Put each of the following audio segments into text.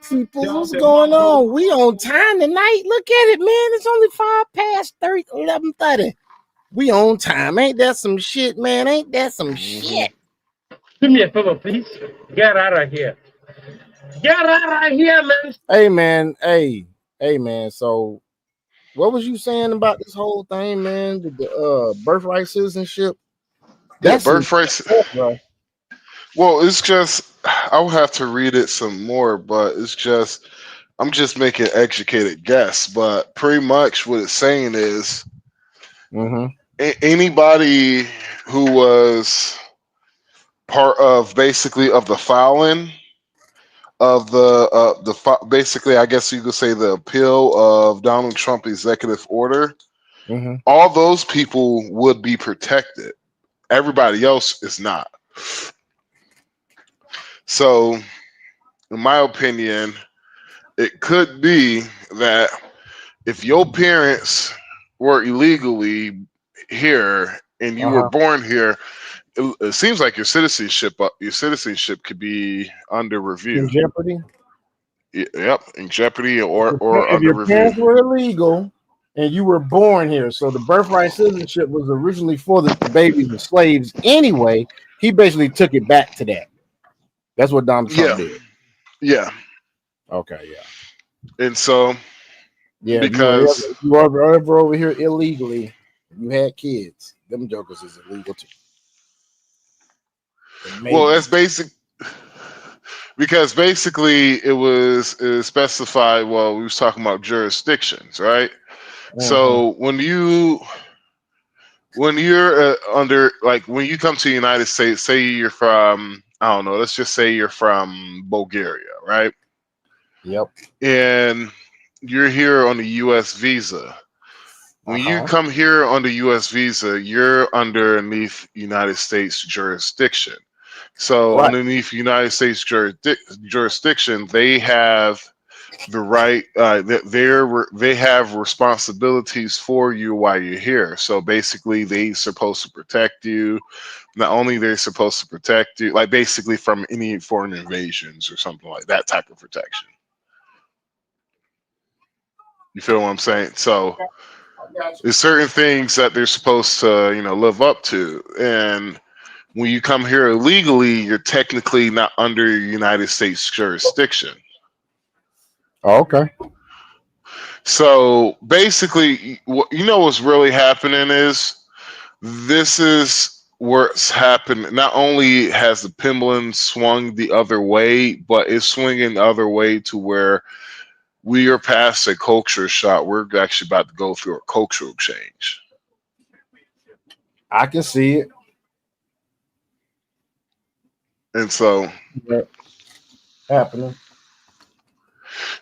Peoples, what's going on? We on time tonight. Look at it, man. It's only 11:30. We on time. Ain't that some shit, man? Ain't that some shit? Do me a favor, please. Get out of here. Get out of here, man. Hey, man. So, what was you saying about this whole thing, man? The birthright citizenship. Yeah, That's some birthright. bro. Well, it's just I will have to read it some more, but it's just I'm just making an educated guess. But pretty much what it's saying is Mm-hmm. anybody who was part of basically of the filing of basically I guess you could say the appeal of Donald Trump executive order, Mm-hmm. all those people would be protected. Everybody else is not. So, in my opinion, it could be that if your parents were illegally here and you were Uh-huh. born here, it seems like your citizenship could be under In review. jeopardy. Yep, in jeopardy or If under your review. parents were illegal and you were born here, so the birthright citizenship was originally for the babies of slaves anyway. He basically took it back to that. That's what Donald Trump Yeah, did. yeah, Okay, yeah. and so Yeah, if because you were ever over here illegally, you had kids. Them jokers is illegal too. It may well, be. that's basic. Because basically it was specified. Well, we was talking about jurisdictions, right? Mm-hmm. So when you're under, like, when you come to the United States, say you're from, I don't know, let's just say you're from Bulgaria, right? Yep. And you're here on the U.S. visa. When you Uh-huh. come here on the U.S. visa, you're underneath United States jurisdiction. So Right. underneath United States jurisdiction, they have the right. They have responsibilities for you while you're here. So basically, they supposed to protect you. Not only they're supposed to protect you, like basically from any foreign invasions or something like that type of protection. You feel what I'm saying? So I got you. there's certain things that they're supposed to, live up to. And when you come here illegally, you're technically not under United States jurisdiction. Oh, okay. So basically, what's really happening is this is what's happened. Not only has the pendulum swung the other way, but it's swinging the other way to where we are past a culture shock. We're actually about to go through a cultural change. I can see it. And so That happening.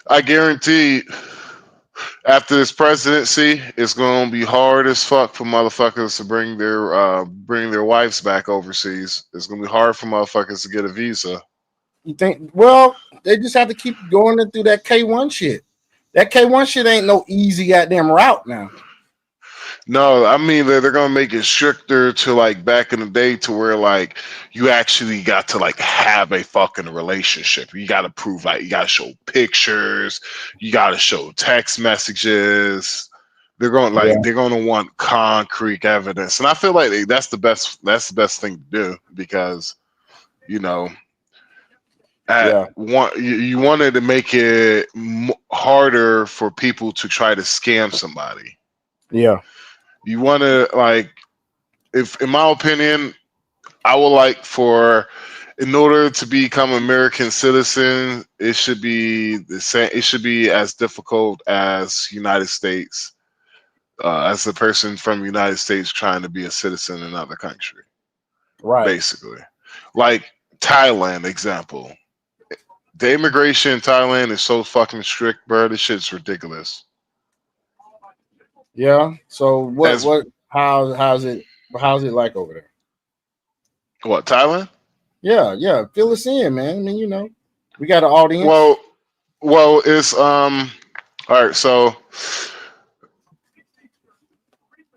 I guarantee after this presidency, it's gonna be hard as fuck for motherfuckers to bring their wives back overseas. It's gonna be hard for motherfuckers to get a visa. You think? Well, they just have to keep going through that K1 shit. That K1 shit ain't no easy goddamn route now. No, I mean they're gonna make it stricter to like back in the day to where like you actually got to like have a fucking relationship. You got to prove, like, you got to show pictures, you got to show text messages. Yeah. They're going to want concrete evidence, and I feel like that's the best. That's the best thing to do because you know at Yeah. one you wanted to make it harder for people to try to scam somebody. Yeah. You want to, like, if in my opinion, I would like for, in order to become American citizen, it should be the same. It should be as difficult as United States, as a person from United States trying to be a citizen in another country. Right. Basically, like Thailand example. The immigration in Thailand is so fucking strict, bro. This shit's ridiculous. Yeah. So what? As What? How's it like over there? what, Thailand? Yeah. Yeah. Fill us in, man. I mean, we got an audience. Well, it's all right. So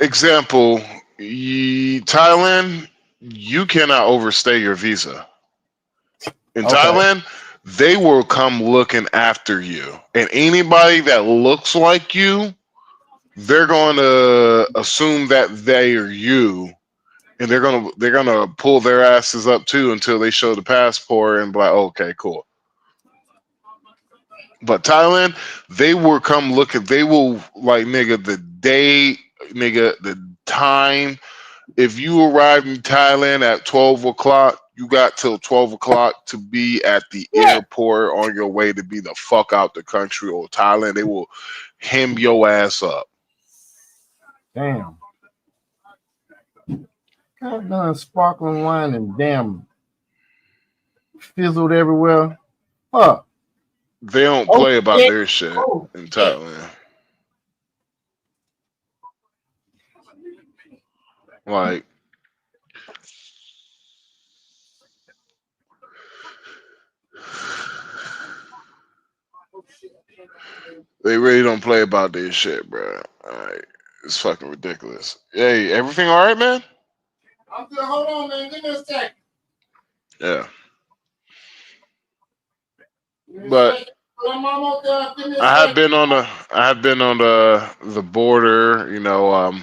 example, Thailand, you cannot overstay your visa. In Okay. Thailand, they will come looking after you. And anybody that looks like you, they're going to assume that they are you, and they're gonna pull their asses up too until they show the passport and be like, okay, cool. But Thailand, they will come looking. They will like nigga the day, nigga the time. If you arrive in Thailand at 12 o'clock, you got till 12 o'clock to be at the airport on your way to be the fuck out the country or Thailand. They will hem your ass up. Damn. Goddamn sparkling wine and damn fizzled everywhere. Fuck. They don't play about their shit in Thailand. Like, they really don't play about their shit, bro. Alright. It's fucking ridiculous. Hey, everything all right, man? I'm good. Hold on, man. Give me a second. Yeah. But I have been on the border, you know,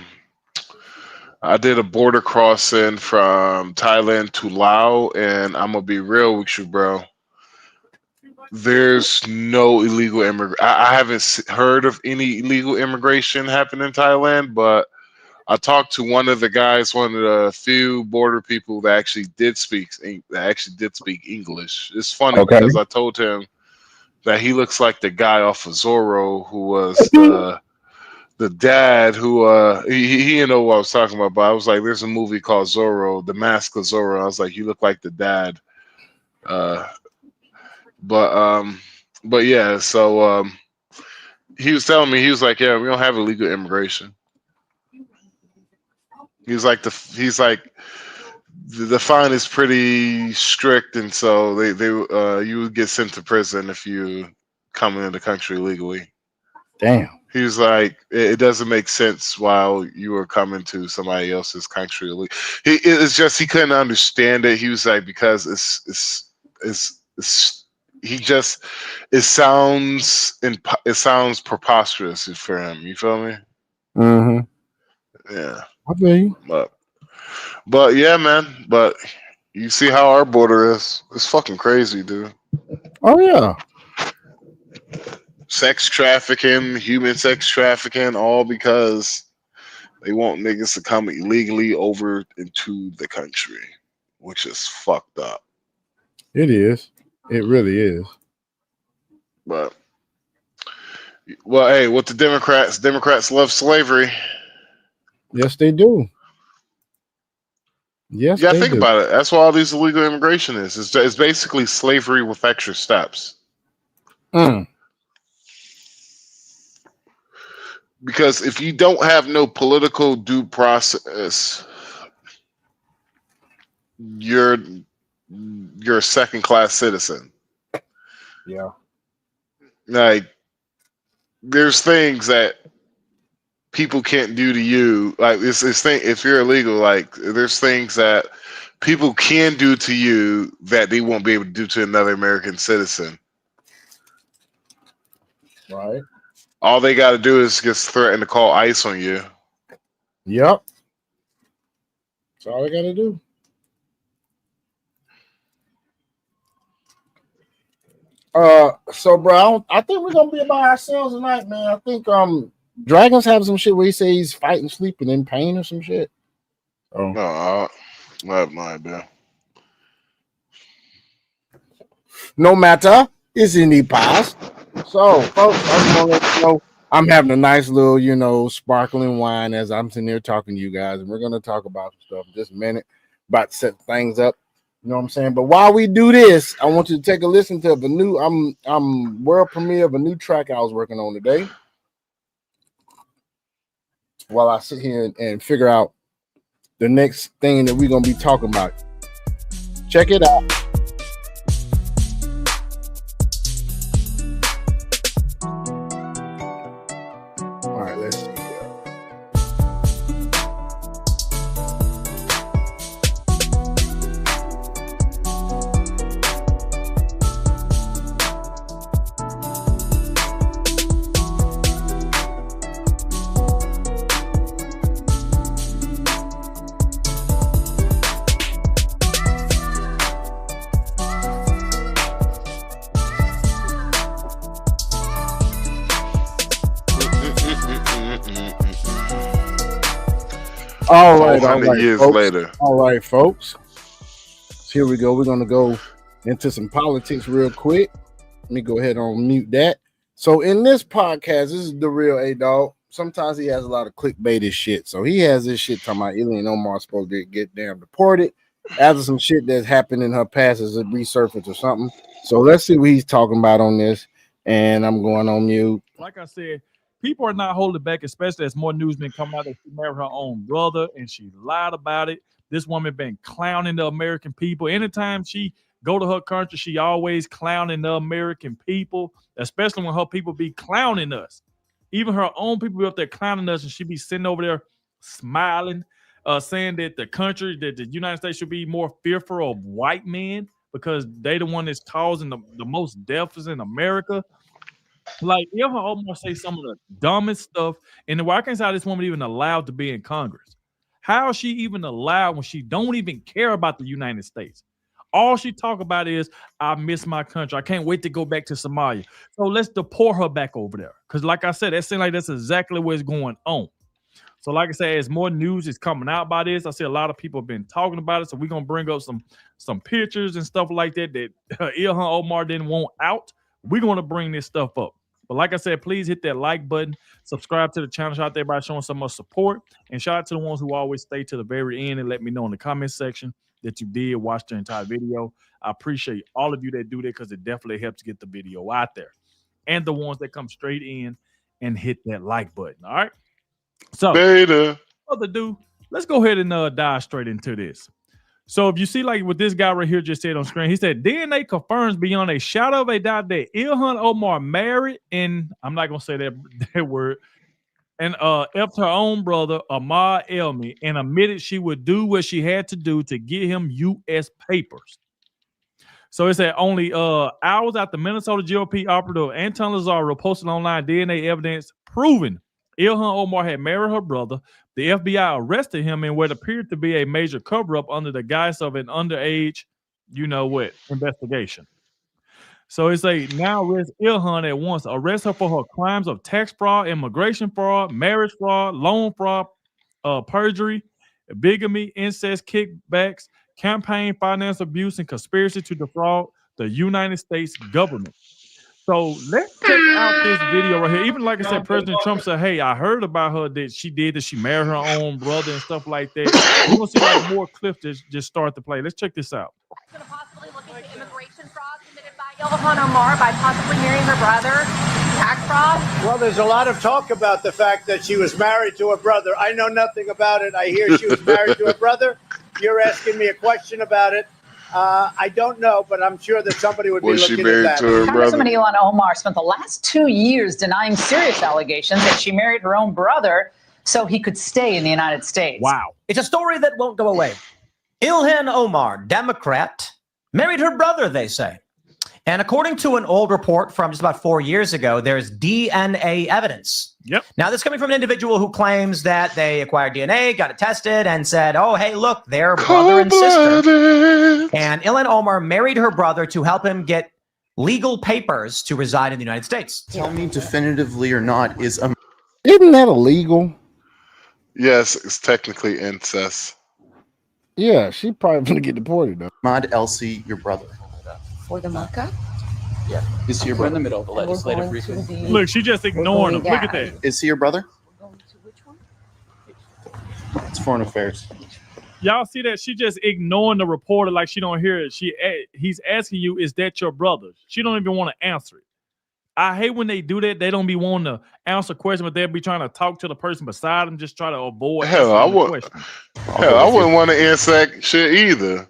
I did a border crossing from Thailand to Laos, and I'm gonna be real with you, bro. There's no illegal I haven't heard of any illegal immigration happening in Thailand, but I talked to one of the guys, one of the few border people that actually did speak English. It's funny because I told him that he looks like the guy off of Zorro, who was the dad who he didn't know what I was talking about, but I was like, there's a movie called Zorro, The Mask of Zorro. I was like, you look like the dad. But yeah, so he was telling me, he was like, yeah, we don't have illegal immigration. He's like the fine is pretty strict, and so they you would get sent to prison if you come into the country illegally. Damn. He was like, it doesn't make sense while you were coming to somebody else's country. It's just he couldn't understand it. He was like, because it sounds preposterous for him. You feel me? Mm-hmm. Yeah. I feel you. But yeah, man. But you see how our border is. It's fucking crazy, dude. Oh yeah. Sex trafficking, human sex trafficking, all because they want niggas to come illegally over into the country, which is fucked up. It is. It really is. But well, hey, with the Democrats love slavery. Yes, they do. Yes, you gotta think about it. That's what all these illegal immigration is. It's basically slavery with extra steps. Because if you don't have no political due process, you're a second-class citizen. Yeah. Like, there's things that people can't do to you. Like, if you're illegal, like, there's things that people can do to you that they won't be able to do to another American citizen. Right. All they got to do is just threaten to call ICE on you. Yep. That's all they got to do. So bro, I think we're gonna be by ourselves tonight, man. I think Dragons have some shit where he says he's fighting, sleeping in pain or some shit. Oh no, I have no idea. No matter, it's in the past. So, folks, I'm gonna let you know I'm having a nice little, sparkling wine as I'm sitting here talking to you guys, and we're gonna talk about some stuff in just a minute, about to set things up. You know what I'm saying? But while we do this, I want you to take a listen to the new world premiere of a new track I was working on today. While I sit here and figure out the next thing that we're gonna be talking about. Check it out. All right, let's see. All right, 400 years folks. later. All right, folks. So here we go. We're gonna go into some politics real quick. Let me go ahead and mute that. So in this podcast, this is the real A-Dog. Sometimes he has a lot of clickbait shit. So he has this shit talking about Ilhan Omar supposed to get damn deported after some shit that's happened in her past as a resurface or something. So let's see what he's talking about on this. And I'm going on mute. Like I said, people are not holding back, especially as more news been coming out that she married her own brother and she lied about it. This woman been clowning the American people. Anytime she go to her country, she always clowning the American people, especially when her people be clowning us. Even her own people be up there clowning us, and she be sitting over there smiling, saying that the country, that the United States should be more fearful of white men because they the one that's causing the most deaths in America. Like, Ilhan Omar say some of the dumbest stuff, and why can't say this woman even allowed to be in Congress? How is she even allowed when she don't even care about the United States? All she talk about is, I miss my country. I can't wait to go back to Somalia. So let's deport her back over there. Because like I said, that seems like that's exactly what's going on. So like I said, as more news is coming out about this, I see a lot of people have been talking about it. So we're going to bring up some pictures and stuff like that Ilhan Omar didn't want out. We're going to bring this stuff up. But like I said, please hit that like button, subscribe to the channel, shout out to everybody showing so much support, and shout out to the ones who always stay to the very end and let me know in the comment section that you did watch the entire video. I appreciate all of you that do that because it definitely helps get the video out there. And the ones that come straight in and hit that like button. All right. So Beta. without ado, let's go ahead and dive straight into this. So if you see like what this guy right here just said on screen, he said DNA confirms beyond a shadow of a doubt that Ilhan Omar married, and I'm not gonna say that word, and effed her own brother Ahmaud Elmi and admitted she would do what she had to do to get him U.S. papers. So it said only hours after Minnesota GOP operative Anton Lazzaro posted online DNA evidence proving Ilhan Omar had married her brother, the FBI arrested him in what appeared to be a major cover-up under the guise of an underage, investigation. So it's a now arrest Ilhan at once. Arrest her for her crimes of tax fraud, immigration fraud, marriage fraud, loan fraud, perjury, bigamy, incest, kickbacks, campaign finance abuse, and conspiracy to defraud the United States government. So let's check out this video right here. Even like I said, President Trump said, hey, I heard about her that she married her own brother and stuff like that. We're going to see like more clips that just start to play. Let's check this out. Going to possibly look into immigration fraud committed by Ilhan Omar by possibly marrying her brother, tax fraud. Well, there's a lot of talk about the fact that she was married to her brother. I know nothing about it. I hear she was married to her brother. You're asking me a question about it. I don't know, but I'm sure that somebody would be looking at that. Congresswoman Ilhan Omar spent the last 2 years denying serious allegations that she married her own brother so he could stay in the United States. Wow. It's a story that won't go away. Ilhan Omar, Democrat, married her brother, they say. And according to an old report from just about 4 years ago, there's DNA evidence. Yep. Now, this is coming from an individual who claims that they acquired DNA, got it tested, and said, oh, hey, look, they're brother and sister. And Ilhan Omar married her brother to help him get legal papers to reside in the United States. Tell me definitively or not, isn't that illegal? Yes, it's technically incest. Yeah, she probably gonna get deported though. Ahmaud Elsi your brother? For the maca? Yeah. Is he your brother? We're in the middle of the legislative briefing. Look, she just ignoring him. Look at that. Is he your brother? Going to which one? It's foreign affairs. Y'all see that? She just ignoring the reporter like she don't hear it. He's asking you, is that your brother? She don't even want to answer it. I hate when they do that. They don't be wanting to answer a question, but they'll be trying to talk to the person beside them, just try to avoid. I wouldn't want to answer that shit either.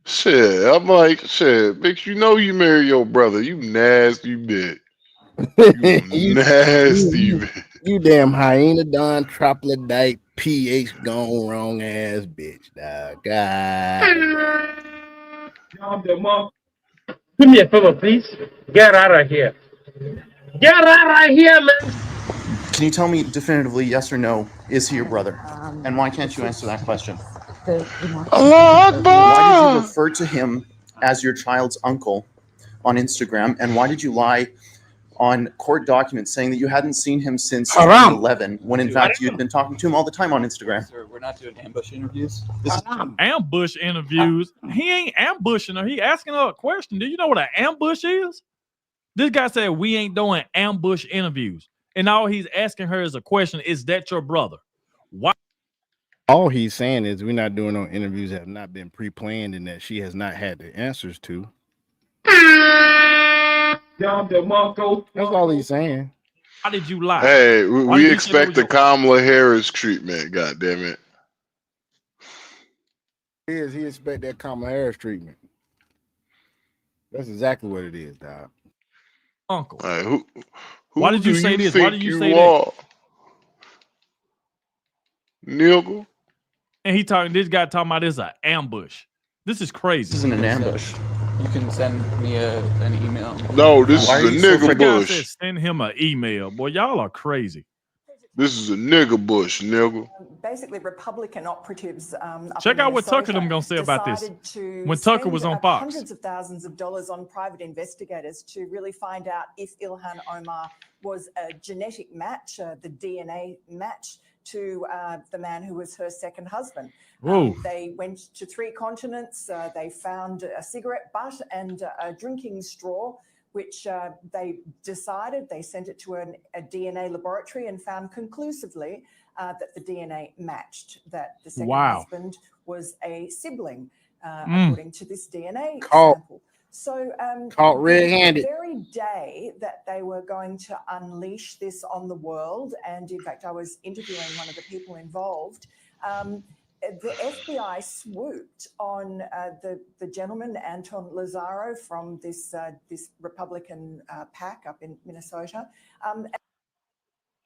Shit, I'm like, shit, bitch, you know you marry your brother. You nasty bitch. You nasty bitch. You damn hyena Don troglodyte pH gone wrong ass bitch, dog. God. Do me a favor, please. Get out of here. Get out of here, man. Can you tell me definitively, yes or no, is he your brother? And why can't you answer that question? Why did you refer to him as your child's uncle on Instagram? And why did you lie on court documents saying that you hadn't seen him since Haram. 2011, when in fact you'd been talking to him all the time on Instagram. Sir, we're not doing ambush interviews. Ambush interviews. He ain't ambushing her. He asking her a question. Do you know what an ambush is? This guy said we ain't doing ambush interviews. And all he's asking her is a question. Is that your brother? Why? All he's saying is we're not doing no interviews that have not been pre-planned and that she has not had the answers to. That's all he's saying. How did you lie? Hey, Why we did you say expect that the Kamala Harris treatment. God damn it. He expect that Kamala Harris treatment. That's exactly what it is, dog. Uncle. Hey, who Why did you do say this? Why think did you say that? are? Nigga. And this guy talking about this an ambush. This is crazy. This isn't an ambush. You can send me an email. No, this Why is are a you so nigga The guy bush. said send him an email. Boy, y'all are crazy. This is a nigga bush, nigga. Basically, Republican operatives. Check out what Tucker them gonna say about this. When Tucker was on Fox. Hundreds of thousands of dollars on private investigators to really find out if Ilhan Omar was a genetic match, the DNA match to the man who was her second husband. They went to 3 continents. They found a cigarette butt and a drinking straw, which they decided, they sent it to a DNA laboratory and found conclusively that the DNA matched, that the second husband was a sibling, according to this DNA sample. So Caught red-handed. the very day that they were going to unleash this on the world, and in fact, I was interviewing one of the people involved, the FBI swooped on the gentleman, Anton Lazaro, from this Republican PAC up in Minnesota.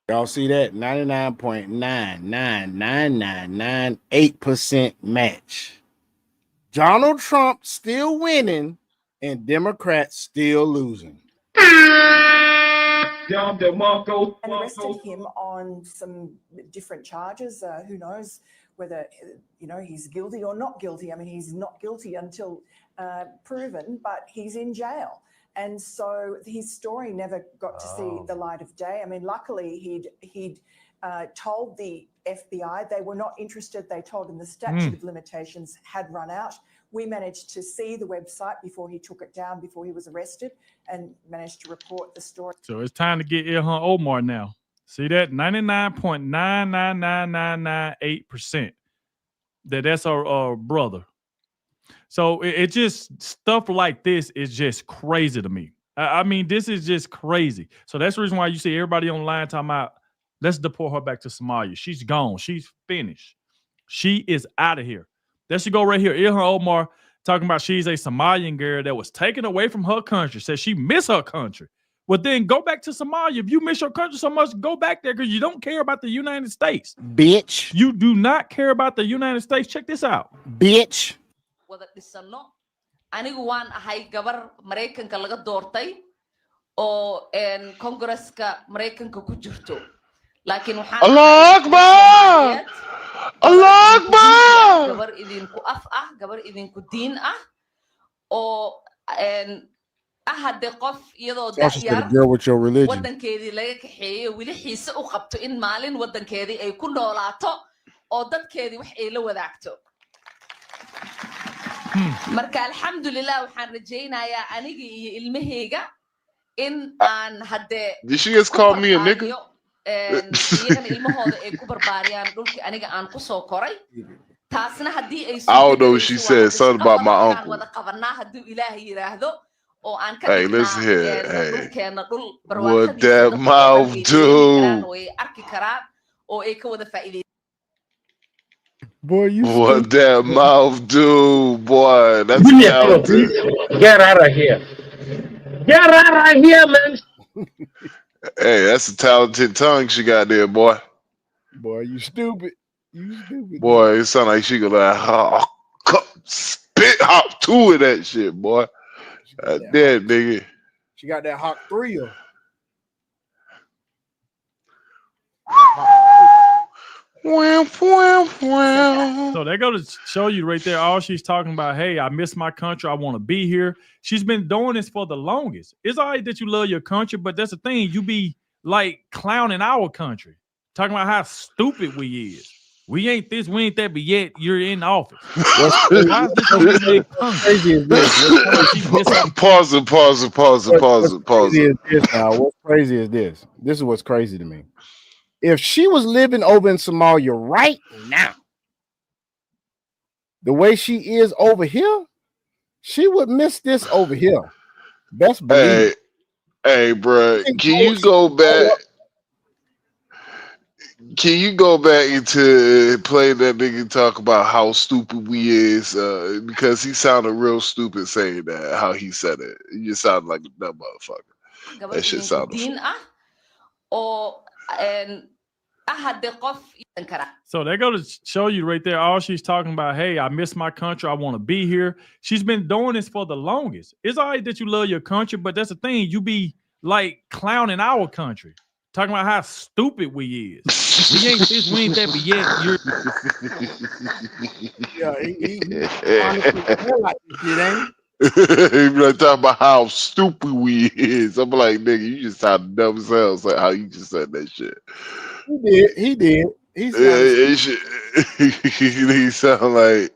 Y'all see that? 99.99998% match. Donald Trump still winning and Democrats still losing. And arrested him on some different charges. Who knows whether he's guilty or not guilty. I mean, he's not guilty until proven, but he's in jail. And so his story never got to see the light of day. I mean, luckily he'd told the FBI they were not interested. They told him the statute of limitations had run out. We managed to see the website before he took it down, before he was arrested, and managed to report the story. So it's time to get Ilhan Omar now. See that? 99.99998%. That's our brother. So it just, stuff like this is just crazy to me. I mean, this is just crazy. So that's the reason why you see everybody online talking about, let's deport her back to Somalia. She's gone. She's finished. She is out of here. There she go right here. Ilhan Omar talking about she's a Somalian girl that was taken away from her country. Says she miss her country. Well, then go back to Somalia. If you miss your country so much, go back there because you don't care about the United States. Bitch. You do not care about the United States. Check this out. Bitch. wada dhisano anigu waan ahay gabar Mareykanka laga doortay oo Congress-ka Mareykanka ku jirto laakiin waxaan Allah Akbar Allah Akbar gabar idinku af ah gabar idinku diin ah oo hadde qof iyadoo dahyar wadankeedii laga kaxeeyay wili xiise u qabto in maalin wadankeedii ay ku noolaato oo dadkeedii wax ay la wadaagto marka alxamdulillah waxaan rajaynayaa aniga iyo ilmahayga in aan hadde Did she just call me a nigga? iyagana ilmahooda ay ku barbaariyaan dhulkii aniga aan ku soo koray taasna haddii ay I don't know what she said something about my uncle. wada qabanaa hadduu ilaahay yiraahdo oo aan ka Hey, listen here. Hey, dhulkeena dhul what that mouth do? way arki karaan oo ay ka wada faa'iideysan. Boy, what that mouth do, boy? That's Give me a talented. please. Get out of here. Get out of here, man. Hey, that's a talented tongue she got there, boy. Boy, you stupid. You stupid. Boy, it sound like she could spit hop two of that shit, boy. Dead nigga. She got that hot 3. So they go to show you right there. All she's talking about, hey, I miss my country. I want to be here. She's been doing this for the longest. It's all right that you love your country, but that's the thing. You be like clowning our country, talking about how stupid we is. We ain't this, we ain't that, but yet you're in office. Why is this What's crazy is this? Pause it. What's crazy is this. This is what's crazy to me. If she was living over in Somalia right now, the way she is over here, she would miss this over here. Best believe. Hey, bro, can you go back? Can you go back into play that nigga talk about how stupid we is? Because he sounded real stupid saying that, how he said it. You sound like a dumb motherfucker. That shit sounded. So they go to show you right there. All she's talking about, hey, I miss my country. I want to be here. She's been doing this for the longest. It's all right that you love your country, but that's the thing. You be like clowning our country, talking about how stupid we is. We ain't this, we ain't that, but yet you're. He be like talking about how stupid we is. I'm like, nigga, you just sound dumb as hell. Like how you just said that shit. He did. He sound like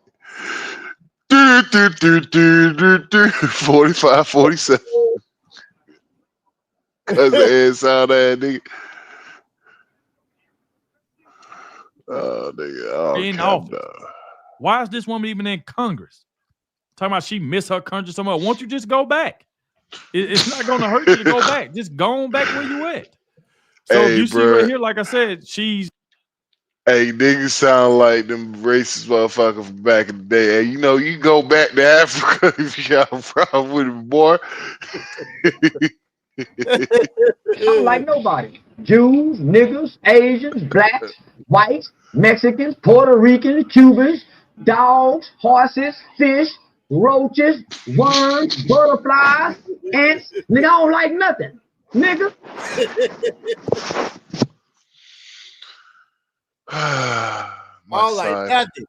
45, 47. Cause the ass sound that nigga. Oh, nigga. In office. Why is this woman even in Congress? Talking about she miss her country so much. Won't you just go back? It's not going to hurt you to go back. Just go on back where you at. So Hey, you see bruh. right here, like I said, she's. Hey, niggas sound like them racist motherfuckers from back in the day. Hey, you know, you go back to Africa if you got a problem with it, boy. I don't like nobody. Jews, niggas, Asians, blacks, whites, Mexicans, Puerto Ricans, Cubans, dogs, horses, fish, roaches, worms, butterflies, ants. Nigga, I don't like nothing. Nigga. All like nothing.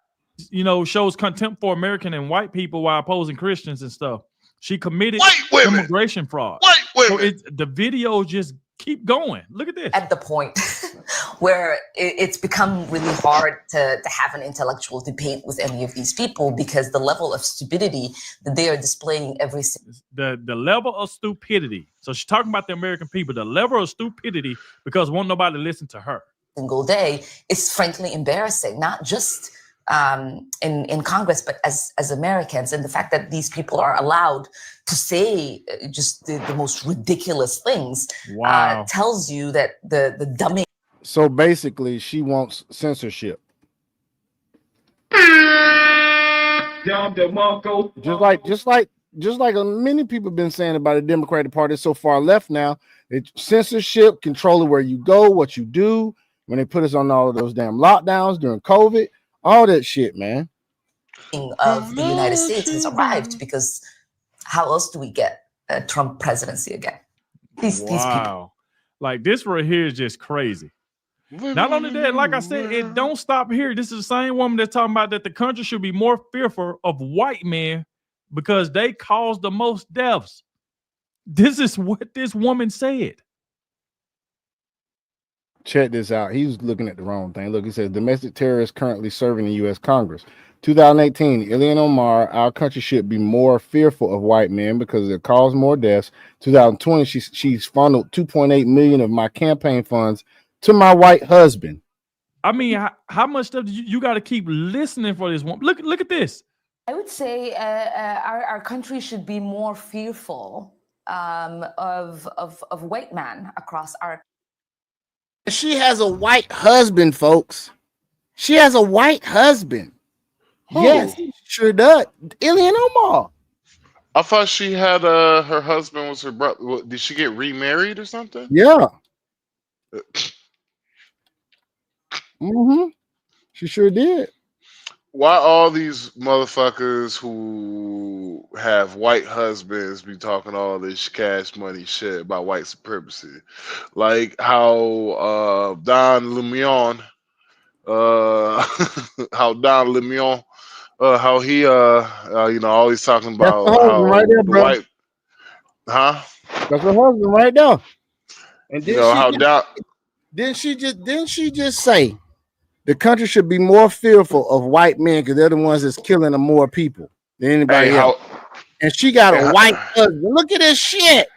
You know, shows contempt for American and white people while opposing Christians and stuff. She committed immigration fraud. So the videos just keep going. Look at this. At the point where it's become really hard to have an intellectual debate with any of these people because the level of stupidity that they are displaying every the level of stupidity. So she's talking about the American people, the level of stupidity because won't nobody listen to her. Single day is frankly embarrassing, not just in Congress, but as Americans. And the fact that these people are allowed to say just the most ridiculous things tells you that the dumbing. So basically, she wants censorship. Just like many people have been saying about the Democratic Party, so far left now. It's censorship, controlling where you go, what you do. When they put us on all of those damn lockdowns during COVID, all that shit, man. Of the United States has arrived because how else do we get a Trump presidency again? These people. Like this right here is just crazy. Not only that, like I said, it don't stop here. This is the same woman that's talking about that the country should be more fearful of white men because they cause the most deaths. This is what this woman said. Check this out. He's looking at the wrong thing. Look, he says domestic terrorists currently serving in U.S. Congress. 2018, Ilhan Omar, our country should be more fearful of white men because it cause more deaths. 2020, she's funneled 2.8 million of my campaign funds to my white husband. I mean, how much stuff do you got to keep listening for this one? Look at this. I would say our country should be more fearful of white men across our. She has a white husband, folks. She has a white husband. Who? Yes, sure does. Ilhan Omar. I thought she had her husband was her brother. Did she get remarried or something? Yeah. She sure did. Why all these motherfuckers who have white husbands be talking all this cash money shit about white supremacy? Like how Don Lemon how Don Lemon, how he always talking That's about the husband how right there, the bro. white, huh? That's her husband right there. And You know how Don. didn't she just say the country should be more fearful of white men because they're the ones that's killing more people than anybody else. And she got a white husband. Look at this shit.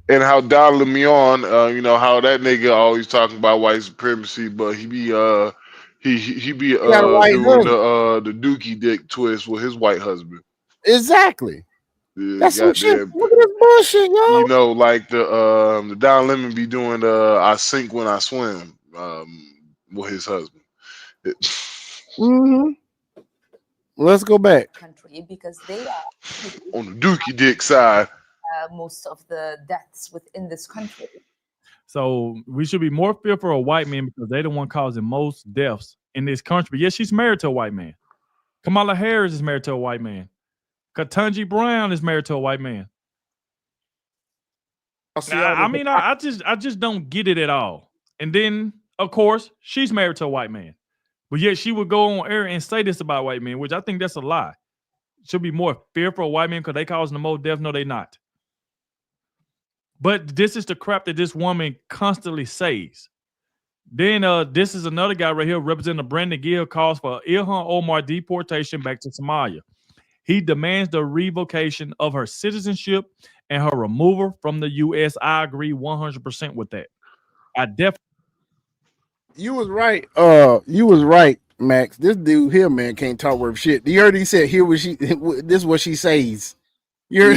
And how Don Lemon, how that nigga always talking about white supremacy, but he be got a white doing husband. the dookie dick twist with his white husband. Exactly. Yeah, That's some shit. goddamn. Look at this bullshit, yo. You know, like the Don Lemon be doing I sink when I swim with his husband. Let's go back. Country because they are On the dookie dick side. Most of the deaths within this country. So we should be more fearful of white men because they're the one causing most deaths in this country. But yes, she's married to a white man. Kamala Harris is married to a white man. Ketanji Brown is married to a white man. I just don't get it at all. And then, of course, she's married to a white man. But yet she would go on air and say this about white men, which I think that's a lie. Should be more fearful of white men because they causing the most deaths. No, they not. But this is the crap that this woman constantly says. Then this is another guy right here, Representative Brandon Gill, calls for Ilhan Omar deportation back to Somalia. He demands the revocation of her citizenship and her removal from the U.S. I agree 100% with that. I definitely. You was right. You was right, Max. This dude here, man, can't talk worth shit. You heard he said, "Here was she." This is what she says. You heard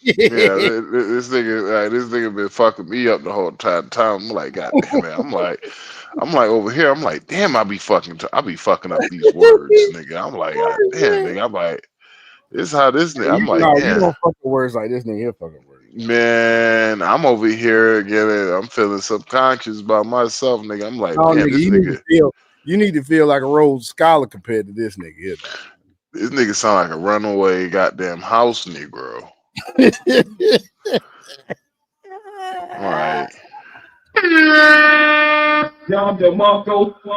This nigga been fucking me up the whole time. I'm like, God damn it. I'm like over here. I'm like, damn, I be fucking up these words, nigga. I'm like, God damn, nigga. I'm like, this how this nigga. I'm like, you damn. don't fucking words like this nigga here fucking words. Man, I'm over here again. I'm feeling subconscious about myself, nigga. I'm like, No, man, nigga, this nigga. you need to feel like a Rhodes Scholar compared to this nigga here. This nigga sound like a runaway goddamn house Negro. All right.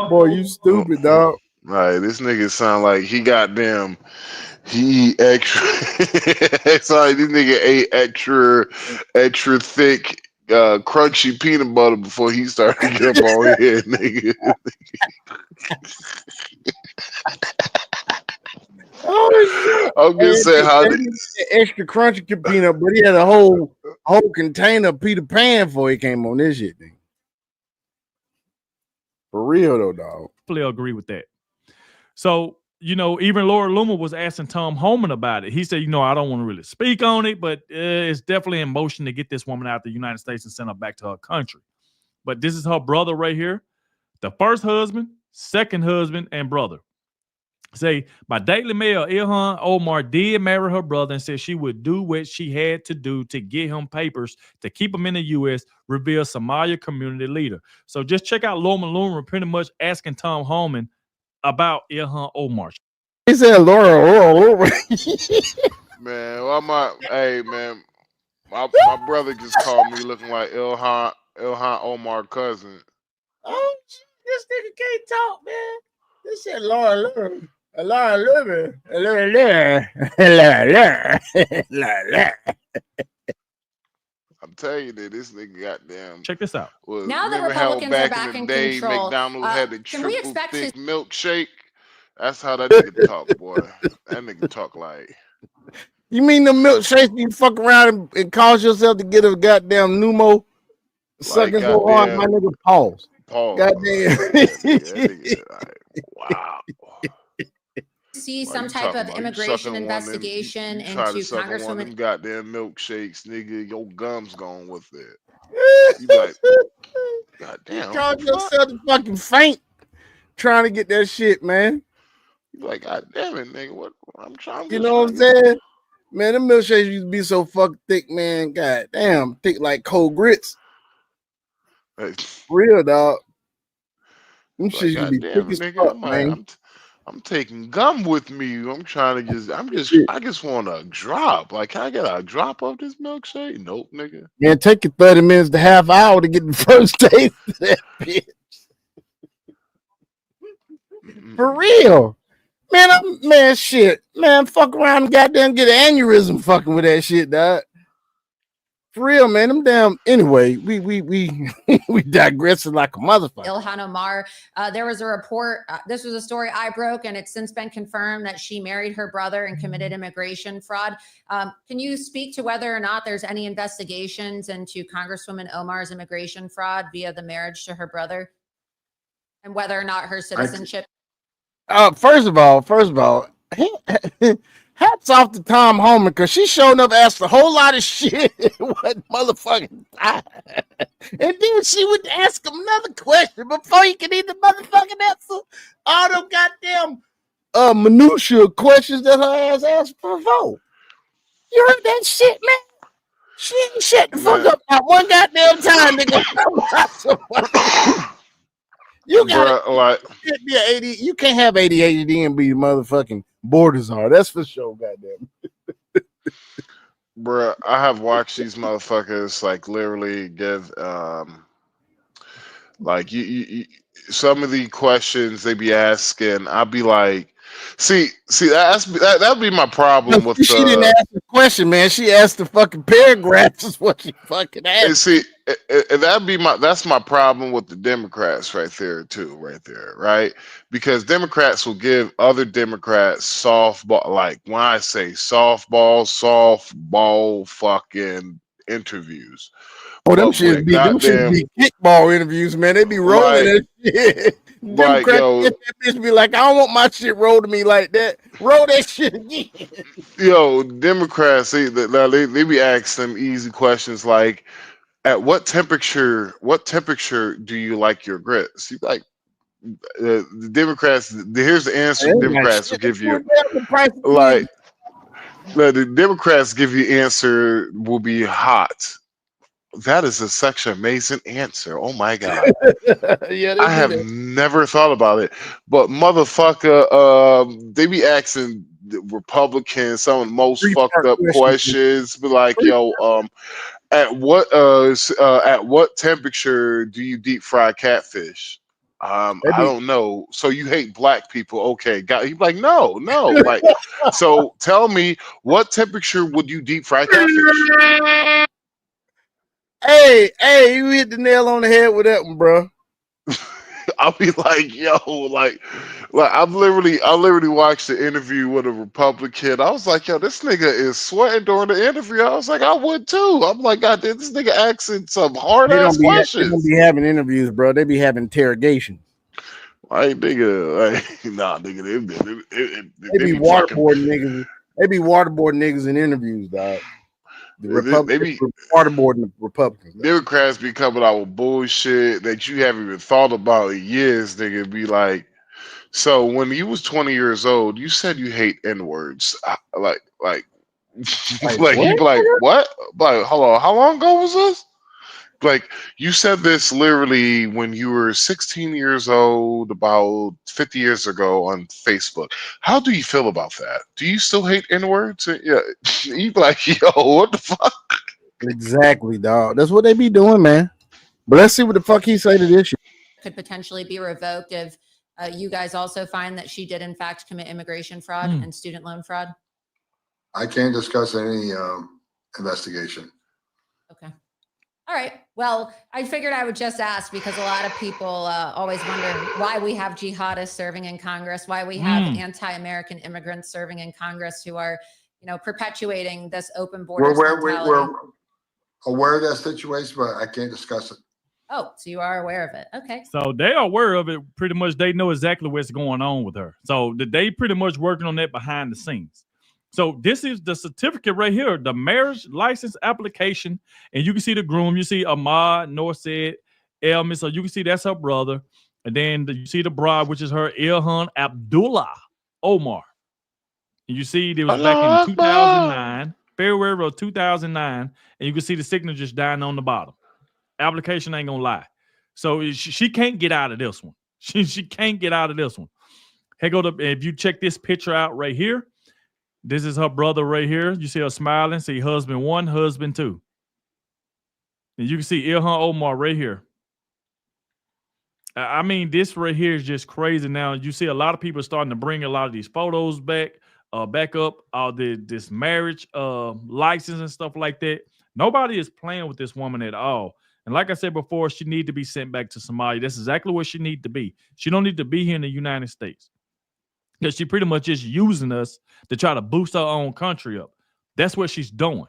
Boy, you stupid, dog. Right, this nigga sound like he goddamn he extra. Sorry, this nigga ate extra thick, crunchy peanut butter before he started to get up on here, nigga. Oh, I'm just saying how extra crunchy peanut, but he had a whole container of Peter Pan before he came on this shit thing. For real though, dog. Fully agree with that. So, even Laura Loomer was asking Tom Homan about it. He said, I don't want to really speak on it, but it's definitely in motion to get this woman out of the United States and send her back to her country. But this is her brother right here. The first husband, second husband, and brother. Say, by Daily Mail, Ilhan Omar did marry her brother and said she would do what she had to do to get him papers to keep him in the U.S., reveal Somalia community leader. So just check out Laura Loomer pretty much asking Tom Homan about Ilhan Omar. He said Laura. Man, hey man, my brother just called me looking like Ilhan Omar cousin. Oh, this nigga can't talk, man. This shit Laura. I'm telling you that this nigga goddamn. Check this out. Now that Republicans are back in control, McDonald's had the can we triple expect thick milkshake. That's how that nigga talk, boy. That nigga talk like. You mean the milkshakes you fuck around and cause yourself to get a goddamn pneumo? Sucking so hard, my nigga. Pause. Goddamn. Wow. See some type of immigration investigation into Congresswoman. Them goddamn milkshakes, nigga. Your gums gone with it. You like, goddamn. You called yourself to fucking faint trying to get that shit, man. You like, goddamn it, nigga. What I'm trying to. You know what I'm saying? Man, them milkshakes used to be so fucking thick, man. Goddamn, thick like cold grits. Hey. Real dog. Them Like, shit used to be thick as nigga, fuck, man. I'm taking gum with me. I'm trying to I just want a drop. Like, can I get a drop of this milkshake? Nope, nigga. Man, take you 30 minutes to half hour to get the first taste of that bitch. For real. Man, shit. Man, fuck around and goddamn get an aneurysm fucking with that shit, dog. For real, man. Them damn. Anyway, we digressing like a motherfucker. Ilhan Omar. There was a report. This was a story I broke, and it's since been confirmed that she married her brother and committed immigration fraud. Can you speak to whether or not there's any investigations into Congresswoman Omar's immigration fraud via the marriage to her brother, and whether or not her citizenship? First of all, hats off to Tom Homan because she showed up, asked a whole lot of shit. What motherfucking time? And then she would ask him another question before he could even motherfucking answer all them goddamn minutia questions that her ass asked before. You heard that shit, man? She ain't shut the fuck up not one goddamn time, nigga. You got like you can't have ADHD and be the motherfucking borders are. That's for sure, goddamn. Bruh, I have watched these motherfuckers like literally give like you some of the questions they be asking. I'll be like, see that'd be my problem with. She didn't ask the question, man. She asked the fucking paragraphs. Is what she fucking asked. And see, that's my problem with the Democrats right there too, right? Because Democrats will give other Democrats softball, like when I say softball fucking interviews. Oh, them shit be kickball interviews, man. They be rolling that shit. Like, yo, that bitch be like, I don't want my shit rolled to me like that. Roll that shit again. Yo, Democrats, they be asking them easy questions like, at what temperature do you like your grits? You like the Democrats, here's the answer Democrats will give you. Like the Democrats give you answer will be hot. That is such an amazing answer. Oh my god. Yeah, I have never thought about it. But motherfucker, they be asking the Republicans some of the most fucked up questions. Be like, yo, at what temperature do you deep fry catfish? I don't know. So you hate black people? Okay, got you. Like no. Like, so tell me, what temperature would you deep fry catfish? Hey, you hit the nail on the head with that one, bro. I'll be like, yo, like I literally watched the interview with a Republican. I was like, yo, this nigga is sweating during the interview. I was like, I would too. I'm like, God damn, this nigga asking some hard ass questions. They don't be having interviews, bro. They be having interrogations. Like nigga, nigga, they be waterboarding niggas. They be waterboarding niggas in interviews, dog. The Republicans waterboarding the Republicans. Democrats be coming out with bullshit that you haven't even thought about in years, nigga. Be like, so when you was 20 years old, you said you hate N-words. Like you be like, what? Like, hold on, how long ago was this? Like, you said this literally when you were 16 years old, about 50 years ago on Facebook. How do you feel about that? Do you still hate N-words? Yeah, you be like, yo, what the fuck? Exactly, dog. That's what they be doing, man. But let's see what the fuck he say to this shit. Could potentially be revoked if you guys also find that she did in fact commit immigration fraud and student loan fraud. I can't discuss any investigation. Okay. All right. Well, I figured I would just ask because a lot of people always wonder why we have jihadists serving in Congress, why we have anti-American immigrants serving in Congress who are, perpetuating this open border. We're aware of that situation, but I can't discuss it. Oh, so you are aware of it. Okay. So they are aware of it. Pretty much they know exactly what's going on with her. So they pretty much working on that behind the scenes. So this is the certificate right here, the marriage license application. And you can see the groom. You see Ahmad, Norset, Elmi. So you can see that's her brother. And then you see the bride, which is her Ilhan Abdullah Omar. And you see it was back in 2009, February of 2009. And you can see the signatures down on the bottom. Application ain't gonna lie. So she can't get out of this one. She can't get out of this one. Hey, if you check this picture out right here, this is her brother right here. You see her smiling. See husband 1, husband 2. And you can see Ilhan Omar right here. I mean, this right here is just crazy. Now you see a lot of people starting to bring a lot of these photos back up, this marriage license and stuff like that. Nobody is playing with this woman at all. And like I said before, she need to be sent back to Somalia. That's exactly where she need to be. She don't need to be here in the United States, because she pretty much is using us to try to boost her own country up. That's what she's doing.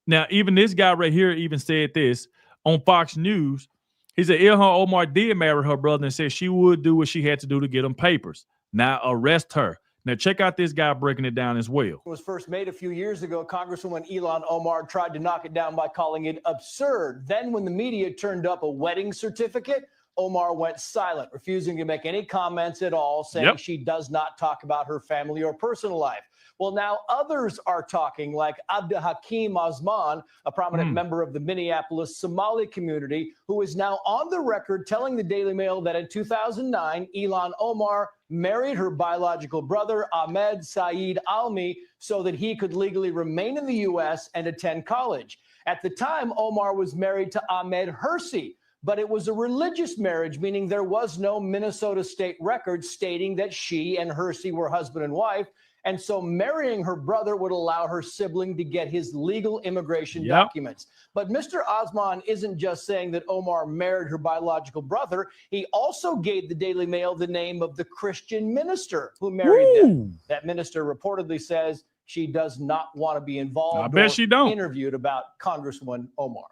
Now, even this guy right here even said this on Fox News. He said Ilhan Omar did marry her brother and said she would do what she had to do to get him papers. Now arrest her. Now check out this guy breaking it down as well. Was first made a few years ago. Congresswoman Ilhan Omar tried to knock it down by calling it absurd. Then when the media turned up a wedding certificate, Omar went silent, refusing to make any comments at all, saying she does not talk about her family or personal life. Well, now others are talking, like Abdulhakim Osman, a prominent member of the Minneapolis Somali community, who is now on the record telling the Daily Mail that in 2009, Ilhan Omar married her biological brother, Ahmed Saeed Almi, so that he could legally remain in the U.S. and attend college. At the time, Omar was married to Ahmed Hersey, but it was a religious marriage, meaning there was no Minnesota state record stating that she and Hersey were husband and wife. And so marrying her brother would allow her sibling to get his legal immigration documents. But Mr. Osman isn't just saying that Omar married her biological brother. He also gave the Daily Mail the name of the Christian minister who married them. That minister reportedly says she does not want to be involved. I bet she don't. Interviewed about Congresswoman Omar.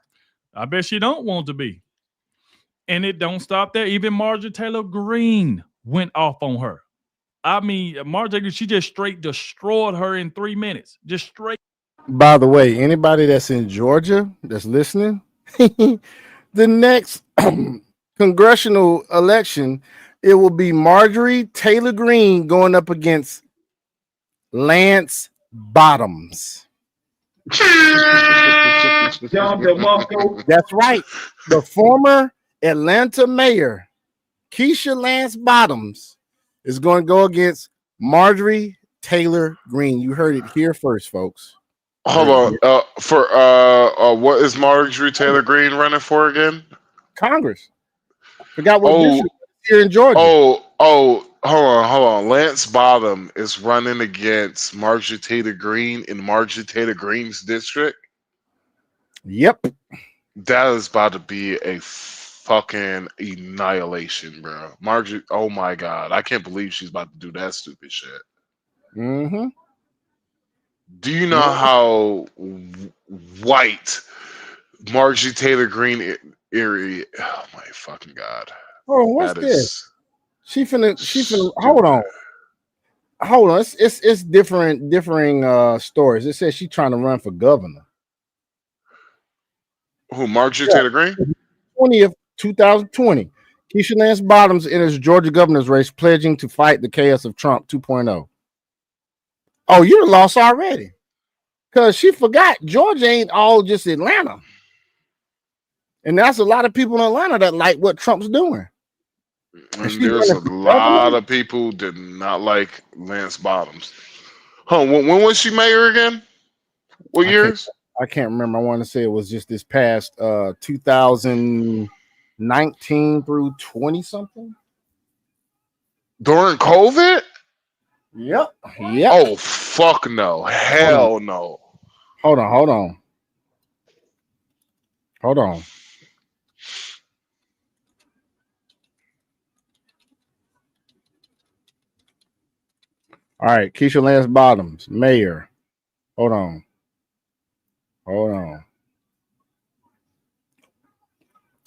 I bet she don't want to be. And it don't stop there. Even Marjorie Taylor Greene went off on her. I mean, Marjorie, she just straight destroyed her in 3 minutes. Just straight. By the way, anybody that's in Georgia that's listening, the next congressional election, it will be Marjorie Taylor Greene going up against Lance Bottoms. That's right. The former Atlanta mayor, Keisha Lance Bottoms, is going to go against Marjorie Taylor Greene. You heard it here first, folks. Hold on. What is Marjorie Taylor Greene running for again? Congress. Forgot what district here in Georgia. Hold on. Lance Bottom is running against Marjorie Taylor Greene in Marjorie Taylor Greene's district. Yep. That is about to be a fucking annihilation, bro. Marjorie, oh my God. I can't believe she's about to do that stupid shit. Mm-hmm. Do you know how white Marjorie Taylor Greene area? Oh my fucking God. Oh, what's this? She finna hold on. It's differing stories. It says she's trying to run for governor. Who, Marjorie Taylor Greene? 20th, 2020. Keisha Lance Bottoms enters Georgia governor's race, pledging to fight the chaos of Trump 2.0. Oh, you're lost already. Because she forgot Georgia ain't all just Atlanta. And that's a lot of people in Atlanta that like what Trump's doing. And there's a lot of people who did not like Lance Bottoms. When was she mayor again? What years? I can't remember. I want to say it was just this past 2019 through 20 something. During COVID? Yep. Oh, fuck no. Hell no. Hold on. All right, Keisha Lance Bottoms, mayor. Hold on.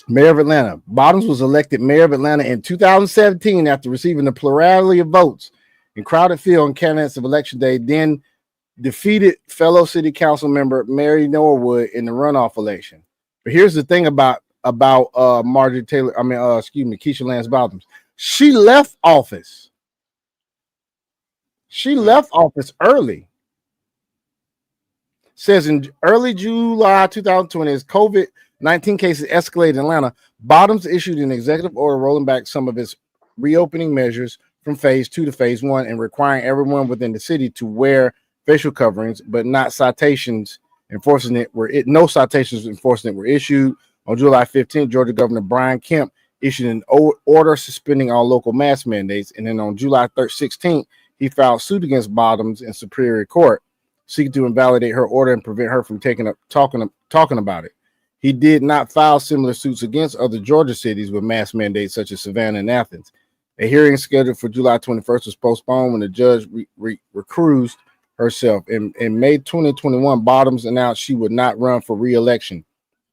Mayor of Atlanta. Bottoms was elected mayor of Atlanta in 2017 after receiving a plurality of votes in crowded field on candidates of election day, then defeated fellow city council member Mary Norwood in the runoff election. But here's the thing about Marjorie Taylor, Keisha Lance Bottoms. She left office. Early. Says in early July 2020, as COVID-19 cases escalated in Atlanta, Bottoms issued an executive order rolling back some of its reopening measures from phase 2 to phase 1 and requiring everyone within the city to wear facial coverings, but not citations enforcing it. No citations enforcing it were issued. On July 15th, Georgia Governor Brian Kemp issued an order suspending all local mask mandates. And then on July 16th, he filed suit against Bottoms in Superior Court, seeking to invalidate her order and prevent her from talking about it. He did not file similar suits against other Georgia cities with mask mandates such as Savannah and Athens. A hearing scheduled for July 21st was postponed when the judge recused herself. In May 2021, Bottoms announced she would not run for re-election.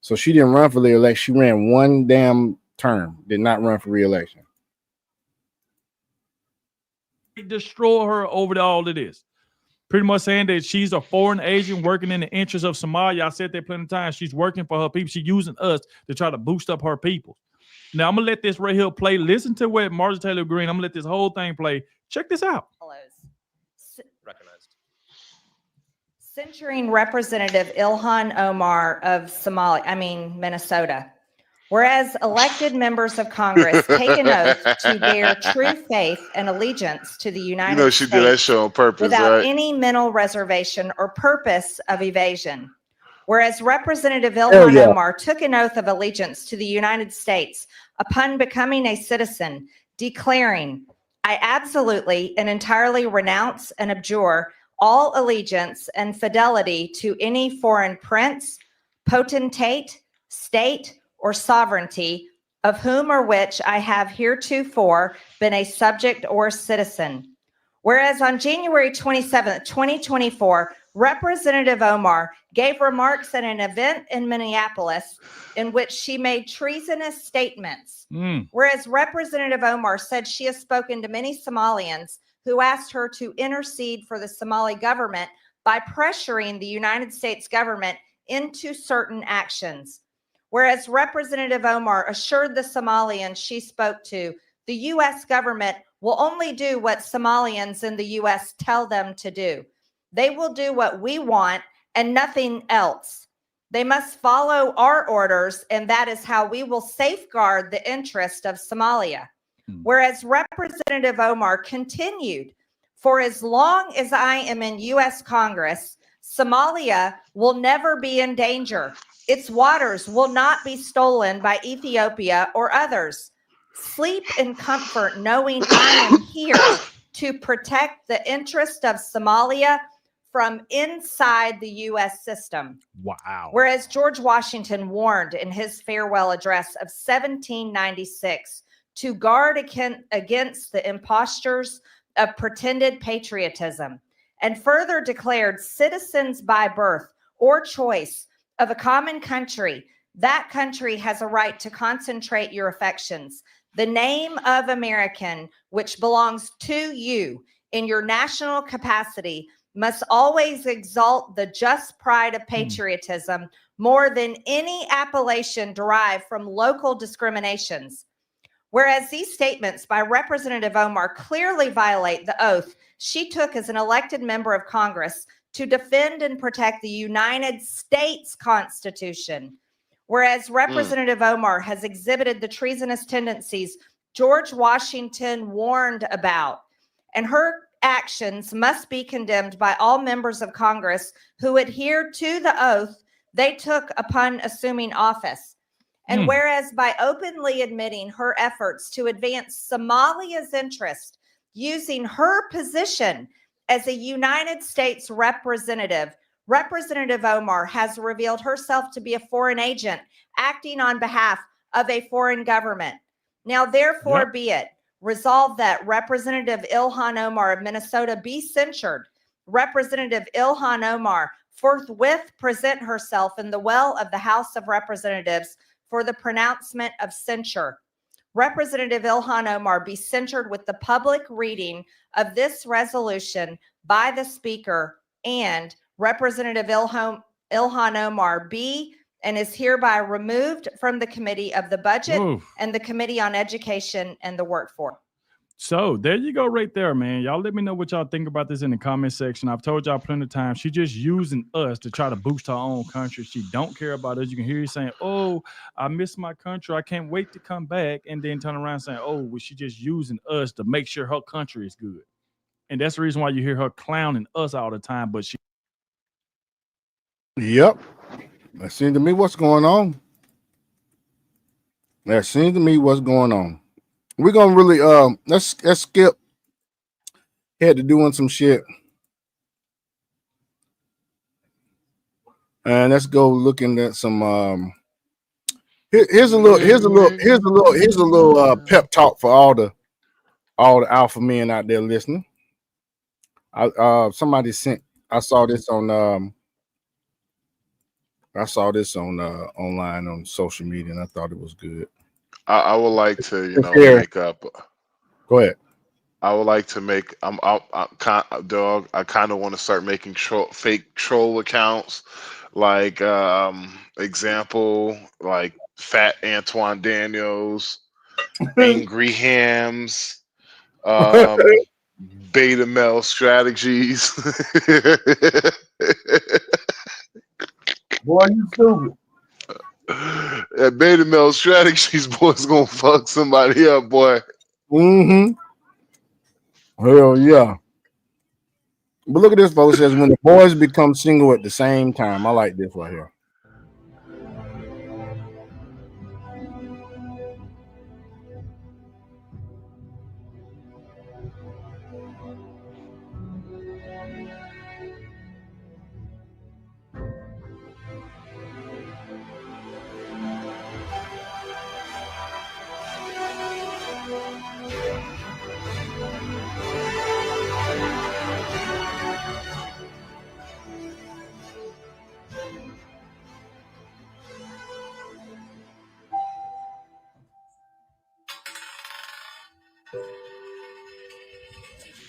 So she didn't run for re-election. She ran one damn term, did not run for re-election. Destroy her over all of this. Pretty much saying that she's a foreign agent working in the interest of Somalia. I said that plenty of times. She's working for her people. She's using us to try to boost up her people. Now, I'm going to let this right here play. Listen to what Marjorie Taylor Greene, I'm going to let this whole thing play. Check this out. Recognized. Censuring Representative Ilhan Omar of Minnesota. Whereas elected members of Congress take an oath to bear true faith and allegiance to the United States. She did that show on purpose, without right? any mental reservation or purpose of evasion. Whereas Representative Ilhan Omar took an oath of allegiance to the United States upon becoming a citizen, declaring, I absolutely and entirely renounce and abjure all allegiance and fidelity to any foreign prince, potentate, state, or sovereignty, of whom or which I have heretofore been a subject or citizen. Whereas on January 27th, 2024, Representative Omar gave remarks at an event in Minneapolis in which she made treasonous statements. Whereas Representative Omar said she has spoken to many Somalians who asked her to intercede for the Somali government by pressuring the United States government into certain actions. Whereas Representative Omar assured the Somalians she spoke to, the U.S. government will only do what Somalians in the U.S. tell them to do. They will do what we want and nothing else. They must follow our orders, and that is how we will safeguard the interest of Somalia. Whereas Representative Omar continued, for as long as I am in U.S. Congress, Somalia will never be in danger. Its waters will not be stolen by Ethiopia or others. Sleep in comfort knowing I am here to protect the interest of Somalia from inside the U.S. system. Wow. Whereas George Washington warned in his farewell address of 1796 to guard against the impostures of pretended patriotism, and further declared citizens by birth or choice of a common country, that country has a right to concentrate your affections. The name of American, which belongs to you in your national capacity, must always exalt the just pride of patriotism more than any appellation derived from local discriminations. Whereas these statements by Representative Omar clearly violate the oath she took as an elected member of Congress to defend and protect the United States Constitution. Whereas Representative Omar has exhibited the treasonous tendencies George Washington warned about, and her actions must be condemned by all members of Congress who adhere to the oath they took upon assuming office. And whereas by openly admitting her efforts to advance Somalia's interest using her position as a United States representative, Representative Omar has revealed herself to be a foreign agent acting on behalf of a foreign government. Now, therefore, be it resolved that Representative Ilhan Omar of Minnesota be censured. Representative Ilhan Omar forthwith present herself in the well of the House of Representatives for the pronouncement of censure. Representative Ilhan Omar be censured with the public reading of this resolution by the Speaker, and Representative Ilhan Omar be and is hereby removed from the Committee of the Budget and the Committee on Education and the Workforce. So there you go right there, man. Y'all let me know what y'all think about this in the comment section. I've told y'all plenty of times, she's just using us to try to boost her own country. She don't care about us. You can hear her saying, oh, I miss my country. I can't wait to come back. And then turn around saying, oh, well, she's just using us to make sure her country is good. And that's the reason why you hear her clowning us all the time. But she. Yep. That seems to me what's going on. That seems to me what's going on. We're gonna really let's skip ahead to doing some shit. And let's go looking at some here's a little pep talk for all the alpha men out there listening. Somebody sent, I saw this on online on social media, and I thought it was good. I would like to, make up. Go ahead. I would like to make. I kind of want to start making fake troll accounts, like example, like Fat Antoine Daniels, Angry Hams, Beta Male Strategies. Boy, you stupid. That Beta Male Strategies boy's gonna fuck somebody up, boy. Mm-hmm. Hell yeah. But look at this, folks. It says when the boys become single at the same time. I like this right here.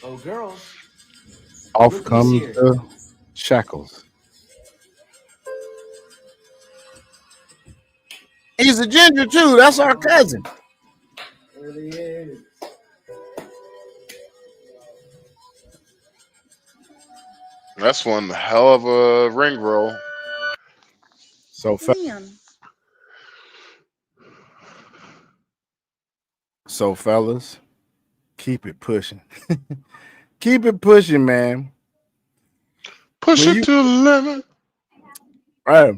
Oh, girls. Off comes the shackles. He's a ginger too. That's our cousin. There he is. That's one hell of a ring roll. So fellas, keep it pushing. Keep it pushing, man. Push it to the limit. Right.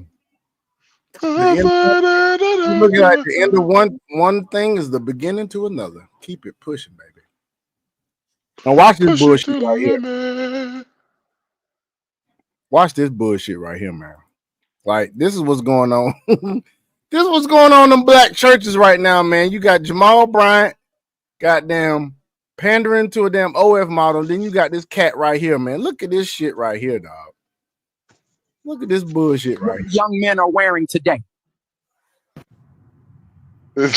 Look at the end of one thing is the beginning to another. Keep it pushing, baby. Now watch this bullshit right here. Watch this bullshit right here, man. Like, this is what's going on. This is what's going on in them black churches right now, man. You got Jamal Bryant, goddamn pandering to a damn OF model. Then you got this cat right here, man. Look at this shit right here, dog. Look at this bullshit right here. Young men are wearing today. Yeah.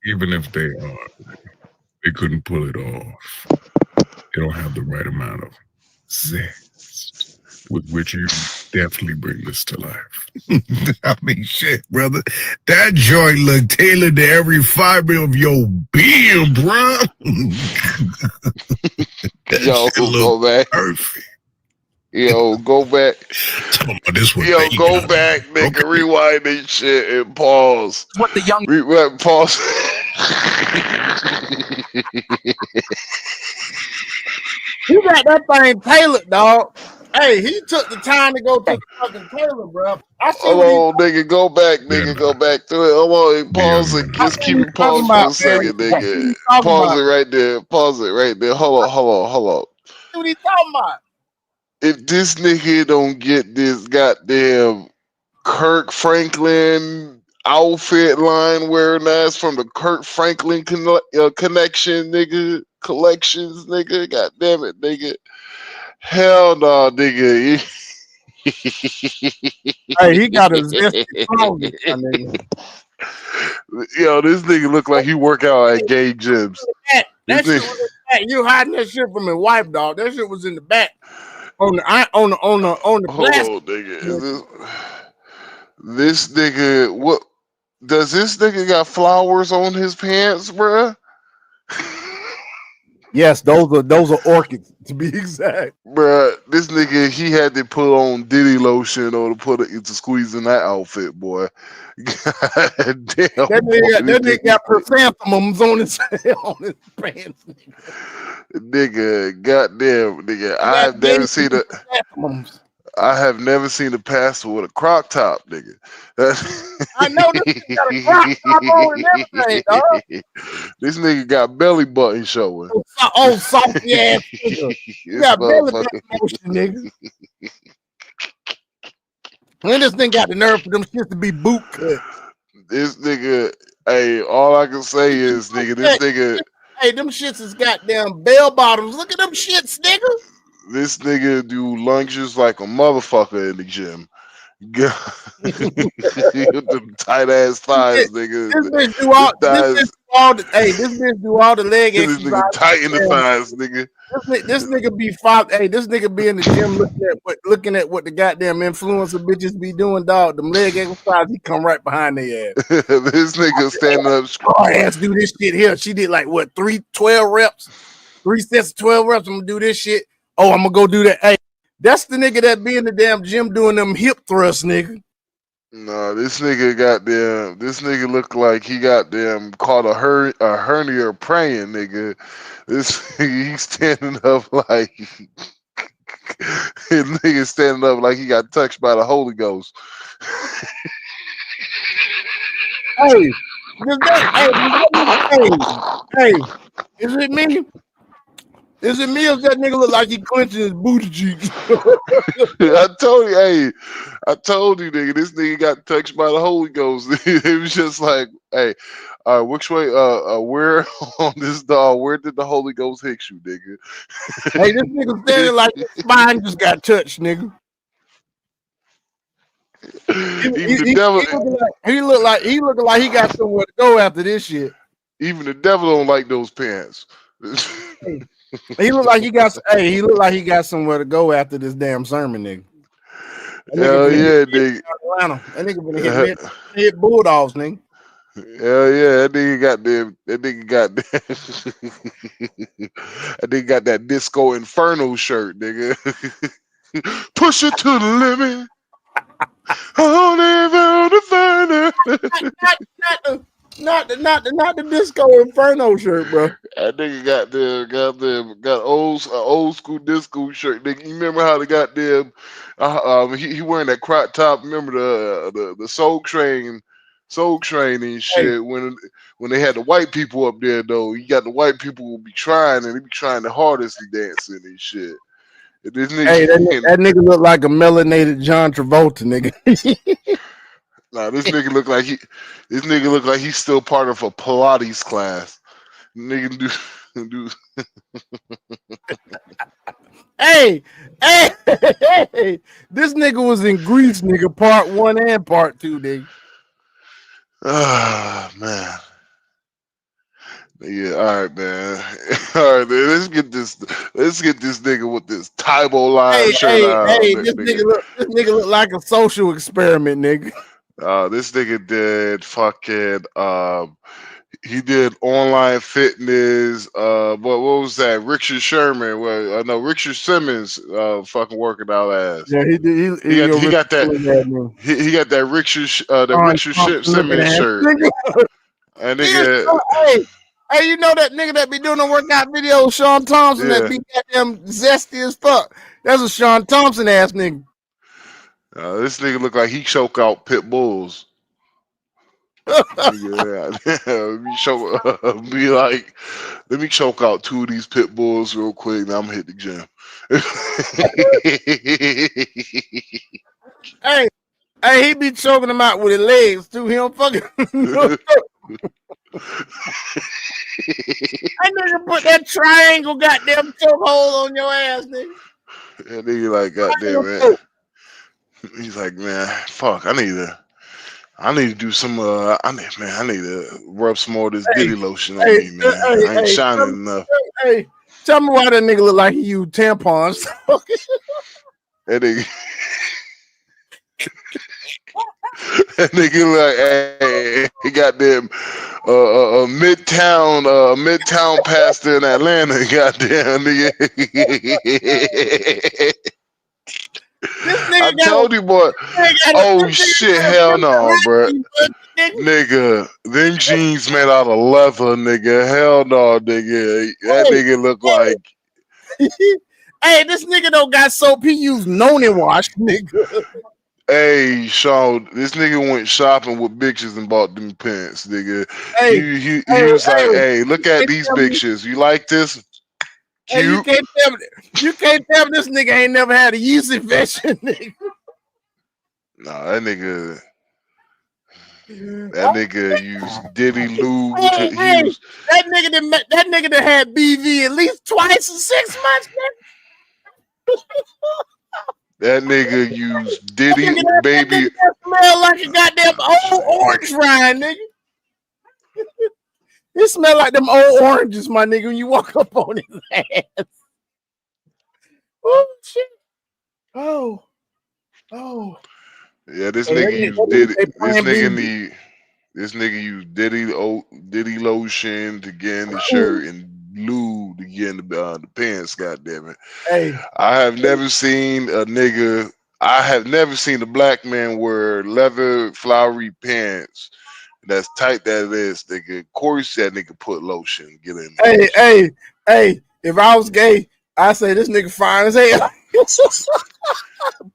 Even if they are, they couldn't pull it off. They don't have the right amount of zest with which you definitely bring this to life. I mean, shit, brother. That joint look tailored to every fiber of your being, bro. Yo, go back. Perfect. Yo, go back. This one, yo, go back, nigga. Rewind this shit and pause. What the young pause. You got that thing tailored, dog. Hey, he took the time to go to the fucking tailor, bro. I see. Hold on, nigga. Go back, nigga. Go back to it. Hold on. Pause it. Just keep it paused for a second, nigga. Pause it right there. Pause it right there. Hold on. What are you talking about? If this nigga don't get this goddamn Kirk Franklin outfit line wearing ass from the Kirk Franklin connection, nigga, collections, nigga, god damn it, nigga. Hell no, nigga. Hey, he got his nigga. Yo, this nigga look like he work out at gay gyms. That shit was in the back. You hiding that shit from his wife, dog. That shit was in the back. On the Hold on, nigga. This nigga, what does this nigga got flowers on his pants, bruh? Yes, those are orchids to be exact. Bruh, this nigga, he had to put on Diddy lotion or to squeeze in that outfit, boy. God damn. That nigga got chrysanthemums on his pants. Nigga, goddamn, nigga. I've never seen I have never seen a pastor with a crock top, nigga. I know this nigga got a crop top on and everything, dog. This nigga got belly button showing. Oh, salty ass nigga. You This got belly motherfucker. button motion, nigga. And this nigga got the nerve for them shits to be boot cut. This nigga, hey, all I can say is, nigga, this nigga, Hey, them shits is goddamn bell bottoms. Look at them shits, nigga. this nigga do lunges like a motherfucker in the gym. With them tight ass thighs, nigga. This bitch do all. This bitch do all the leg This exercises. nigga tight in the thighs, nigga. This nigga be this nigga be in the gym looking at what the goddamn influencer bitches be doing, dog. Them leg exercises, he come right behind their ass. This nigga standing up. Oh, ass do this shit here. She did like what 12 reps, 3 sets of 12 reps. I'm gonna do this shit. Oh, I'm gonna go do that. Hey, that's the nigga that be in the damn gym doing them hip thrusts, nigga. No, this nigga look like he got them caught a hernia praying, nigga. He's standing up like his nigga standing up like he got touched by the Holy Ghost. Hey, is it me? Is it me or does that nigga look like he clenching his booty cheeks? I told you, nigga, this nigga got touched by the Holy Ghost. It was just like, hey, which way, where on this dog, where did the Holy Ghost hit you, nigga? Hey, this nigga standing like his spine just got touched, nigga. He look like he got somewhere to go after this shit. Even the devil don't like those pants. He look like he got somewhere to go after this damn sermon, nigga. Hell yeah, nigga. That nigga been hit Bulldogs, nigga. Hell yeah, that nigga got that Disco Inferno shirt, nigga. Push it to the limit. Not the Disco Inferno shirt, bro. That nigga got old school disco shirt. Nigga, you remember how the goddamn he wearing that crop top? Remember the Soul Train and shit when they had the white people up there though. You got the white people who be trying and they be trying the hardest to dancing and shit. And this nigga, that nigga look like a melanated John Travolta, nigga. Nah, this nigga look like he's still part of a Pilates class. Nigga do. Hey, this nigga was in Grease, nigga, part 1 and part 2, nigga. Ah, man. Yeah, all right, man. All right, man. Let's get this nigga with this Tybo Live shirt out. This nigga look like a social experiment, nigga. This nigga did fucking he did online fitness. What was that? Richard Sherman. Well, no, Richard Simmons. Fucking working out ass. Yeah, he did. He got that. He got that Richard Simmons shirt. And nigga. Hey, you know that nigga that be doing the workout videos, Sean Thompson, that be goddamn zesty as fuck. That's a Sean Thompson ass nigga. This nigga look like he choke out pit bulls. Let me choke out 2 of these pit bulls real quick. Now I'm gonna hit the gym. Hey, he be choking them out with his legs too. He don't fucking. That nigga put that triangle goddamn chokehold on your ass, nigga. That nigga like goddamn man. He's like, man, fuck. I need to do some. I need to rub some more of this Diddy lotion on me, man. I ain't shining enough. Hey, tell me why that nigga look like he used tampons. That nigga. That nigga like, hey, he got them midtown pastor in Atlanta. Goddamn nigga. I told you, boy. Oh shit, hell no, bro. Nigga, them jeans made out of leather, nigga. Hell no, nigga. That nigga look like. Hey, this nigga don't got soap. He used Noni wash, nigga. Hey, Sean, this nigga went shopping with bitches and bought them pants, nigga. Hey, He hey, was like, hey, hey, look you at can't these tell me- bitches. You like this? Hey, you Cute. can't tell me this nigga ain't never had a yeast infection, nigga. Nah, that nigga used Diddy lube. Hey, He hey, used that nigga that had BV at least twice in 6 months, nigga. that nigga used That Diddy nigga baby. that smell like a goddamn old orange rind, nigga. It smell like them old oranges, my nigga, when you walk up on his ass. Oh shit. Oh. Yeah, this Hey, nigga that used nigga Diddy. say This Plan B. this nigga used Diddy lotion to get in the shirt and lube to get in the pants. Goddamn it! Hey, I have never seen a black man wear leather flowery pants that's tight that it is, nigga. Of course that nigga put lotion. Get in there. hey, if I was gay, I'd say this nigga fine as hell.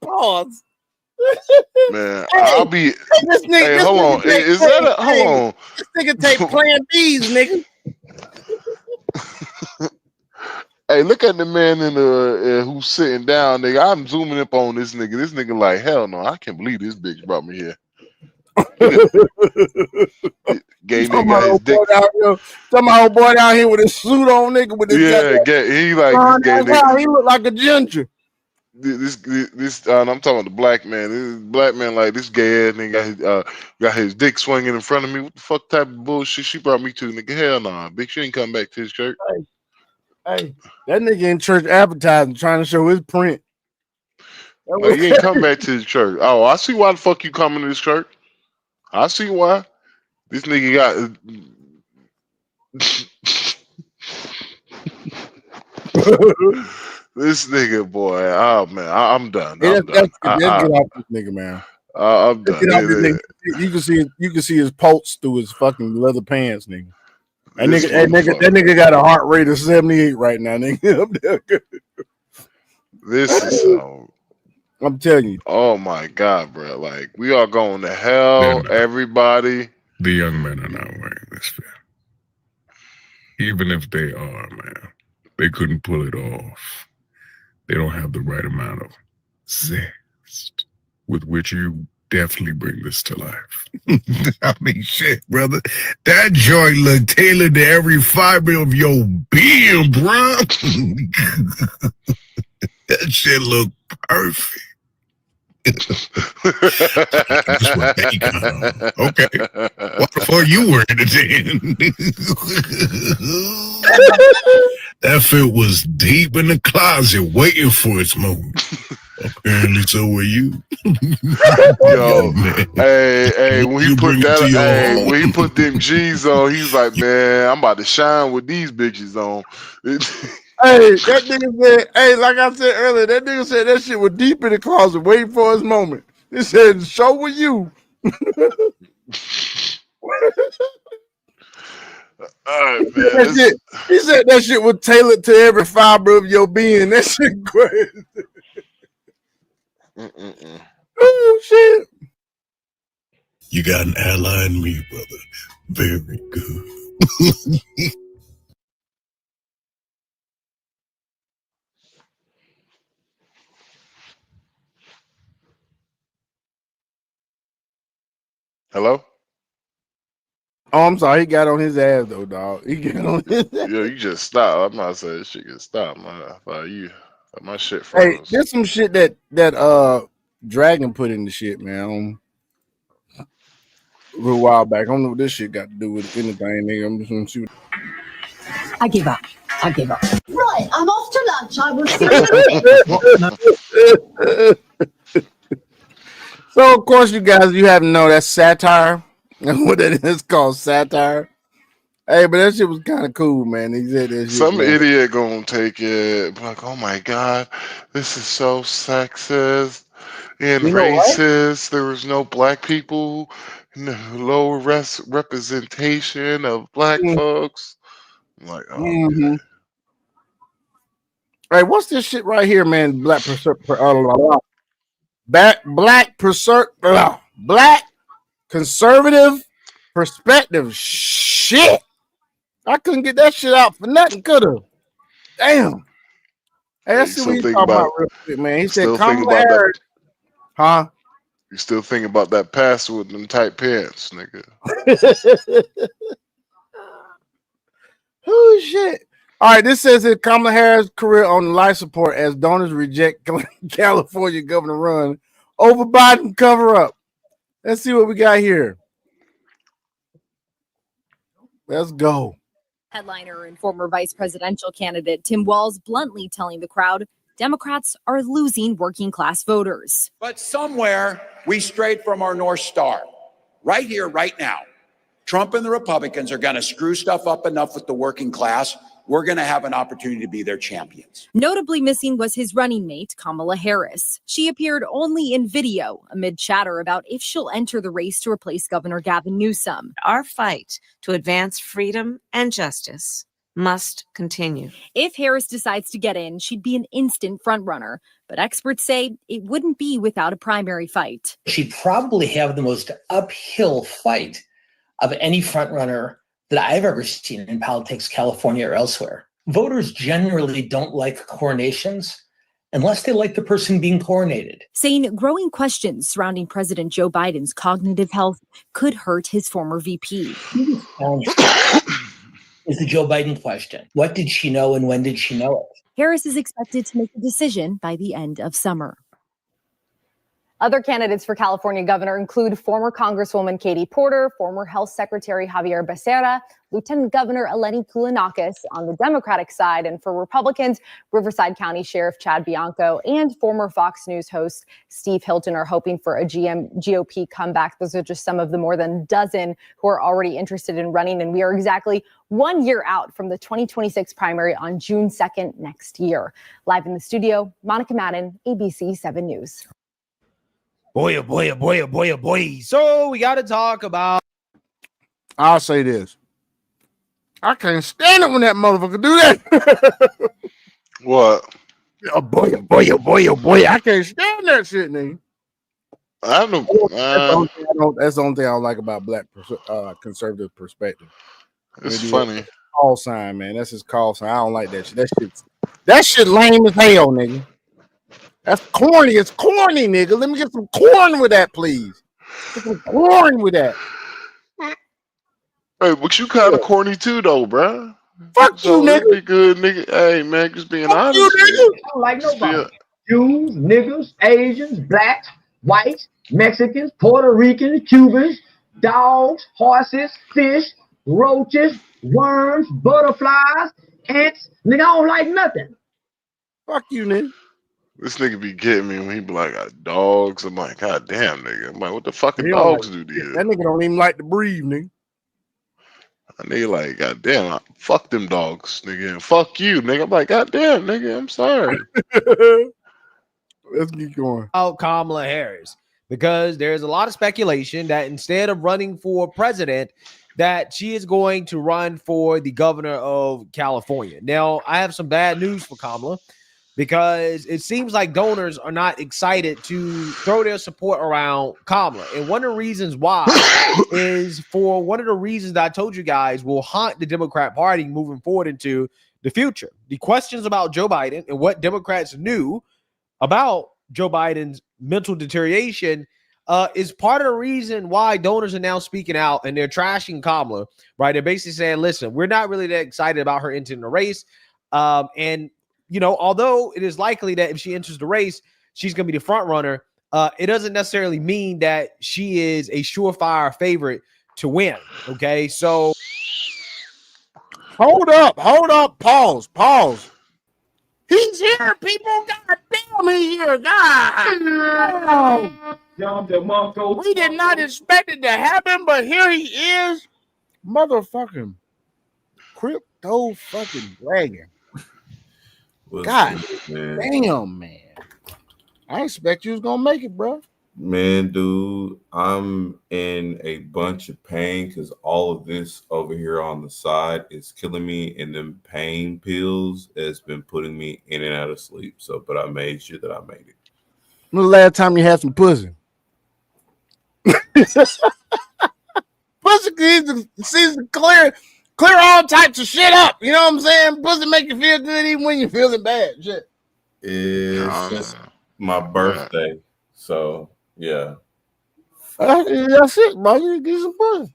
Pause. Man, Hey, I'll be. this nigga, Hey, this hold nigga on. take, Is that a hold hey, on? This nigga take Plan B's, nigga. Hey, look at the man in the who's sitting down, nigga. I'm zooming up on this nigga. This nigga like, hell no, I can't believe this bitch brought me here. Gay nigga got his dick. Some old boy down here with his suit on, nigga, with his Yeah, he like Son, this gay that's how nigga. he look like a ginger. This I'm talking about the black man. This black man like this gay ass nigga got his dick swinging in front of me. What the fuck type of bullshit she brought me to, nigga? Hell nah, bitch, she ain't come back to his church. Hey, that nigga in church advertising, trying to show his print. Oh, you ain't come back to his church. Oh, I see why the fuck you coming to this church. I see why. This nigga got. This nigga, boy. Oh man, I'm done. Hey, I'm done. let's get off this nigga, man. I'm Let's done. get off this nigga. You can see his pulse through his fucking leather pants, nigga. That nigga got a heart rate of 78 right now, nigga. This is so. I'm telling you. Oh my god, bro! Like we are going to hell. Everybody. The young men are not wearing this fit. Even if they are, man, they couldn't pull it off. They don't have the right amount of zest with which you definitely bring this to life. I mean, shit, brother. That joint look tailored to every fiber of your being, bro. That shit look perfect. This what they got on. Okay. What the fuck you wearing it then? That fit was deep in the closet waiting for its moment. Apparently so were you. Yo, hey, when he put that, when he put them G's on, he's like, man, I'm about to shine with these bitches on. Hey, that nigga said, hey, like I said earlier, that nigga said that shit was deep in the closet waiting for his moment. He said, show with you. All right, man. He said that shit was tailored to every fiber of your being. That shit crazy. Oh, shit. You got an ally in me, brother. Very good. Hello? Oh, I'm sorry. He got on his ass, though, dog. He got on his ass. Yo, you just stop. I'm not saying this shit can stop, man. I thought my shit Hey, froze. there's some shit that Dragon put in the shit, man. A little while back. I don't know what this shit got to do with anything, nigga. I'm just gonna shoot. I give up. Right, I'm off to lunch. I will see you. So, of course, you guys, you have to know that's satire. What that is called satire. Hey, but that shit was kind of cool, man. He said that shit. Some man. idiot gonna take it like, oh my god, this is so sexist and You know what? racist. There was no black people, no low representation of black folks. I'm like, oh, Mhm. Hey, what's this shit right here, man? Black conservative perspective. Shit, I couldn't get that shit out for nothing. Could have. Damn. Hey, let's see what he's talking about real quick, man. He said Kamala Harris. Huh? You still thinking about that pastor with them tight pants, nigga? Oh shit! All right, this says that Kamala Harris' career on life support as donors reject California governor run over Biden cover up. Let's see what we got here. Let's go. Headliner and former vice presidential candidate Tim Walz bluntly telling the crowd Democrats are losing working class voters. But somewhere we strayed from our North Star. Right here, right now, Trump and the Republicans are going to screw stuff up enough with the working class. We're going to have an opportunity to be their champions. Notably missing was his running mate, Kamala Harris. She appeared only in video amid chatter about if she'll enter the race to replace Governor Gavin Newsom. Our fight to advance freedom and justice must continue. If Harris decides to get in, she'd be an instant frontrunner. But experts say it wouldn't be without a primary fight. She'd probably have the most uphill fight of any frontrunner that I've ever seen in politics, California or elsewhere. Voters generally don't like coronations unless they like the person being coronated. Saying growing questions surrounding President Joe Biden's cognitive health could hurt his former VP. Is the Joe Biden question. What did she know and when did she know it? Harris is expected to make a decision by the end of summer. Other candidates for California governor include former Congresswoman Katie Porter, former Health Secretary Javier Becerra, Lieutenant Governor Eleni Koulianakis on the Democratic side, and for Republicans, Riverside County Sheriff Chad Bianco and former Fox News host Steve Hilton are hoping for a GOP comeback. Those are just some of the more than dozen who are already interested in running, and we are exactly 1 year out from the 2026 primary on June 2nd next year. Live in the studio, Monica Madden, ABC 7 News. Boy, oh boy, oh boy, oh boy, oh boy. So we got to talk about. I'll say this. I can't stand it when that motherfucker do that. What? Oh boy, oh boy, oh boy, oh boy. I can't stand that shit, nigga. I don't. That's the only thing I don't like about black conservative perspective. It's funny. Call sign, man. That's his call sign. I don't like that shit. That shit lame as hell, nigga. That's corny. It's corny, nigga. Let me get some corn with that, please. Get some corn with that. Hey, but you kind of corny too, though, bro. Fuck So you, it nigga. be good, nigga. Hey, man, just being Fuck honest. you, nigga. man. I don't like nobody. Still- Jews, niggers, Asians, blacks, whites, Mexicans, Puerto Ricans, Cubans, dogs, horses, fish, roaches, worms, butterflies, ants. Nigga, I don't like nothing. Fuck you, nigga. This nigga be getting me when he be like, dogs. I'm like, God damn, nigga. I'm like, what the fucking He don't dogs do to you? That nigga don't even like to breathe, nigga. And they like, God damn, fuck them dogs, nigga. And fuck you, nigga. I'm like, God damn, nigga, I'm sorry. Let's keep going. About Kamala Harris, because there's a lot of speculation that instead of running for president, that she is going to run for the governor of California. Now, I have some bad news for Kamala, because it seems like donors are not excited to throw their support around Kamala. And one of the reasons why is for one of the reasons that I told you guys will haunt the Democrat Party moving forward into the future. The questions about Joe Biden and what Democrats knew about Joe Biden's mental deterioration is part of the reason why donors are now speaking out and they're trashing Kamala, right? They're basically saying, listen, we're not really that excited about her entering the race. And you know, although it is likely that if she enters the race, she's going to be the front runner, it doesn't necessarily mean that she is a surefire favorite to win. Okay, so hold up, pause. He's here, people. God damn, he's here. God. We did not expect it to happen, but here he is. Motherfucking crypto fucking dragon. God damn, man. I expect you was gonna make it, bro. Man, dude, I'm in a bunch of pain because all of this over here on the side is killing me, and them pain pills has been putting me in and out of sleep. So, but I made sure that I made it. When the last time you had some pussy? Pussy seems to clear all types of shit up. You know what I'm saying? Pussy make you feel good even when you're feeling bad. Shit. It's just my birthday, so yeah. That's it, bro. You get some pussy.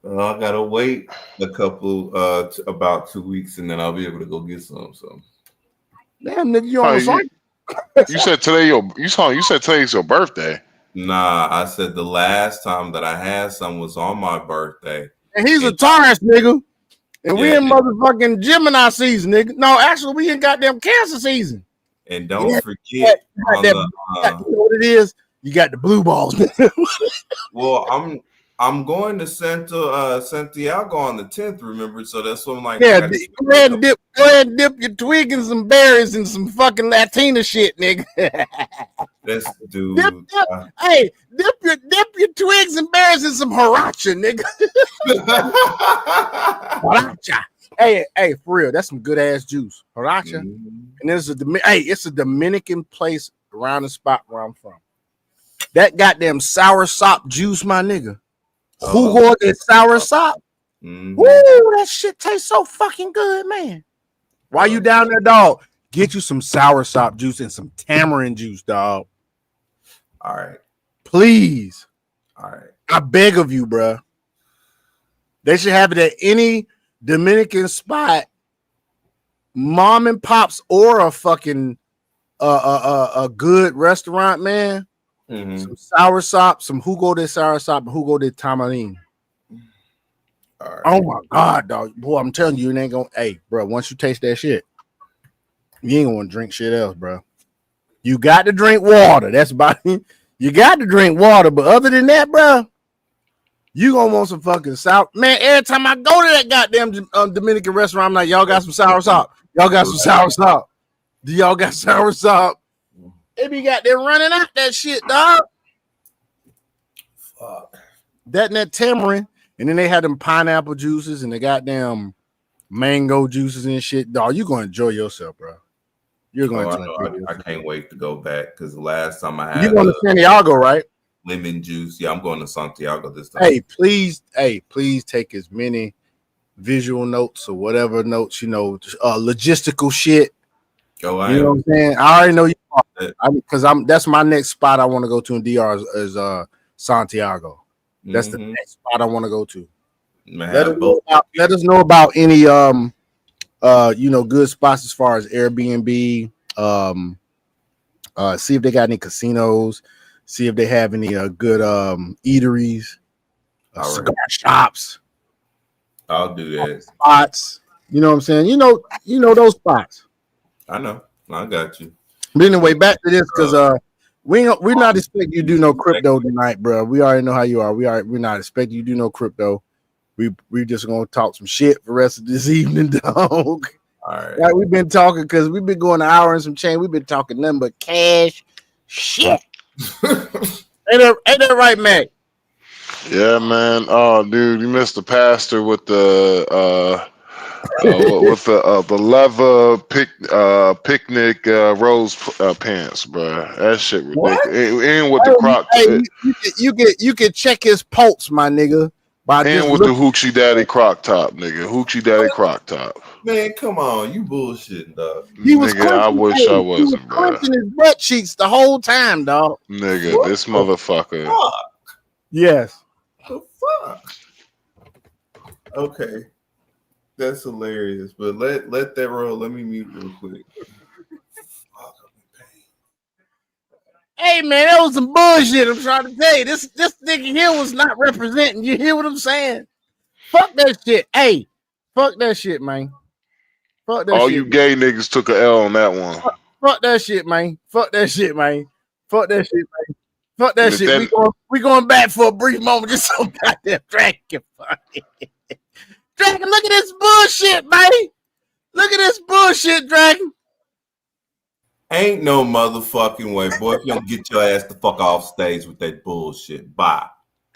I gotta wait a couple, about 2 weeks, and then I'll be able to go get some. So, damn nigga, you on the site? You said today's your birthday. Nah, I said the last time that I had some was on my birthday. And he's a Taurus nigga. And we in motherfucking Gemini season, nigga. No, actually, we in goddamn Cancer season. And don't forget, on you know what it is? You got the blue balls. Well, I'm going to Santiago on the 10th. Remember, so that's what I'm like. Yeah, go ahead and dip your twig in some berries and some fucking Latina shit, nigga. That's dude. Hey, dip your twigs and berries in some Haracha, nigga. Haracha. Hey, for real, that's some good ass juice. Haracha. And it's a Dominican place around the spot where I'm from. That goddamn sour sop juice, my nigga. Who got that sour sop? Woo, that shit tastes so fucking good, man. While you down there, dog, get you some sour sop juice and some tamarind juice, dog. All right. Please. All right. I beg of you, bro. They should have it at any Dominican spot, mom and pops, or a fucking a good restaurant, man. Some sour sop, some Hugo de sour sop, and Hugo de tamarind. Right. Oh my god, dog. Boy, I'm telling you, it ain't gonna. Hey, bro, once you taste that shit, you ain't gonna drink shit else, bro. You got to drink water. That's about it. You got to drink water, but other than that, bro, you gonna want some fucking sour. Man, every time I go to that goddamn Dominican restaurant, I'm like, y'all got some sour sop. Y'all got some sour sop. Do y'all got sour sop? They be got there running out that shit, dog. Fuck. That and that tamarind. And then they had them pineapple juices and the goddamn mango juices and shit. Dog, you gonna enjoy yourself, bro. You're going to enjoy yourself. I can't wait to go back because the last time I had You're going to Santiago, right? Lemon juice. Yeah, I'm going to Santiago this time. Hey, please take as many visual notes or whatever notes, logistical shit. Oh, you know what I'm saying? I already know you because that's my next spot I want to go to in DR is Santiago. That's the next spot I want to go to. Let us know about any good spots as far as Airbnb. See if they got any casinos. See if they have any good eateries, cigar shops. I'll do that. Spots. You know what I'm saying? You know those spots. I know. I got you. But anyway, back to this because we're not expecting you to do no crypto tonight, bro. We already know how you are. We're not expecting you to do no crypto. We just gonna talk some shit for the rest of this evening, dog. All right. Like we've been talking because we've been going an hour and some change. We've been talking nothing but cash shit. Ain't that right, Mac? Yeah, man. Oh, dude, you missed the pastor with the leather picnic rose pants, bro. That shit ridiculous. And with the crop. You can check his pulse, my nigga. And with the Hoochie Daddy croc top, nigga. Hoochie Daddy croc top. Man, come on, you bullshitting, dog. I wish I wasn't, bro. Crunching his butt cheeks the whole time, dog. Nigga, what this motherfucker. Fuck? Yes. The fuck? Okay. That's hilarious, but let that roll. Let me mute real quick. Hey man, that was some bullshit. I'm trying to tell you. This nigga here was not representing. You hear what I'm saying? Fuck that shit. Hey, fuck that shit, man. Fuck that All shit. you gay niggas took a L on that one. Fuck that shit, man. Fuck that shit, man. Fuck that shit, man. Fuck that shit. We going back for a brief moment just so goddamn Dragon funny. Dragon, look at this bullshit, man. Look at this bullshit, Dragon. Ain't no motherfucking way, boy. If you don't get your ass the fuck off stage with that bullshit, bye.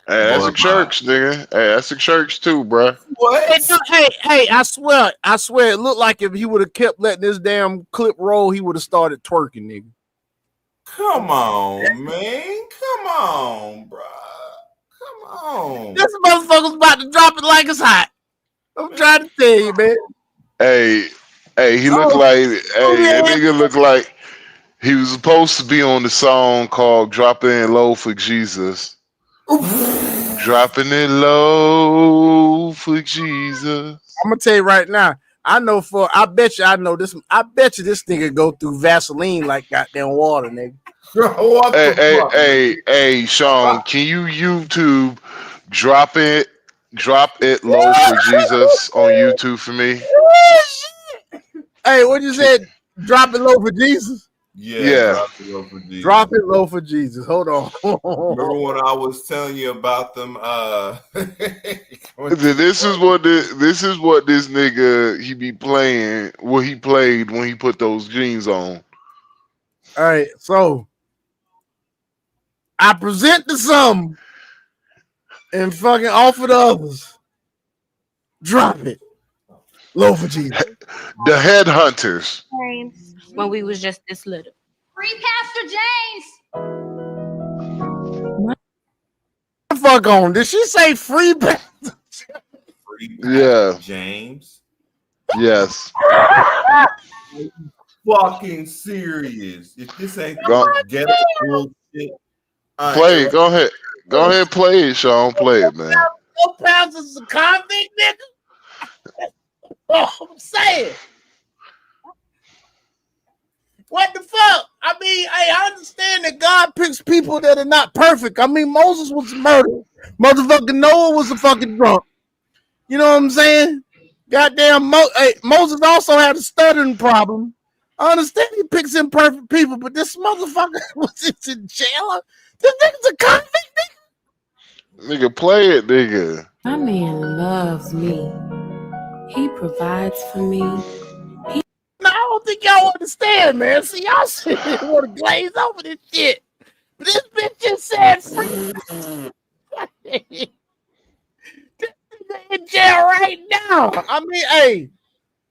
Hey, that's a church, nigga. Hey, that's a church too, bro. Hey, I swear, it looked like if he would have kept letting this damn clip roll, he would have started twerking, nigga. Come on, man. Come on, bro. Come on. This motherfucker's about to drop it like it's hot. I'm trying to tell you, man. Hey, he looked like that nigga looked like he was supposed to be on the song called "Dropping It Low for Jesus." Dropping it low for Jesus. I'm gonna tell you right now. I bet you this nigga go through Vaseline like goddamn water, nigga. Hey, Sean, can you YouTube drop it low for Jesus on YouTube for me? Hey, what you said? Drop it low for Jesus. Yeah. Drop it low for Jesus. Hold on. Remember when I was telling you about them? This is what this nigga he be playing. What he played when he put those jeans on. All right, so I present to some and fucking offer to others. Drop it low for Jesus. The headhunters. James, when we was just this little. Free Pastor James. Fuck on. Did she say free? Yeah. James. Yes. Fucking serious. If this ain't get bullshit. Play it. Go ahead. Go ahead, play it, Sean. Play it, man. No pastor's a convict, nigga. Oh, I'm saying. What the fuck? I mean, I understand that God picks people that are not perfect. I mean, Moses was murdered. Motherfucking Noah was a fucking drunk. You know what I'm saying? Goddamn, Moses also had a stuttering problem. I understand he picks imperfect people, but this motherfucker was in jail. This nigga's a convict, nigga. Play it, nigga. My man loves me. He provides for me. No, I don't think y'all understand, man. See, y'all shit want to glaze over this shit. But this bitch just said free. This nigga in jail right now. I mean, hey,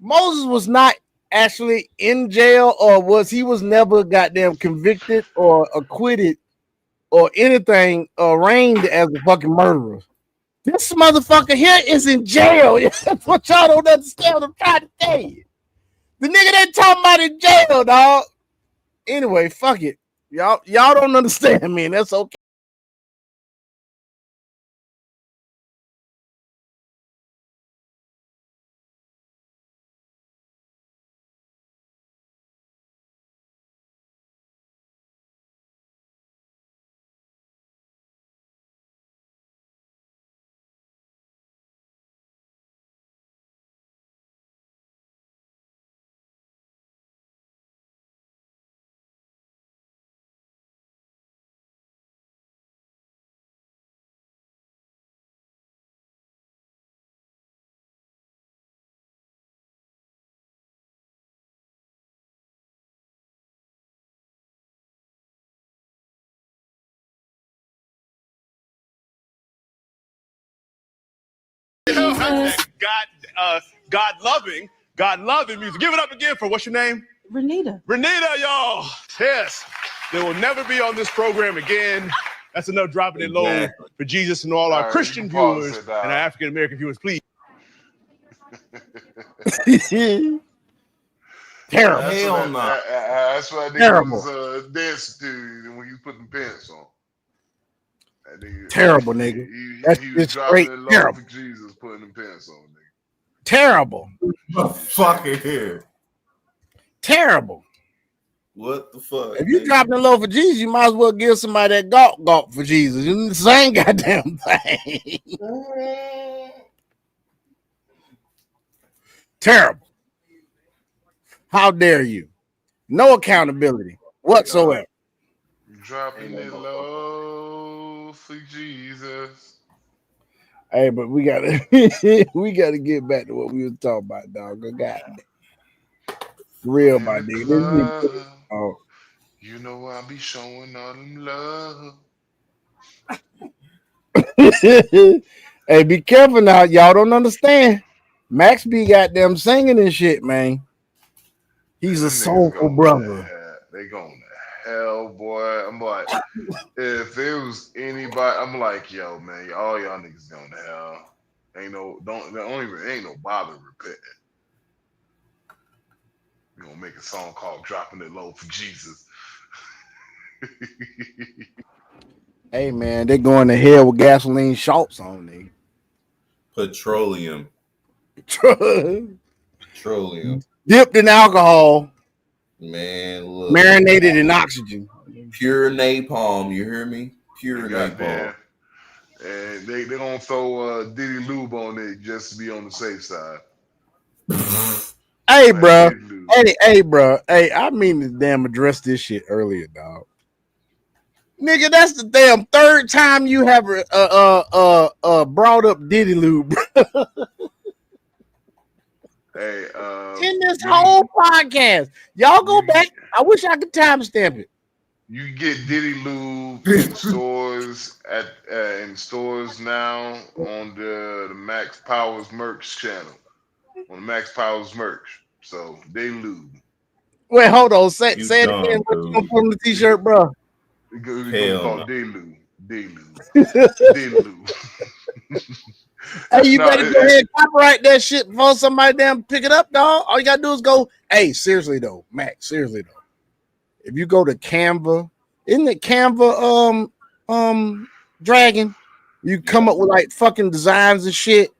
Moses was not actually in jail, or was never goddamn convicted or acquitted or anything, arraigned as a fucking murderer. This motherfucker here is in jail. That's what y'all don't understand what I'm trying to tell you. The nigga they talking about in jail, dog. Anyway, fuck it. Y'all don't understand me, and that's okay. God loving music. Give it up again for what's your name? Renita. Renita, y'all. Yes. They will never be on this program again. That's enough dropping it low for Jesus and all our Christian viewers and our African American viewers, please. Terrible. Hell no. That's why they Terrible. was dancing to when you put the pants on. Terrible, nigga. That's He was just dropping straight it low terrible. for Jesus, putting the pants on, nigga. Terrible. Fucking here. Terrible. What the fuck? If you dropping the low for Jesus, you might as well give somebody that gawk for Jesus. You the same goddamn thing. Terrible. How dare you? No accountability whatsoever. Dropping it low for Jesus. Hey, but we gotta get back to what we were talking about, dog. God, real, my nigga. This nigga Oh. You know I be showing all them love. Hey, be careful now. Y'all don't understand. Max be goddamn singing and shit, man. He's a soulful brother. They going to hell, boy. I'm like, if there was anybody, I'm like, yo, man, all y'all niggas going to hell. Ain't no bother repenting. We gonna make a song called "Dropping It Low for Jesus." Hey, man, they going to hell with gasoline shorts on, nigga. Petroleum. Dipped in alcohol. Man, look. Marinated in oxygen. Pure napalm, you hear me? Pure napalm. And they gonna throw Diddy Lube on it just to be on the safe side. Hey, bro. Hey, bro. Hey, I mean to damn address this shit earlier, dog. Nigga, that's the damn third time you have brought up Diddy Lube, bro. Hey, in this whole podcast. Y'all go back. I wish I could timestamp it. You get Diddy Lube in stores now on the Max Powers merch channel. On the Max Powers merch. So Diddy Lube. Wait, hold on. Say it again. What you gonna put on the t-shirt, bro? We're gonna call it Diddy Lube. Diddy Lube. Diddy Lube. Hey, you better go ahead and copyright that shit before somebody damn pick it up, dog. All you gotta do is go. Hey, seriously though, Max. Seriously though, if you go to Canva, isn't it Canva? Dragon, you come up with like fucking designs and shit.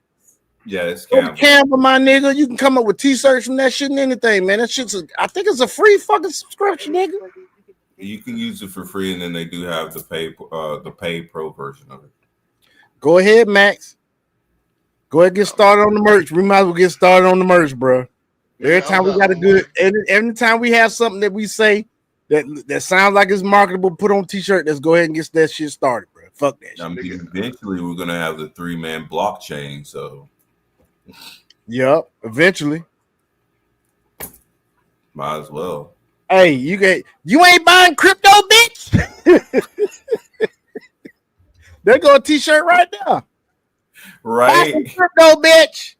Yeah, it's Canva, my nigga. You can come up with t-shirts from that shit and anything, man. That shit's I think it's a free fucking subscription, nigga. You can use it for free, and then they do have the paid pro version of it. Go ahead, Max. Go ahead and get started on the merch. We might as well get started on the merch, bro. Every time we got a good, every time we have something that we say that sounds like it's marketable, put on t-shirt. Let's go ahead and get that shit started, bro. Fuck that shit. I mean, eventually we're gonna have the 3-man blockchain, so yep, eventually. Might as well. Hey, you ain't buying crypto, bitch. There go a t-shirt right now. Right. Buy some crypto, bitch.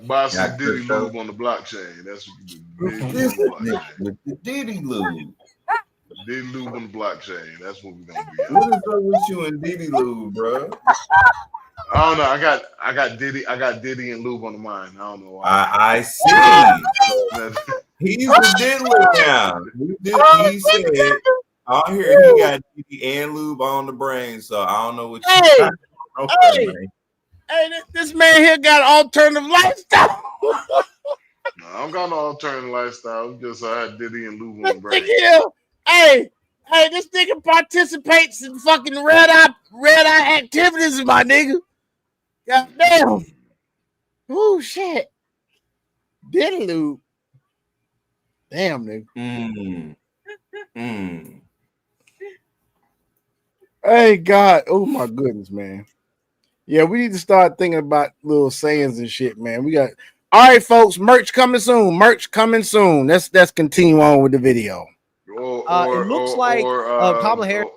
Buy some Diddy Lube on the blockchain. That's what you do. With the Diddy Lube. Diddy Lube on the blockchain. That's what we're gonna be. What is up with you and Diddy Lube, bro? I don't know. I got Diddy and Lube on the mind. I don't know why. I see. He's the diddler now. He said out here he got Diddy and Lube on the brain, so I don't know what you got. Hey, this man here got alternative lifestyle. No, I don't got no alternative lifestyle. Just I had Diddy and Lube on the brain. Hey, this nigga participates in fucking red eye activities, my nigga. God damn. Oh shit. Diddy Lube. Damn, nigga. Hey, God. Oh, my goodness, man. Yeah, we need to start thinking about little sayings and shit, man. We got all right, folks. Merch coming soon. Let's continue on with the video. It looks like Kamala Harris.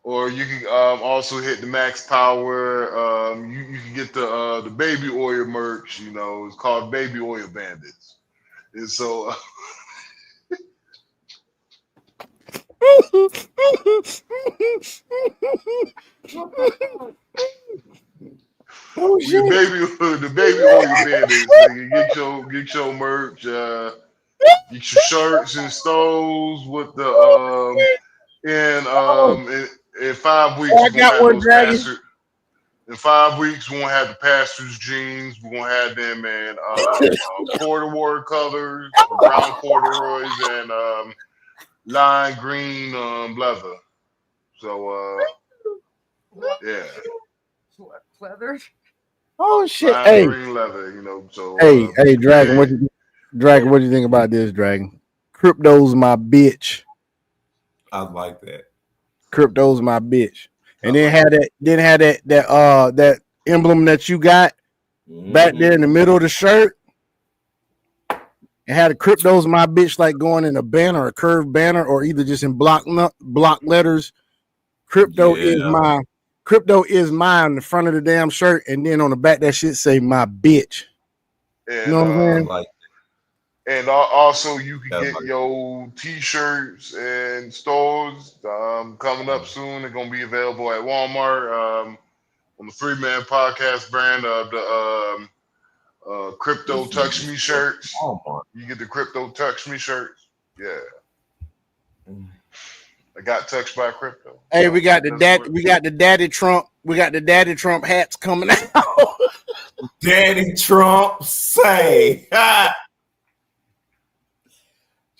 Or you can also hit the Max Power. You can get the baby oil merch. You know, it's called Baby Oil Bandits. And so. Oh, shit. The baby oil bandits. Nigga, get your merch. Get your shirts and stoves with the in 5 weeks. I got one, Dragon. In 5 weeks, we won't have the pastor's jeans. We're gonna have them in corduroy colors, brown corduroys, and lime green leather. So yeah. Leather. Oh shit! Lime Hey, green leather. You know. So hey, Dragon. What do you think about this, Dragon? Crypto's my bitch. I like that. Crypto's my bitch. And then had that emblem that you got back there in the middle of the shirt. and had a crypto's my bitch like going in a banner, a curved banner, or either just in block letters. Crypto is mine. Crypto is mine. The front of the damn shirt, and then on the back that shit say my bitch. And, you know what I'm saying? And also, you can get your t-shirts and stores coming up soon. They're gonna be available at Walmart on the 3-Man Podcast brand of the Crypto Touch Me shirts. You get the Crypto Touch Me shirts. Yeah, I got touched by crypto. Hey, we got the Daddy Trump. We got the Daddy Trump hats coming out. Daddy Trump say.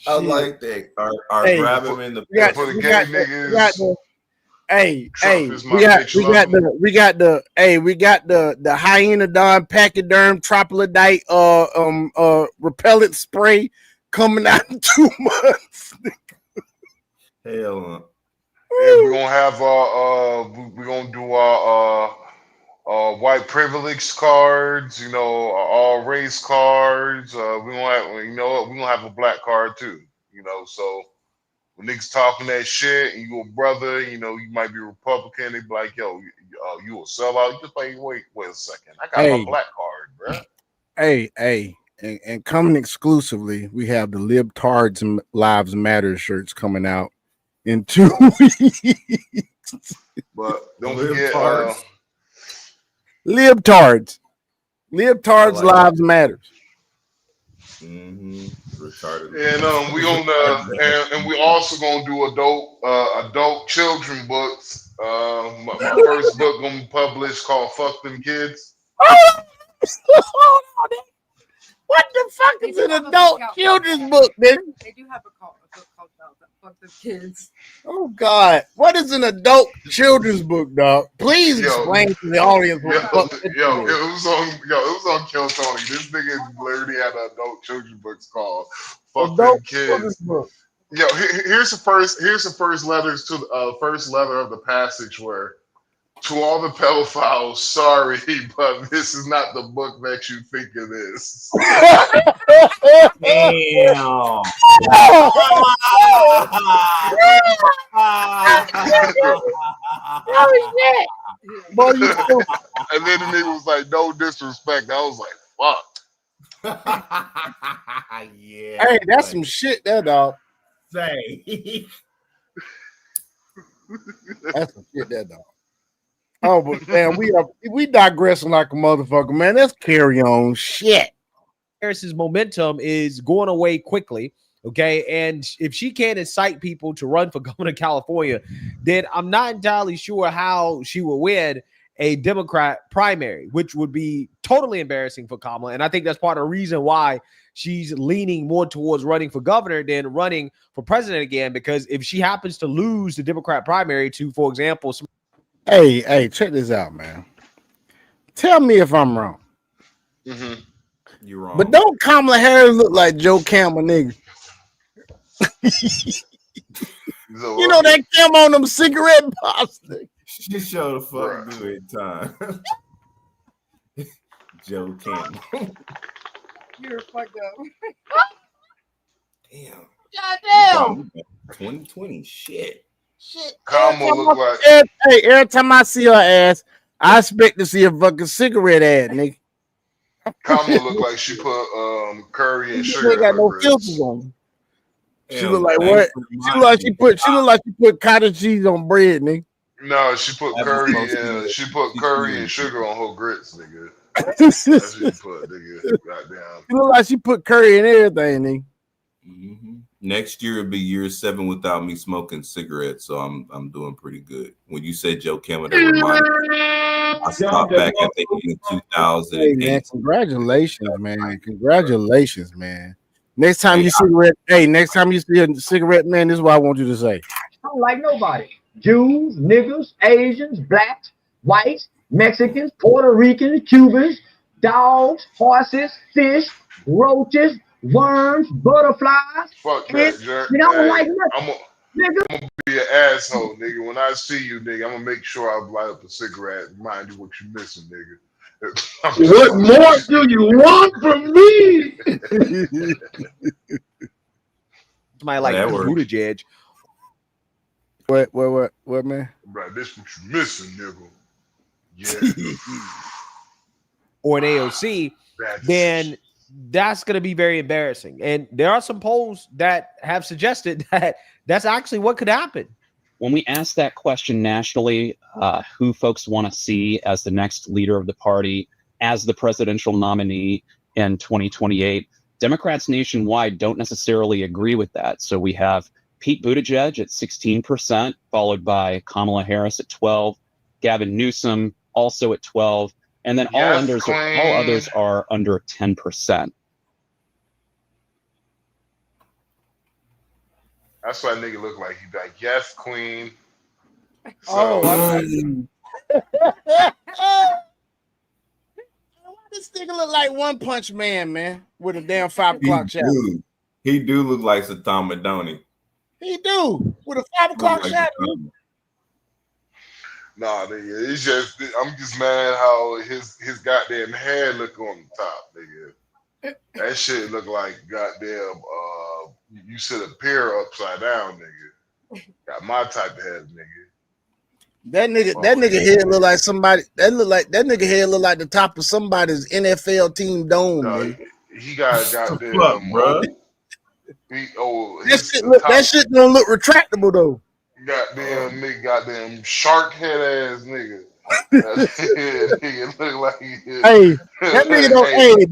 I like that. Or grab him in the for the gay niggas. We got the Hyenodon Pachyderm Troplodite repellent spray coming out in 2 months. Hell no. And we're gonna have we're gonna do our white privilege cards, all race cards. We're gonna have, we're gonna have a black card too, so when niggas talking that shit and you a brother, you might be a Republican, they be like, yo, you a sellout. You just like, wait a second. I got my black card, bro. And coming exclusively, we have the Libtards Lives Matter shirts coming out in 2 weeks. But don't forget Libtards Lives Matter. Retarded. And we and we also gonna do adult children books. My first book gonna be published called "Fuck Them Kids." What the fuck is an adult children's book, nigga? They do have a book called "Fuck Them Kids." Oh God, what is an adult children's book, dog? Please explain to the audience what it was on Kill Tony. This nigga literally had an adult children's book called "Fuck Them Kids." Yo, here's the first letters to the first letter of the passage where. To all the pedophiles, sorry, but this is not the book that you think it is. Damn. And then the nigga was like, no disrespect. I was like, fuck. Yeah. Hey, that's some shit there, dog. Say. That's some shit there, dog. Oh, but man, we digressing like a motherfucker, man. Let's carry on. Shit. Harris's momentum is going away quickly. Okay. And if she can't incite people to run for governor of California, then I'm not entirely sure how she will win a Democrat primary, which would be totally embarrassing for Kamala. And I think that's part of the reason why she's leaning more towards running for governor than running for president again, because if she happens to lose the Democrat primary to, for example, Hey, check this out, man. Tell me if I'm wrong. Mm-hmm. You're wrong. But don't Kamala Harris look like Joe Campbell, nigga? You know that Campbell on them cigarette pops, nigga. She showed the fuck good time. Joe Campbell. You're fucked up. Damn. Goddamn. 2020 shit. Kamala look like. Every time I see her ass, I expect to see a fucking cigarette ad, nigga. Kamala look like she put curry and She sugar. ain't got no filters on. She look like what? She look like she put cottage cheese on bread, nigga. No, she put curry and sugar on her grits, nigga. That's what she put, nigga. Goddamn. She look like she put curry and everything, nigga. Mm-hmm. Next year will be year 7 without me smoking cigarettes, so I'm doing pretty good. When you said Joe Campbell, that reminded me. I stopped back at the end of 2008. Hey man, congratulations, man. Next time you see a cigarette, man, this is what I want you to say. I don't like nobody. Jews, niggas, Asians, blacks, whites, Mexicans, Puerto Ricans, Cubans, dogs, horses, fish, roaches, worms, butterflies. Fuck that, Jerk. You don't like nothing. I'm gonna be an asshole, nigga. When I see you, nigga, I'm gonna make sure I light up a cigarette and remind you what you missing, nigga. What more do you want from me? Somebody like that works. Buttigieg. What, man? Right, this what you missing, nigga. Yeah. Or an AOC, then that's going to be very embarrassing. And there are some polls that have suggested that that's actually what could happen. When we ask that question nationally, who folks want to see as the next leader of the party, as the presidential nominee in 2028, Democrats nationwide don't necessarily agree with that. So we have Pete Buttigieg at 16%, followed by Kamala Harris at 12%, Gavin Newsom also at 12%, and then all others are under 10%. That's why nigga look like he like, yes, queen. So, this nigga look like One Punch Man, with a damn 5 o'clock shadow. He do look like Saddam Madoni. He do with a 5 o'clock shadow. Nah, nigga, it's just I'm just mad how his goddamn hair look on the top, nigga. That shit look like goddamn you sit a pear upside down, nigga. Got my type of head, nigga. That nigga head look like somebody. That nigga head look like the top of somebody's NFL team dome. Nigga. He got goddamn, bro. That shit don't look retractable though. Goddamn nigga, goddamn shark head ass nigga. Nigga look like hey, that nigga don't. Hey,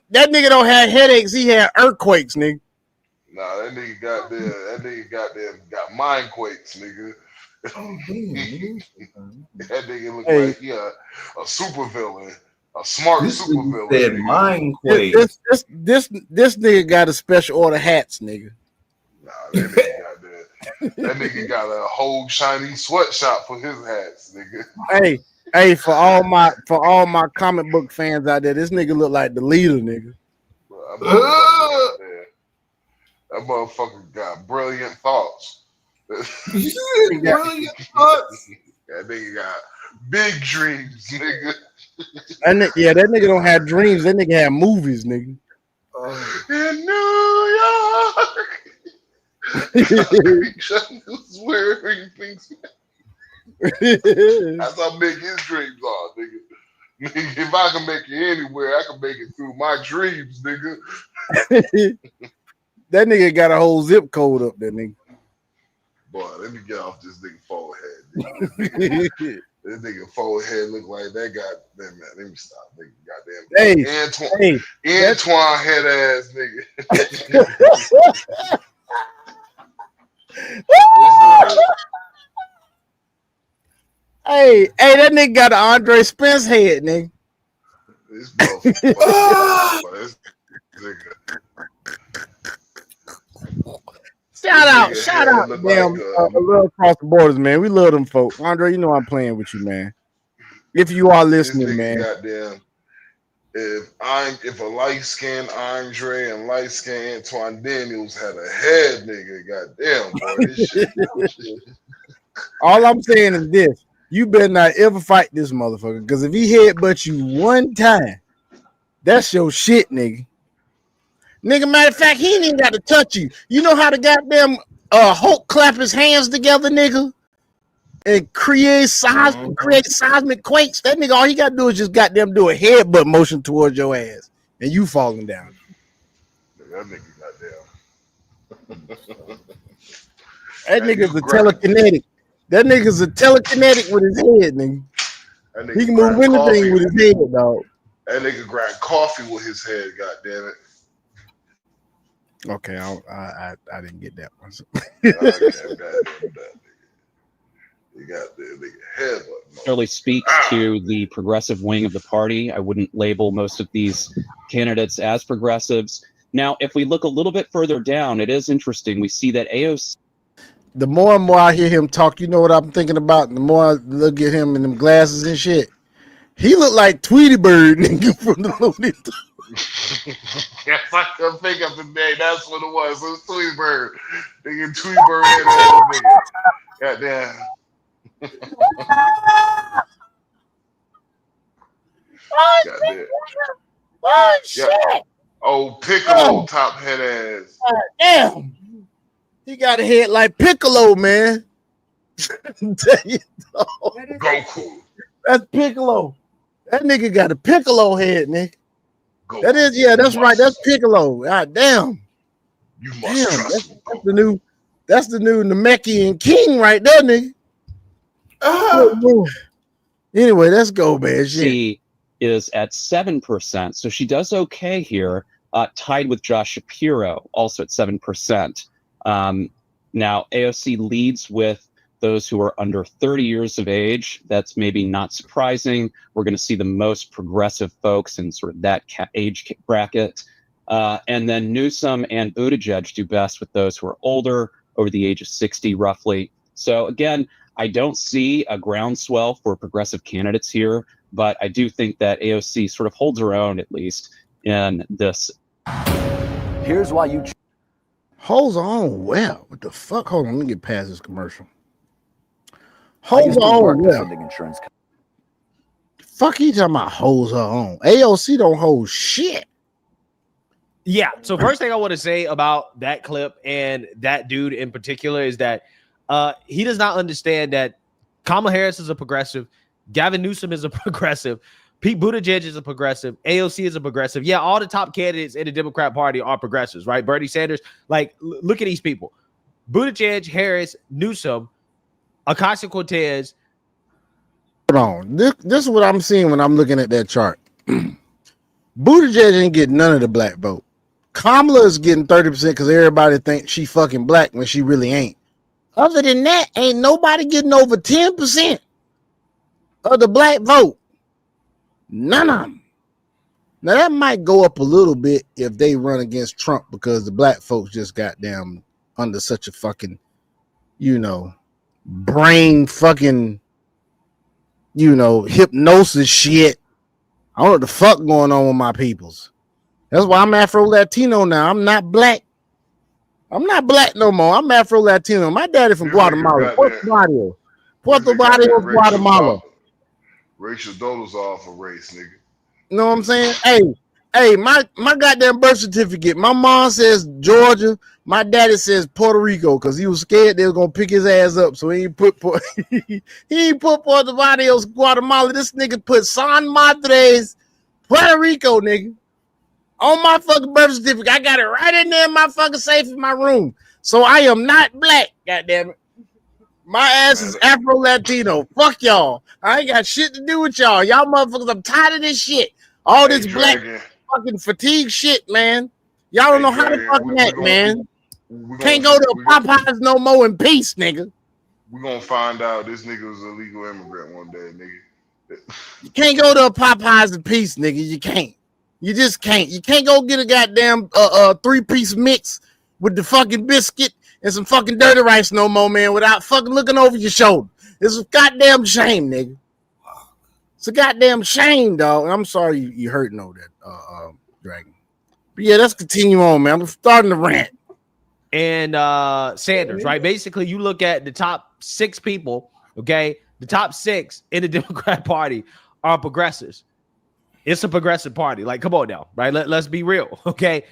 that nigga don't have headaches. He had earthquakes, nigga. Nah, that nigga goddamn got mind quakes, nigga. That nigga look like he a super villain, a smart super villain. Said mind quakes. This nigga got a special order hats, nigga. Nah, that nigga got a whole shiny sweatshop for his hats, nigga. Hey, for all my comic book fans out there, this nigga look like the leader, nigga. That motherfucker got brilliant thoughts. Brilliant thoughts. That nigga got big dreams, nigga. That nigga don't have dreams. That nigga have movies, nigga. In New York. Swearing things. That's how big his dreams are, nigga. If I can make it anywhere, I can make it through my dreams, nigga. That nigga got a whole zip code up there, nigga. Boy, let me get off this nigga forehead. Nigga. This nigga forehead look like that guy. Man, let me stop, nigga. Goddamn. Antoine head ass nigga. Hey, that nigga got an Andre Spence head, nigga. This motherfucker. Shout out, damn, love across the borders, man. We love them folk. Andre, you know I'm playing with you, man. If you are listening, man. Goddamn. If a light-skinned Andre and light-skinned Antoine Daniels had a head, nigga, goddamn, boy, this shit. All I'm saying is this: you better not ever fight this motherfucker, because if he headbutt you one time, that's your shit, nigga. Nigga, matter of fact, he ain't even got to touch you. You know how the goddamn Hulk clap his hands together, nigga, and create seismic quakes. That nigga, all he got to do is just goddamn do a headbutt motion towards your ass, and you falling down. That nigga goddamn. That nigga's a telekinetic. That nigga's a telekinetic with his head, nigga. He can move anything with his head, dog. That nigga grabbed coffee with his head, goddamn it. Okay, I didn't get that one. You got the nigga head. Really speaks to the progressive wing of the party. I wouldn't label most of these candidates as progressives. Now, if we look a little bit further down, it is interesting. We see that AOC. The more and more I hear him talk, you know what I'm thinking about? The more I look at him in them glasses and shit. He look like Tweety Bird, nigga, from the Looney Tunes. Yes, I couldn't think of the name. That's what it was. It was Tweety Bird. Nigga, Tweety Bird head ass nigga. Goddamn. Goddamn. Oh shit! Yeah. Oh, Piccolo top head ass. Damn, he got a head like Piccolo, man. Goku. That's Piccolo. That nigga got a Piccolo head, nigga. That is, yeah, that's right. That's Piccolo. God damn. You must Damn, trust me. that's the new Namekian king right there, nigga. Anyway, let's go, man. Shit. She is at 7%, so she does okay here, tied with Josh Shapiro, also at 7%. Now, AOC leads with those who are under 30 years of age. That's maybe not surprising. We're going to see the most progressive folks in sort of that age bracket. And then Newsom and Buttigieg do best with those who are older, over the age of 60 roughly. So again, I don't see a groundswell for progressive candidates here, but I do think that AOC sort of holds her own, at least in this. Here's why you holds on well. What the fuck? Hold on, let me get past this commercial. Holds on well. Insurance. Fuck, he talking about holds her on. AOC don't hold shit. Yeah. So first thing I want to say about that clip and that dude in particular is that he does not understand that Kamala Harris is a progressive, Gavin Newsom is a progressive, Pete Buttigieg is a progressive, AOC is a progressive. Yeah, all the top candidates in the Democrat Party are progressives, right? Bernie Sanders, like, look at these people: Buttigieg, Harris, Newsom, Ocasio-Cortez. Hold on. This is what I'm seeing when I'm looking at that chart. Buttigieg ain't getting none of the black vote. Kamala is getting 30% because everybody thinks she fucking black when she really ain't. Other than that, ain't nobody getting over 10% of the black vote. None of them. Now, that might go up a little bit if they run against Trump because the black folks just got down under such a fucking, brain fucking, hypnosis shit. I don't know what the fuck going on with my peoples. That's why I'm Afro-Latino now. I'm not black. I'm not black no more. I'm Afro-Latino. My daddy from Guatemala. Puerto Barrio, Guatemala. Racial dollars off a race, nigga. You know what I'm saying? Hey, my goddamn birth certificate. My mom says Georgia. My daddy says Puerto Rico because he was scared they was gonna pick his ass up. So he ain't put Puerto Barrios, Guatemala. This nigga put San Madres, Puerto Rico, nigga, on my fucking birth certificate. I got it right in there in my fucking safe in my room. So I am not black, goddamn it. My ass is Afro-Latino. Fuck y'all. I ain't got shit to do with y'all. Y'all motherfuckers, I'm tired of this shit. All this black fucking fatigue shit, man. Y'all don't know how to fucking act, man. Can't go to Popeyes no more in peace, nigga. We're gonna find out this nigga was a legal immigrant one day, nigga. You can't go to a Popeyes in peace, nigga. You can't. You just can't. You can't go get a goddamn 3-piece mix with the fucking biscuit and some fucking dirty rice no more, man, without fucking looking over your shoulder. It's a goddamn shame, nigga. It's a goddamn shame, dog. I'm sorry you hurt that, Dragon. But yeah, let's continue on, man. I'm starting to rant. And Sanders, right? Basically, you look at the top 6 people, okay? The top 6 in the Democrat Party are progressives. It's a progressive party. Like, come on now, right? Let's be real, okay?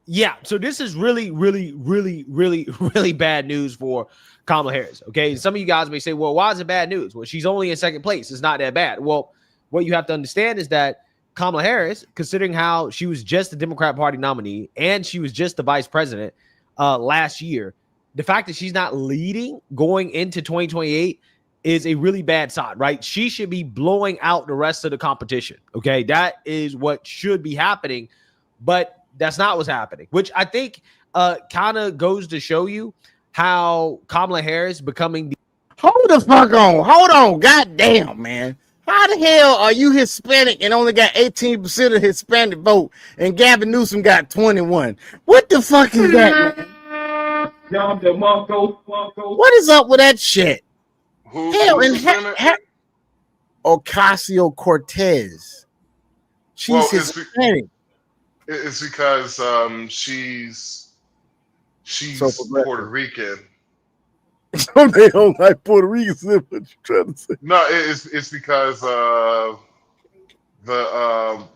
Yeah, so this is really, really, really, really, really bad news for Kamala Harris, okay? Some of you guys may say, well, why is it bad news? Well, she's only in second place. It's not that bad. Well, what you have to understand is that Kamala Harris, considering how she was just the Democrat Party nominee and she was just the vice president last year, the fact that she's not leading going into 2028 is a really bad sign, right? She should be blowing out the rest of the competition, okay? That is what should be happening, but that's not what's happening, which I think kind of goes to show you how Kamala Harris becoming the— Hold the fuck on. Hold on. Goddamn, man. How the hell are you Hispanic and only got 18% of Hispanic vote and Gavin Newsom got 21? What the fuck is that, man? What is up with that shit? Hell, and Ocasio-Cortez. She's Hispanic. It's because she's Puerto Rican. They don't like Puerto Ricans. What you trying to say? No, it's because the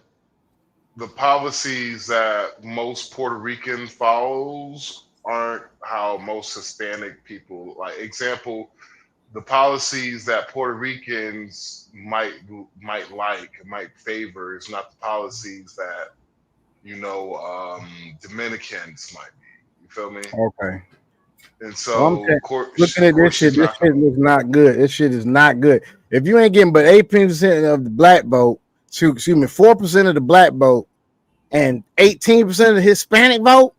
policies that most Puerto Rican follows aren't how most Hispanic people like. Example, the policies that Puerto Ricans might favor is not the policies that Dominicans might be. You feel me? Okay. And Well, so, looking at this shit, this shit looks not good. This shit is not good. If you ain't getting but 18% of the black vote, excuse me, 4% of the black vote, and 18% of the Hispanic vote,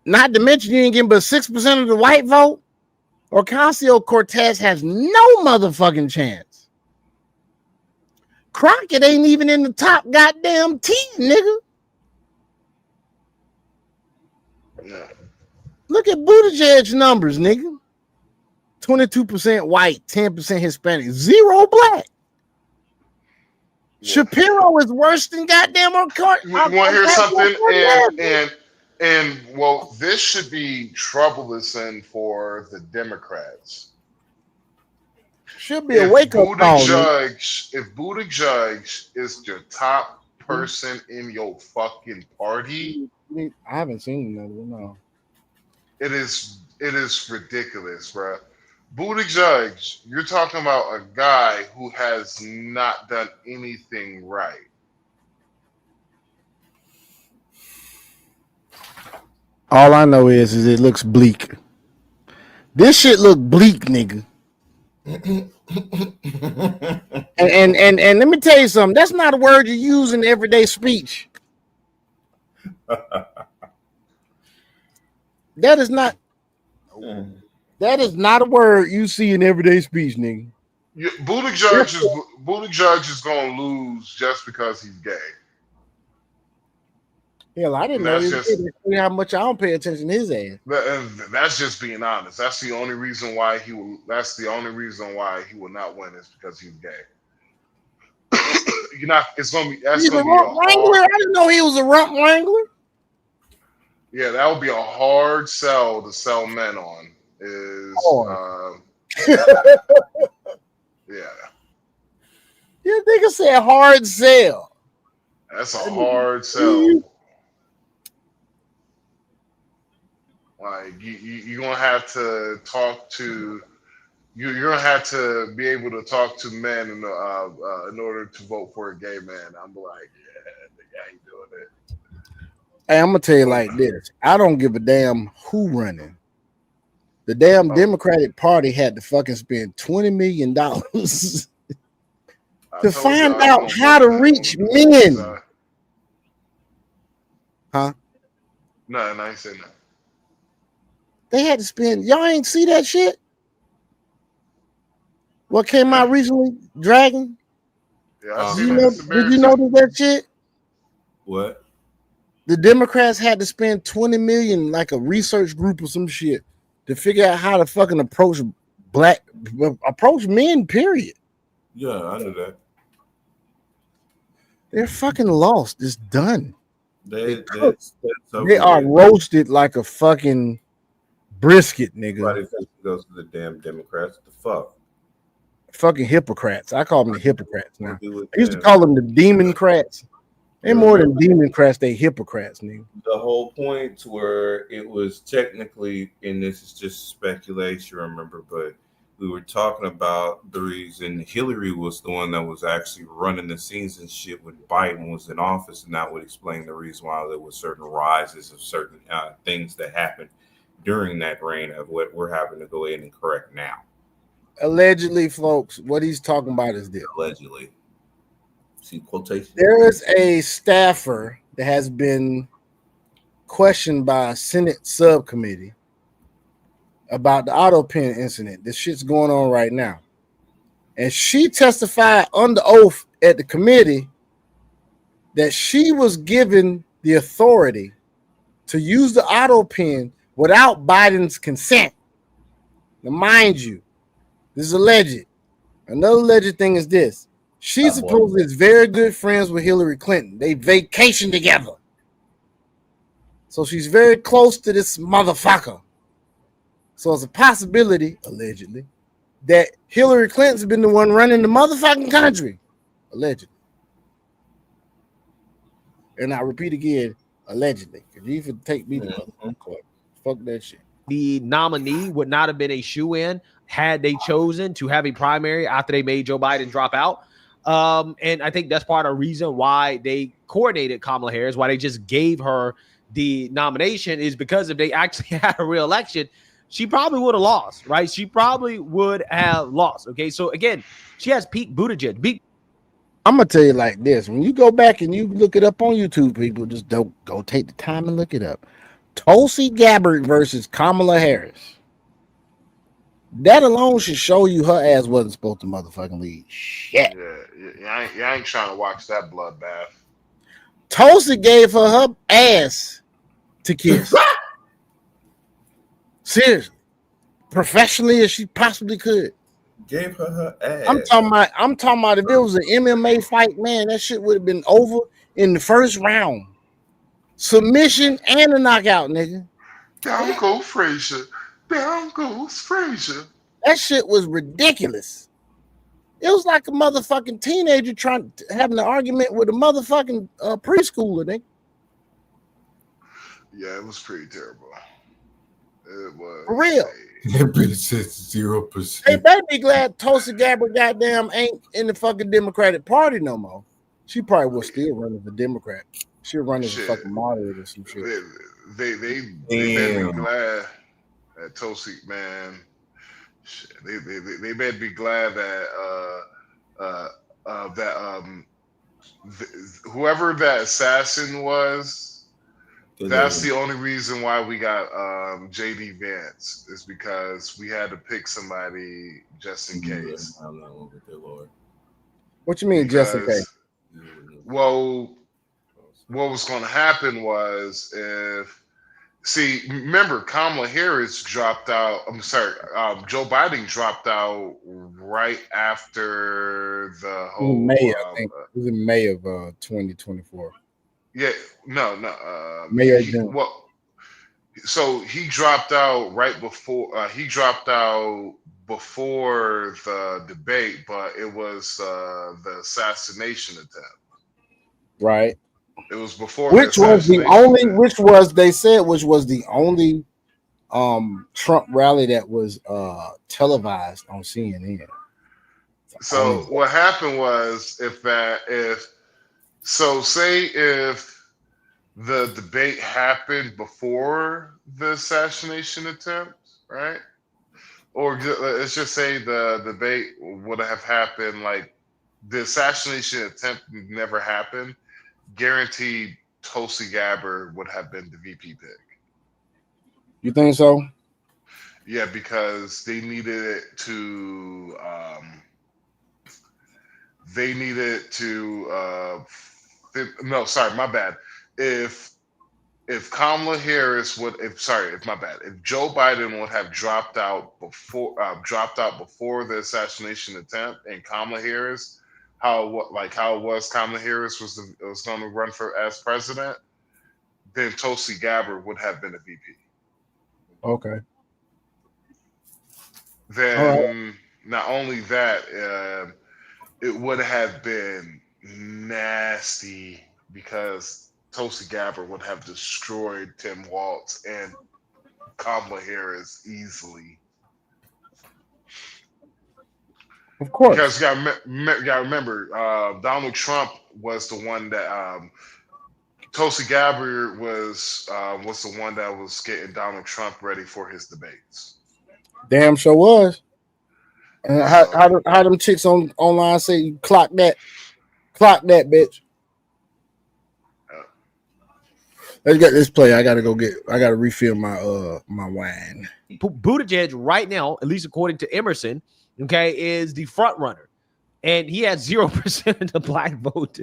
not to mention you ain't getting but 6% of the white vote, Ocasio-Cortez has no motherfucking chance. Crockett ain't even in the top goddamn 10, nigga. Yeah. Look at Buttigieg's numbers, nigga. 22% white, 10% Hispanic, 0 black. Shapiro is worse than goddamn You want to hear something? And well, this should be troublesome for the Democrats. Should be a wake-up call. If Buttigieg is your top person in your fucking party, I haven't seen another one. No. It is ridiculous, bro. Buttigieg, you're talking about a guy who has not done anything right. All I know is it looks bleak. This shit look bleak, nigga. and let me tell you something. That's not a word you use in everyday speech. That is not a word you see in everyday speech, nigga. Yeah, Buttigieg is gonna lose just because he's gay. Hell, I didn't know how much I don't pay attention to his ass. That's just being honest. That's the only reason why he will. That's the only reason why he will not win is because he's gay. You're not. It's gonna be. That's gonna be a wrangler. I didn't know he was a rump wrangler. Yeah, that would be a hard sell to sell men on. Yeah. You nigga said hard sell. That's a hard sell. Like you're gonna have to talk to. You're gonna have to be able to talk to men in order to vote for a gay man. I'm like, yeah, nigga ain't doing it. Hey, I'm gonna tell you like this. I don't give a damn who running. The damn Democratic Party had to fucking spend $20 million to find out how to reach men. Huh? No, I ain't saying that. They had to spend. Y'all ain't see that shit? What came out recently? Dragon? Yeah, did you notice that shit? What? The Democrats had to spend $20 million, like a research group or some shit, to figure out how to fucking approach men, period. Yeah, I knew that. They're fucking lost. It's done. They are roasted like a fucking brisket, nigga. Everybody goes to the damn Democrats. What the fuck? Fucking hypocrites. I call them the hypocrites now. I used to call them the demon-crats. They're more than demon-crats, they hypocrites, nigga. The whole point to where it was technically, and this is just speculation, remember, but we were talking about the reason Hillary was the one that was actually running the scenes and shit when Biden was in office, and that would explain the reason why there was certain rises of certain things that happened during that reign of what we're having to go in and correct now. Allegedly, folks, what he's talking about is this. Allegedly. See quotation. There is a staffer that has been questioned by a Senate subcommittee about the auto pen incident. This shit's going on right now. And she testified under oath at the committee that she was given the authority to use the auto pen without Biden's consent. Now, mind you, this is alleged. Another alleged thing is this. She supposedly is very good friends with Hillary Clinton. They vacation together. So she's very close to this motherfucker. So it's a possibility, allegedly, that Hillary Clinton's been the one running the motherfucking country. Allegedly. And I repeat again, allegedly. Because you can take me to motherfucking court. Fuck that shit. The nominee would not have been a shoe-in had they chosen to have a primary after they made Joe Biden drop out. And I think that's part of the reason why they coordinated Kamala Harris, why they just gave her the nomination, is because if they actually had a real election, she probably would have lost, right? She probably would have lost. Okay, so again, she has Pete Buttigieg. I'm gonna tell you like this: when you go back and you look it up on YouTube, people just don't go take the time and look it up. Tulsi Gabbard versus Kamala Harris. That alone should show you her ass wasn't supposed to motherfucking lead. Shit. Yeah, I ain't trying to watch that bloodbath. Tulsi gave her ass to kiss. Seriously, professionally as she possibly could. Gave her ass. I'm talking about if it was an MMA fight, man, that shit would have been over in the first round. Submission and a knockout, nigga. Down goes Frazier. Down goes Frazier. That shit was ridiculous. It was like a motherfucking teenager having an argument with a motherfucking preschooler, nigga. Yeah, it was pretty terrible. It was for real. That bitch says 0%. They better be glad Tulsi Gabbard goddamn ain't in the fucking Democratic Party no more. She probably was still running for Democrat. She was running for fucking moderate or some shit. They better be glad that Tulsi, man. Shit, they better be glad that whoever that assassin was. That's the only reason why we got JD Vance, is because we had to pick somebody just in case. What you mean, just in case? Well, what was going to happen was remember, Kamala Harris dropped out. I'm sorry, Joe Biden dropped out right after the whole May, I think. It was in May of 2024. Yeah, no. May or June. Well, so he dropped out right before. He dropped out before the debate, but it was the assassination attempt. Right. It was before. Which was the only Trump rally that was televised on CNN. So what happened was say if the debate happened before the assassination attempt, right? Or let's just say the debate would have happened, like the assassination attempt never happened, guaranteed Tulsi Gabbard would have been the VP pick. You think so? Yeah, because they needed it to no, sorry, my bad. If Kamala Harris if Joe Biden would have dropped out before the assassination attempt, and Kamala Harris, how it was Kamala Harris was going to run as president, then Tulsi Gabbard would have been a VP. Okay. Then not only that, it would have been nasty because Tulsi Gabbard would have destroyed Tim Walz and Kamala Harris easily. Of course. Because you gotta remember, Donald Trump was the one that Tulsi Gabbard was the one that was getting Donald Trump ready for his debates. Damn sure was. And how them chicks online say you clock that bitch. Let's get this play. I gotta refill my my wine. Buttigieg right now, at least according to Emerson, okay, is the front runner, and he has 0% of the black vote.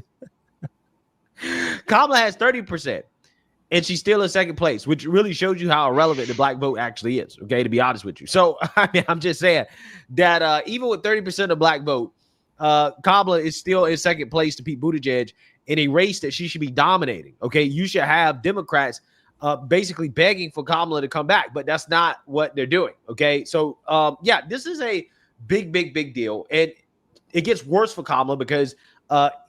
Kamala has 30%, and she's still in second place, which really shows you how irrelevant the black vote actually is. Okay, to be honest with you. So I mean, I'm just saying that even with 30% of the black vote, Kamala is still in second place to Pete Buttigieg in a race that she should be dominating. Okay, you should have Democrats basically begging for Kamala to come back, but that's not what they're doing. Okay, so yeah, this is a big deal, and it gets worse for Kamala because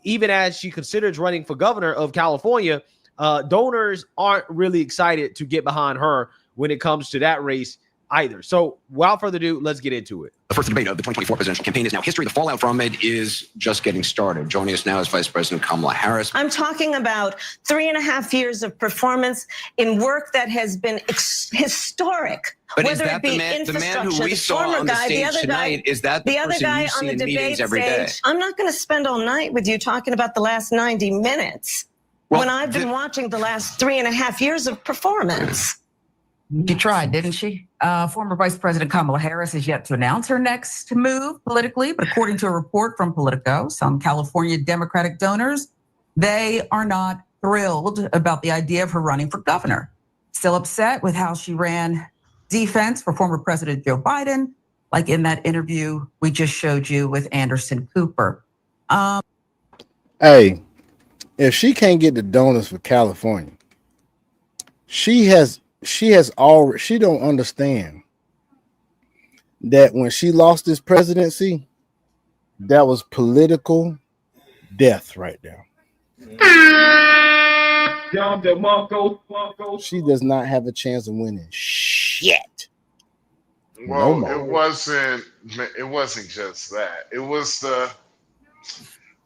even as she considers running for governor of California, donors aren't really excited to get behind her when it comes to that race either. So without further ado, let's get into it. The first debate of the 2024 presidential campaign is now history. The fallout from it is just getting started. Joining us now is Vice President Kamala Harris. I'm talking about 3.5 years of performance in work that has been historic. But whether is that it be the man who we the saw former on the guy, stage tonight? Is that the other person guy you on see the in debate meetings every day? stage? I'm not going to spend all night with you talking about the last 90 minutes when I've been watching the last 3.5 years of performance. She tried, didn't she? Former Vice President Kamala Harris is yet to announce her next move politically, but according to a report from Politico, some California Democratic donors, they are not thrilled about the idea of her running for governor. Still upset with how she ran defense for former President Joe Biden, like in that interview we just showed you with Anderson Cooper. Hey, if she can't get the donors for California, she don't understand that when she lost this presidency, that was political death right there. She does not have a chance of winning shit. Well, No it wasn't just that. It was I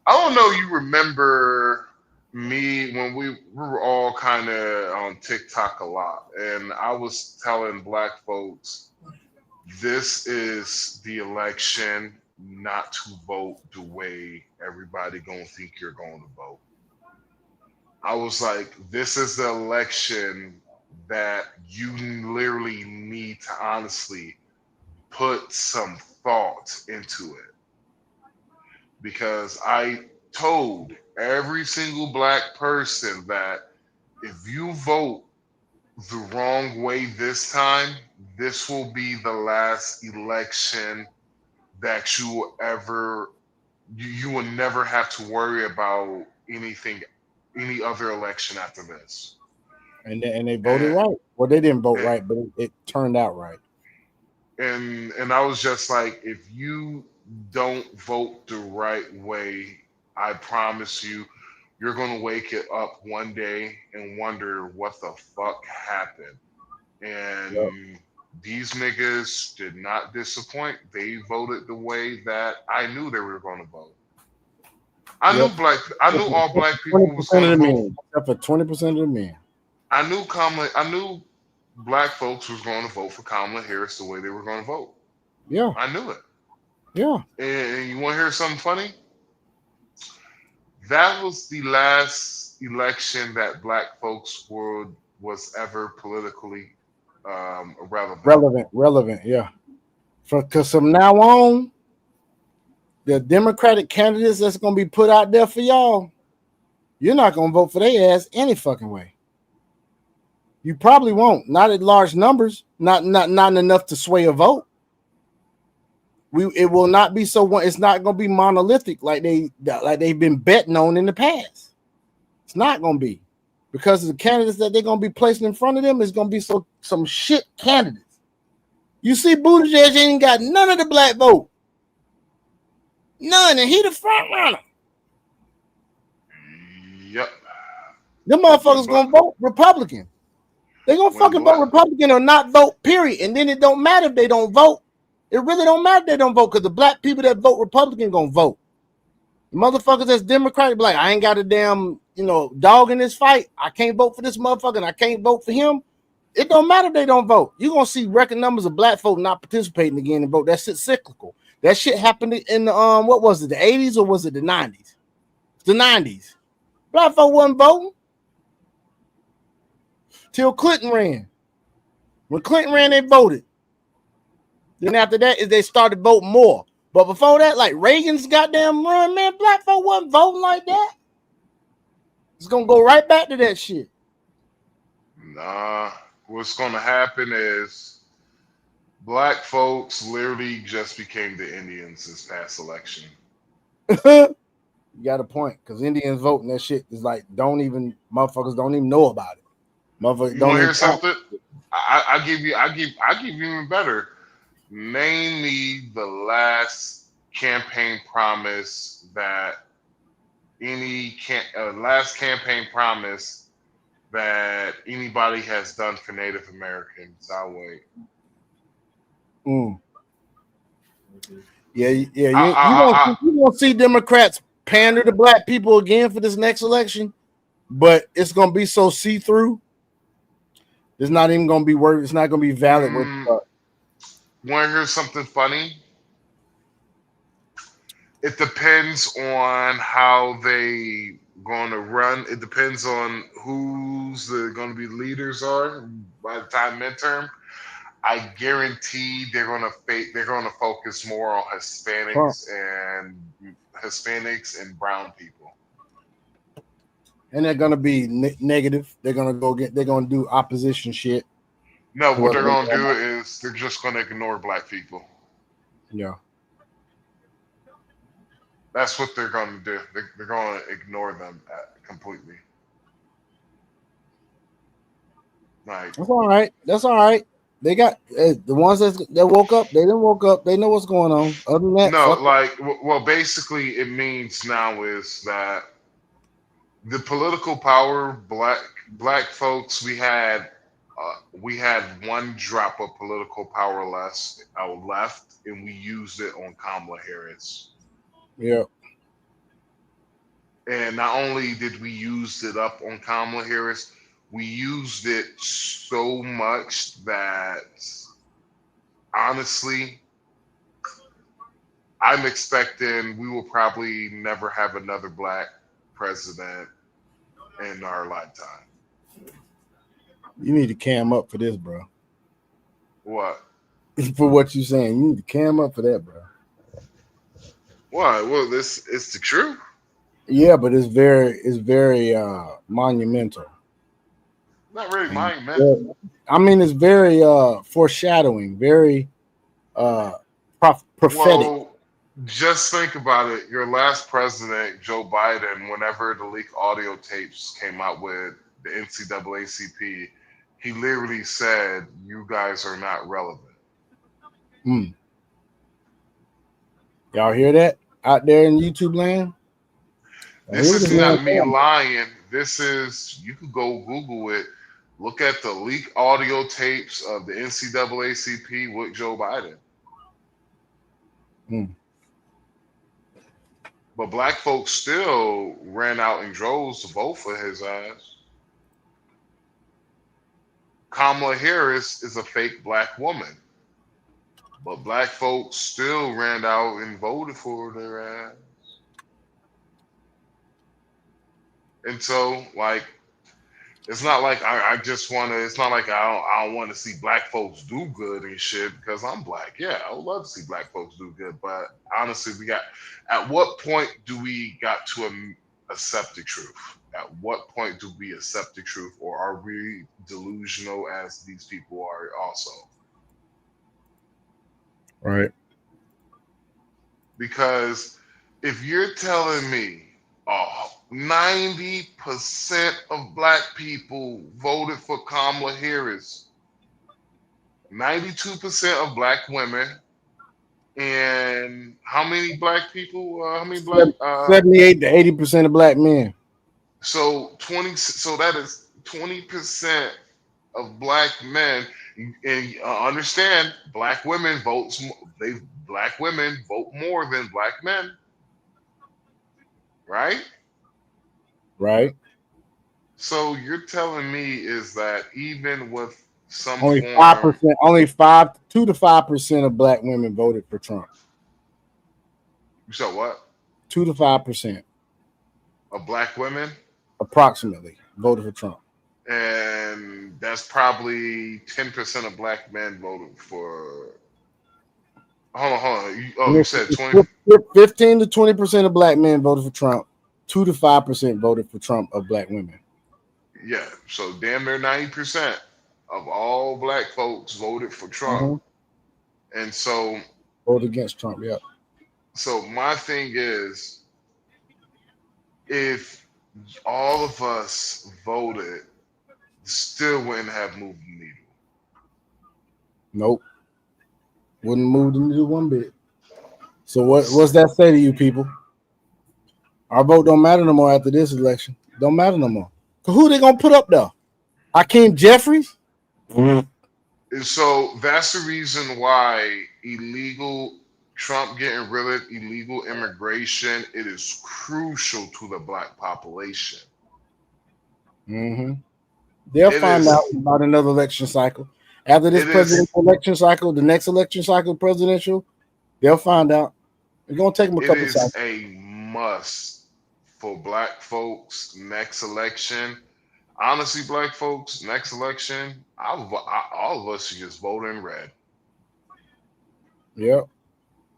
don't know, you remember me when we were all kind of on TikTok a lot, and I was telling black folks, this is the election not to vote the way everybody gonna think you're going to vote. I was like, this is the election that you literally need to honestly put some thought into it. Because I told every single black person that if you vote the wrong way this time, this will be the last election that you will ever, you will never have to worry about any other election after this. And they voted right. Well, they didn't vote right, but it turned out right. And I was just like, if you don't vote the right way, I promise you, you're going to wake it up one day and wonder what the fuck happened. And these niggas did not disappoint. They voted the way that I knew they were going to vote. I knew all black people was going to vote. Except for 20% of the men. I knew black folks was going to vote for Kamala Harris the way they were going to vote. Yeah. I knew it. Yeah. And you want to hear something funny? That was the last election that black folks was ever politically relevant. Relevant, yeah. Because from now on, the Democratic candidates that's going to be put out there for y'all, you're not going to vote for their ass any fucking way. You probably won't. Not at large numbers. Not enough to sway a vote. It will not be so one. It's not going to be monolithic like they've been betting on in the past. It's not going to be, because the candidates that they're going to be placing in front of them is going to be some shit candidates. You see, Buttigieg ain't got none of the black vote. None, and he the front runner. Yep. Them motherfuckers gonna vote Republican. They gonna fucking vote Republican or not vote, period. And then it don't matter if they don't vote. It really don't matter if they don't vote, because the black people that vote Republican gonna vote. The motherfuckers that's Democratic be like, I ain't got a damn, dog in this fight. I can't vote for this motherfucker and I can't vote for him. It don't matter if they don't vote. You're gonna see record numbers of black folk not participating again and vote. That shit's cyclical. That shit happened in the what was it, the 80s or was it the 90s? The 90s. Black folk wasn't voting till Clinton ran. When Clinton ran, they voted. Then after that, they started voting more. But before that, like Reagan's goddamn run, man, black folk wasn't voting like that. It's gonna go right back to that shit. Nah, what's gonna happen is black folks literally just became the Indians this past election. You got a point, because Indians voting that shit is like motherfuckers don't even know about it. Motherfuckers You don't want to even hear something? I give you even better. Name me the last campaign promise that any last campaign promise that anybody has done for Native Americans. I'll wait. Yeah. You won't see Democrats pander to black people again for this next election, but it's gonna be so see-through. It's not even gonna be worth. It's not gonna be valid. Want to hear something funny? It depends on how they going to run. It depends on who's going to be leaders are by the time midterm. I guarantee they're going to focus more on Hispanics and brown people. And they're gonna be negative. They're gonna do opposition shit. No, what they're gonna do is they're just gonna ignore black people. Yeah. That's what they're gonna do. They're gonna ignore them completely. Like, That's all right. That's all right. They got the ones that woke up. They didn't woke up. They know what's going on. Other than that, no, like, well, basically, it means now is that the political power, black folks, we had one drop of political power left, and we used it on Kamala Harris. Yeah. And not only did we use it up on Kamala Harris, we used it so much that honestly, I'm expecting we will probably never have another black president in our lifetime. You need to cam up for this, bro. What? For what you saying, you need to cam up for that, bro. Why? Well, this is the truth. Yeah, but it's very monumental. Not really monumental. I mean, it's very foreshadowing, very prophetic. Well, just think about it. Your last president, Joe Biden, whenever the leaked audio tapes came out with the NCAACP, he literally said, "You guys are not relevant." Y'all hear that out there in YouTube land? This is not me lying. This is, you could go Google it. Look at the leaked audio tapes of the NCAACP with Joe Biden. But black folks still ran out in droves to vote for his ass. Kamala Harris is a fake black woman. But black folks still ran out and voted for their ass. And so, like, it's not like I just want to, it's not like I don't want to see black folks do good and shit because I'm black. Yeah, I would love to see black folks do good. But honestly, at what point do we got to accept the truth? At what point do we accept the truth? Or are we delusional as these people are also? Right. Because if you're telling me 90% of black people voted for Kamala Harris, 92% of black women, and how many black people? 78 to 80% of black men. So that is 20% of black men. And understand, black women vote more than black men, right? Right. So you're telling me is that even with some only 5%, only 2 to 5% of black women voted for Trump. You said what? 2 to 5% of black women, approximately, voted for Trump. And that's probably 10% of black men voted for. Hold on. You said 20. 15 to 20% of black men voted for Trump. 2 to 5% voted for Trump of black women. Yeah, so damn near 90% of all black folks voted for Trump. And so voted against Trump, yeah. So my thing is, if all of us voted, still wouldn't have moved the needle. Nope. Wouldn't move the needle one bit. So what's that say to you people? Our vote don't matter no more after this election. Don't matter no more. Cause who they gonna put up there? Hakeem Jeffries? And so that's the reason why Trump getting rid of illegal immigration, it is crucial to the black population. Mm-hmm. They'll find out about another election cycle. After this presidential election cycle, the next election cycle, presidential, they'll find out. It's gonna take them a couple It cycles. is a must for black folks next election. Honestly, black folks next election, all of us should just vote in red. Yep.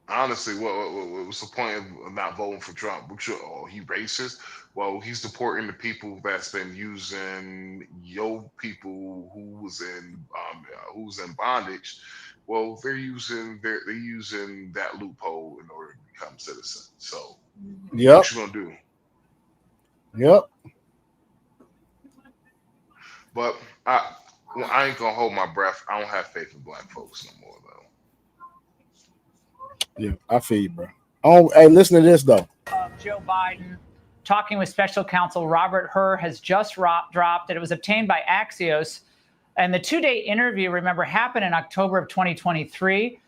Honestly, what's the point of not voting for Trump? He racist? Well, he's deporting the people that's been using your people who's in bondage. Well, they're using that loophole in order to become citizens. So, Yep. what you gonna do? Yep. But I ain't gonna hold my breath. I don't have faith in black folks no more, though. Yeah, I feel you, bro. Oh, hey, listen to this though. Joe Biden talking with special counsel Robert Hur has just dropped that it was obtained by Axios. And the 2-day interview, remember, happened in October of 2023.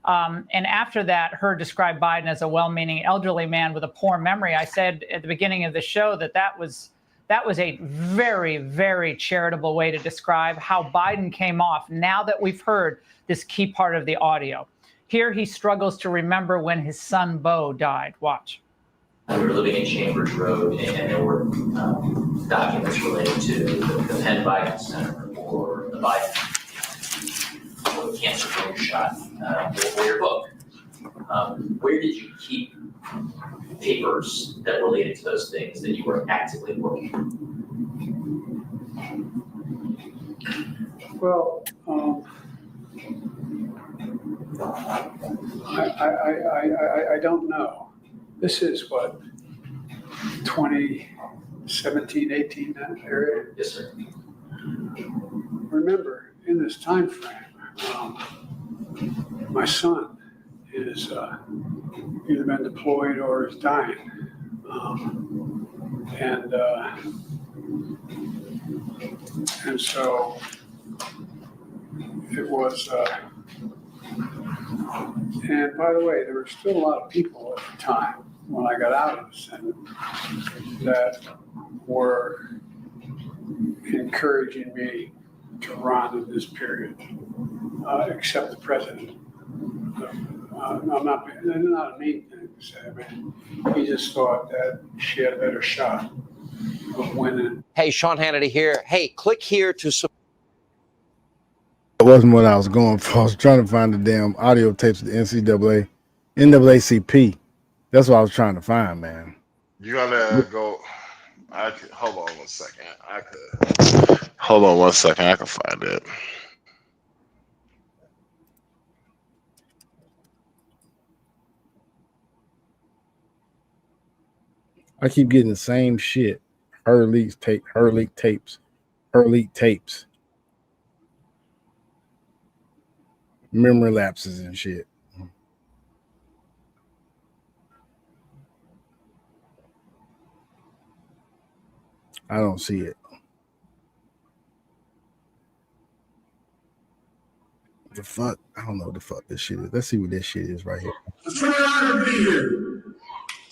And after that, Hur described Biden as a well-meaning elderly man with a poor memory. I said at the beginning of the show that was a very, very charitable way to describe how Biden came off now that we've heard this key part of the audio. Here he struggles to remember when his son Beau died. Watch. We were living in Chambers Road, and there were documents related to the Penn Biden Center or the Biden or the cancer care shot or your book. Where did you keep papers that related to those things that you were actively working on? Well, I don't know. This is what, 2017, 18, that area? Yes, sir. Remember, in this time frame, my son is either been deployed or is dying. And so it was, and by the way, there were still a lot of people at the time when I got out of the Senate that were encouraging me to run in this period, except the president. I'm not a mean thing to say. I mean, he just thought that she had a better shot of winning. Hey, Sean Hannity here. Hey, click here to support. That wasn't what I was going for. I was trying to find the damn audio tapes of the NAACP. That's what I was trying to find, man. You gotta go. Hold on one second. Hold on one second. I can find it. I keep getting the same shit. Her leak tapes. Memory lapses and shit. I don't see it. The fuck? I don't know what the fuck this shit is. Let's see what this shit is right here. It's an honor to be here.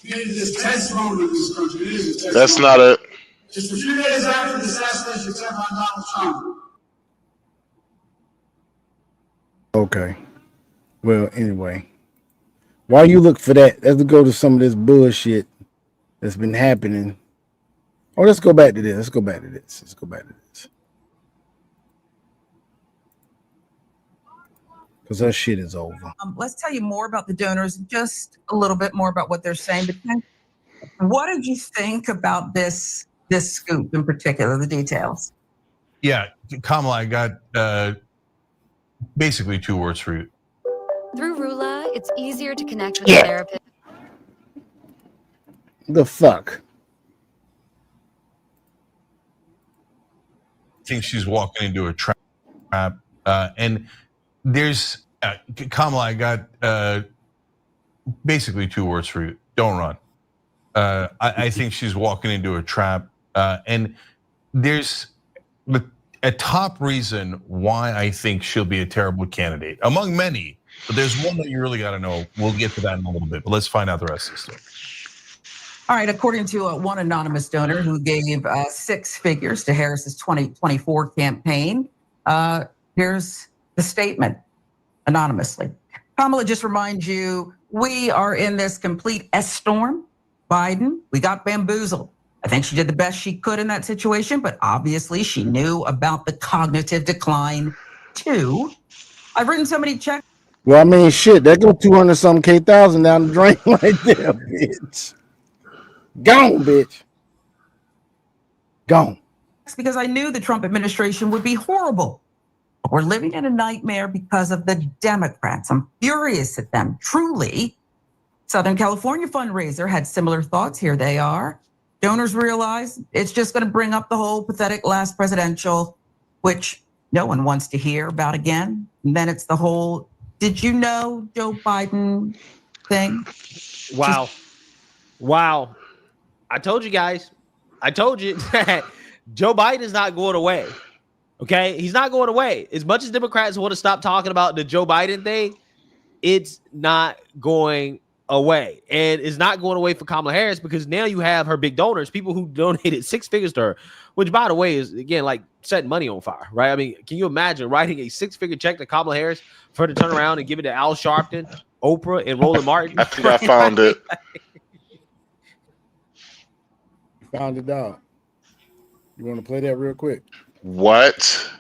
It is testimony of this country. It is a testimony. That's not it. Just a few days after the assassination attempt on Donald Trump. Okay. Well, anyway. While you look for that, let's go to some of this bullshit that's been happening. Oh, let's go back to this. Let's go back to this. Because that shit is over. Let's tell you more about the donors, just a little bit more about what they're saying. But what did you think about this scoop in particular, the details? Yeah, Kamala, I got basically 2 words for you. Through Rula, it's easier to connect with a therapist. The fuck? I think she's walking into a trap. And there's Kamala, I got basically 2 words for you. Don't run. I think she's walking into a trap. And there's a top reason why I think she'll be a terrible candidate, among many. But there's one that you really got to know. We'll get to that in a little bit, but let's find out the rest of the story. All right, according to one anonymous donor who gave 6 figures to Harris's 2024 campaign, here's the statement anonymously. Kamala, just remind you, we are in this complete S-storm. Biden, we got bamboozled. I think she did the best she could in that situation, but obviously she knew about the cognitive decline too. I've written so many checks. Well, I mean, shit, that go 200-something K-thousand down the drain right there, bitch. Gone, bitch. Gone. Because I knew the Trump administration would be horrible. But we're living in a nightmare because of the Democrats. I'm furious at them, truly. Southern California fundraiser had similar thoughts. Here they are. Donors realize it's just going to bring up the whole pathetic last presidential, which no one wants to hear about again. And then it's the whole, did you know Joe Biden thing? Wow. Wow. I told you guys. I told you that Joe Biden is not going away. Okay? He's not going away. As much as Democrats want to stop talking about the Joe Biden thing, it's not going away. And it's not going away for Kamala Harris because now you have her big donors, people who donated 6 figures to her, which, by the way, is, again, like setting money on fire, right? I mean, can you imagine writing a 6-figure check to Kamala Harris for her to turn around and give it to Al Sharpton, Oprah, and Roland Martin? I think I found it. Found it, dog. You want to play that real quick? What?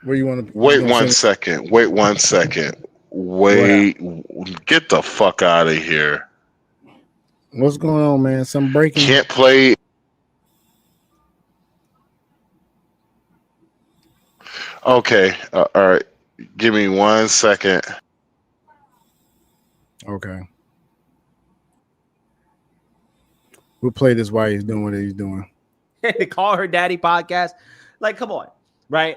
Where you want to? Wait 1 second. Wait 1 second. Wait. Get the fuck out of here. What's going on, man? Some breaking. Can't play. Okay. All right. Give me 1 second. Okay. We'll play this while he's doing what he's doing. They call her daddy podcast. Like, come on. Right.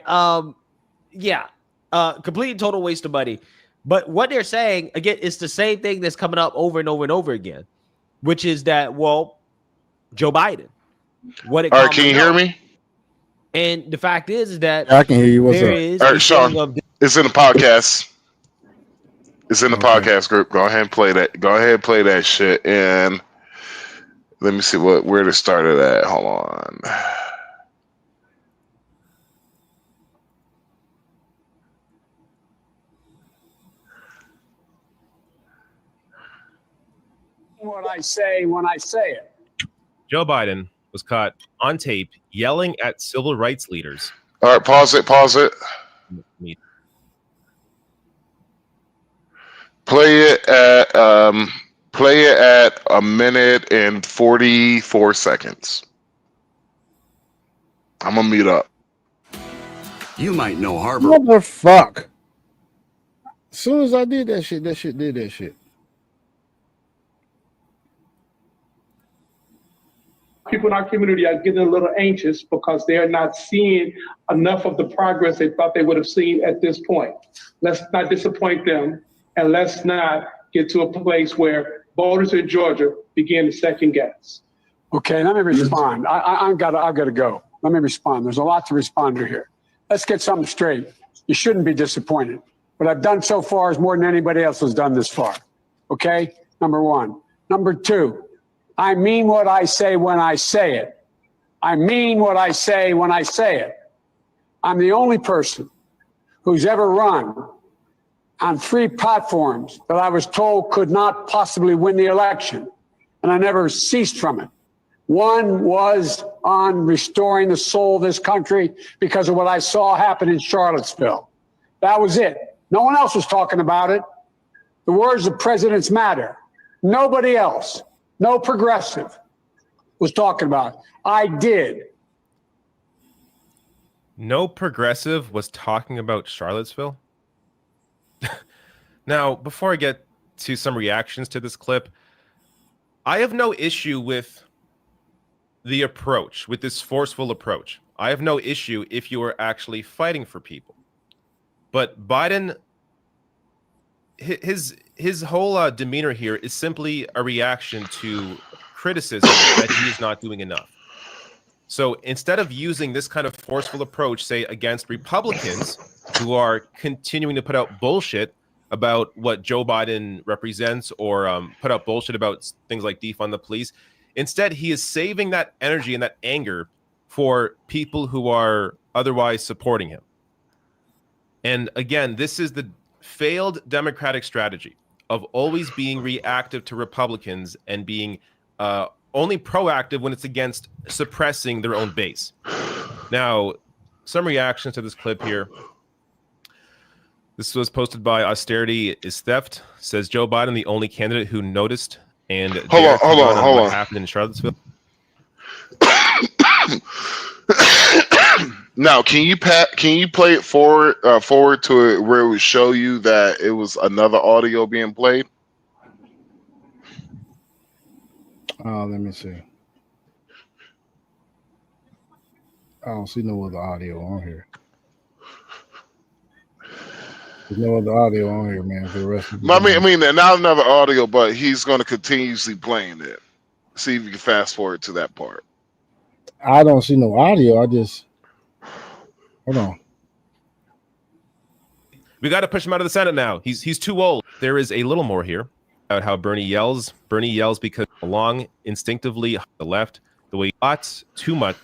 Yeah. Complete and total waste of money. But what they're saying, again, it's the same thing that's coming up over and over and over again, which is that, well, Joe Biden. All right, can you hear me? And the fact is that yeah, I can hear you. What's up? All right, Sean, it's in the podcast. It's in the podcast group. Go ahead and play that. Go ahead and play that shit. And let me see where to start it at. Hold on. What I say when I say it. Joe Biden was caught on tape yelling at civil rights leaders. All right, pause it. Play it at 1 minute and 44 seconds. I'm gonna mute up. You might know Harvard. Motherfuck. As soon as I did that shit did that shit. People in our community are getting a little anxious because they are not seeing enough of the progress they thought they would have seen at this point. Let's not disappoint them, and let's not get to a place where voters in Georgia begin to second guess. Okay, let me respond. I've got to go. Let me respond. There's a lot to respond to here. Let's get something straight. You shouldn't be disappointed. What I've done so far is more than anybody else has done this far. Okay, number one. Number two, I mean what I say when I say it. I mean what I say when I say it. I'm the only person who's ever run on 3 platforms that I was told could not possibly win the election, and I never ceased from it. One was on restoring the soul of this country because of what I saw happen in Charlottesville. That was it. No one else was talking about it. The words of presidents matter. Nobody else, no progressive, was talking about it. I did. No progressive was talking about Charlottesville? Now, before I get to some reactions to this clip, I have no issue with the approach, with this forceful approach. I have no issue if you are actually fighting for people. But Biden, his whole demeanor here is simply a reaction to criticism that he is not doing enough. So instead of using this kind of forceful approach, say, against Republicans who are continuing to put out bullshit about what Joe Biden represents, or put out bullshit about things like defund the police, instead he is saving that energy and that anger for people who are otherwise supporting him. And again, this is the failed Democratic strategy of always being reactive to Republicans and being only proactive when it's against suppressing their own base. Now, some reactions to this clip here. This was posted by Austerity is Theft. Says Joe Biden, the only candidate who noticed and hold on. what happened in Charlottesville. Now, can you play it forward to it where it would show you that it was another audio being played? Let me see. I don't see no other audio on here. There's no other audio on here, man. For the rest of the I mean, not another audio, but he's going to continuously playing it. See if you can fast forward to that part. I don't see no audio. I just hold on. We got to push him out of the Senate now. He's too old. There is a little more here about how Bernie yells. Bernie yells because along instinctively on the left, the way he thought too much.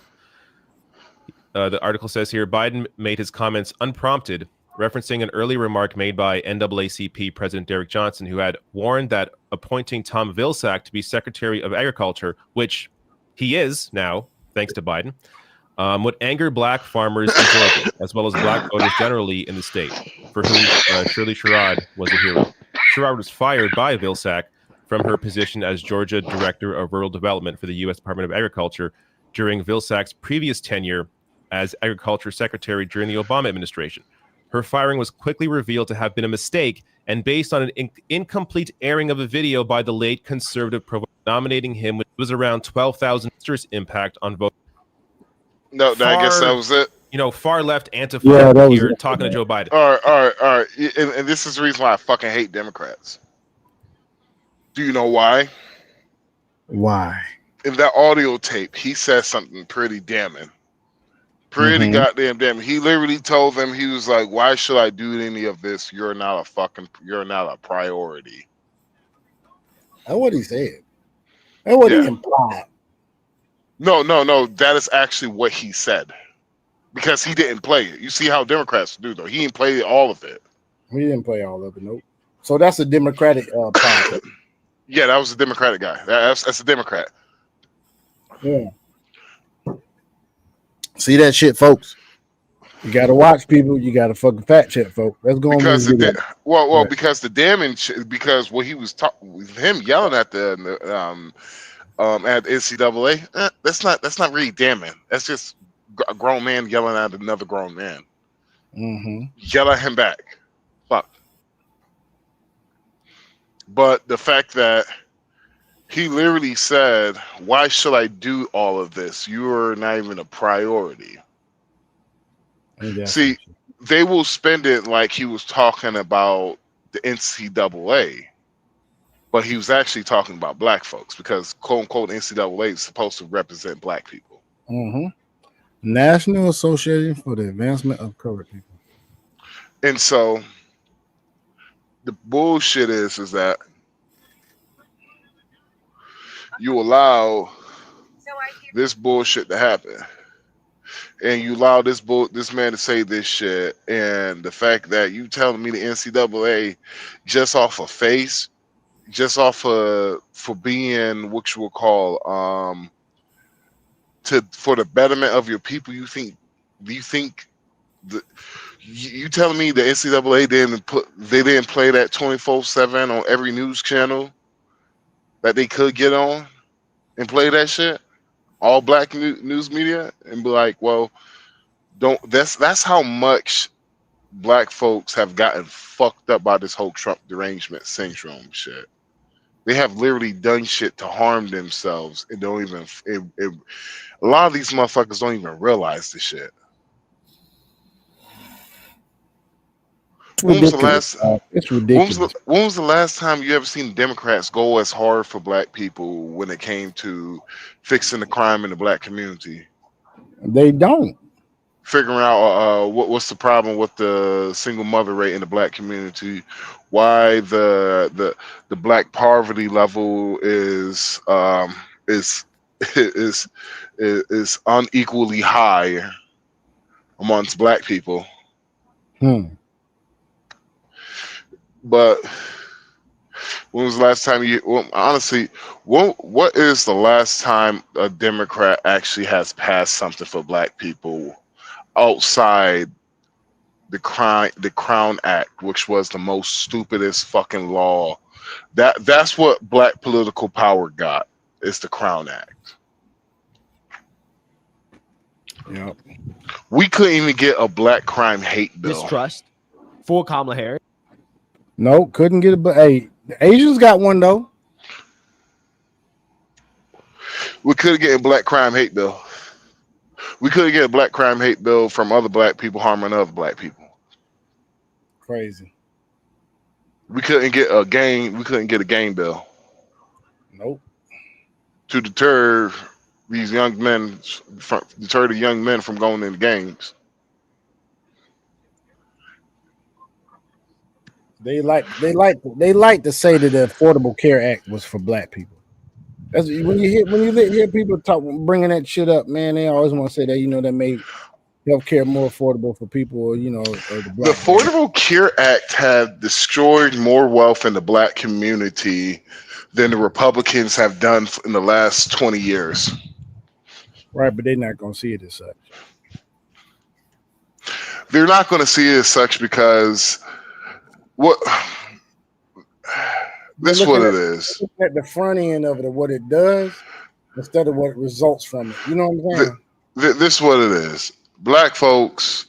The article says here, Biden made his comments unprompted, referencing an early remark made by NAACP President Derek Johnson, who had warned that appointing Tom Vilsack to be Secretary of Agriculture, which he is now, thanks to Biden, would anger black farmers in Georgia, as well as black voters generally in the state, for whom Shirley Sherrod was a hero. Sherrod was fired by Vilsack from her position as Georgia Director of Rural Development for the U.S. Department of Agriculture during Vilsack's previous tenure as Agriculture Secretary during the Obama administration. Her firing was quickly revealed to have been a mistake and based on an incomplete airing of a video by the late conservative nominating him, which was around 12,000 impact on vote. No, I guess that was it. You know, far left Antifa here talking to Joe Biden. All right. And this is the reason why I fucking hate Democrats. Do you know why? Why? In that audio tape, he said something pretty damning. Pretty goddamn damn. He literally told them, he was like, why should I do any of this? You're not a priority. That's what he said. That's what he implied. No. That is actually what he said. Because he didn't play it. You see how Democrats do, though. He didn't play all of it. He didn't play all of it, nope. So that's a Democratic part. Yeah, that was a Democratic guy. That's a Democrat. Yeah. See that shit, folks. You gotta watch people. You gotta fucking fact check, folks. Let's go because on. Because the damage, because what he was talking with him yelling at the at NCAA, that's not really damning. That's just a grown man yelling at another grown man. Yell at him back. Fuck. But the fact that he literally said, why should I do all of this? You are not even a priority. See, they will spend it like he was talking about the NCAA, but he was actually talking about black folks because, quote unquote, NCAA is supposed to represent black people. National Association for the Advancement of Colored People. And so the bullshit is that you allow this bullshit to happen, and you allow this man to say this shit, and the fact that you telling me the NCAA just off of face, just off of for being what you would call for the betterment of your people, you telling me the NCAA didn't play that 24/7 on every news channel that they could get on and play that shit, all black news media, and be like, well, that's how much black folks have gotten fucked up by this whole Trump derangement syndrome shit. They have literally done shit to harm themselves and don't even a lot of these motherfuckers don't even realize the shit. When was the Ridiculous. last? It's ridiculous. When was the last time you ever seen Democrats go as hard for black people when it came to fixing the crime in the black community? They don't. Figuring out what's the problem with the single mother rate in the black community, why the black poverty level is unequally high amongst black people. But when was the last time honestly, what is the last time a Democrat actually has passed something for black people outside the Crown Act, which was the most stupidest fucking law? That's what black political power got. It's the Crown Act. Yep. We couldn't even get a black crime hate bill. Distrust for Kamala Harris. No, couldn't get it. But hey, the Asians got one though. We could get a black crime hate bill. We could get a black crime hate bill from other black people harming other black people. Crazy. We couldn't get a gang. We couldn't get a gang bill. Nope. To deter these young men, deter the young men from going into gangs. They like to say that the Affordable Care Act was for black people. That's when you hear people bringing that shit up, man. They always want to say that that made healthcare more affordable for people, or the Affordable Care Act had destroyed more wealth in the black community than the Republicans have done in the last 20 years. Right, but they're not going to see it as such. They're not going to see it as such because this is what it is. At the front end of it, of what it does, instead of what results from it. You know what I'm saying? This is what it is. Black folks,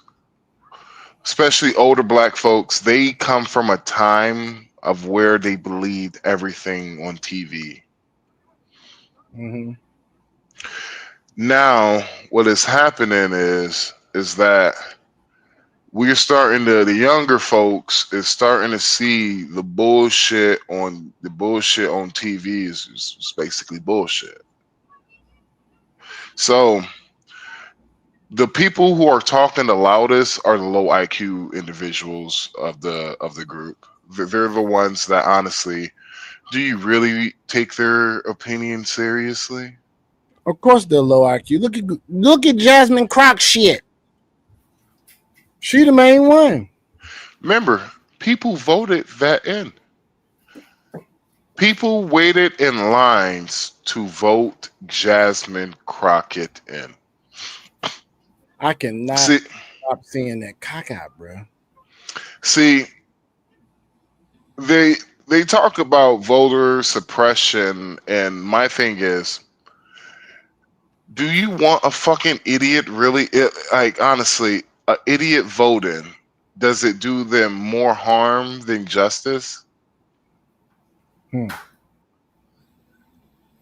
especially older black folks, they come from a time of where they believed everything on TV. Mm-hmm. Now, what is happening is that we're starting the younger folks is starting to see the bullshit on TV is basically bullshit. So the people who are talking the loudest are the low IQ individuals of the group. They're the ones that honestly, do you really take their opinion seriously? Of course they're low IQ. Look at Jasmine Croc shit. She the main one. Remember, people voted that in. People waited in lines to vote Jasmine Crockett in. I cannot stop seeing that cock out, bro. See, they talk about voter suppression, and my thing is, do you want a fucking idiot really? Honestly, an idiot voting, does it do them more harm than justice?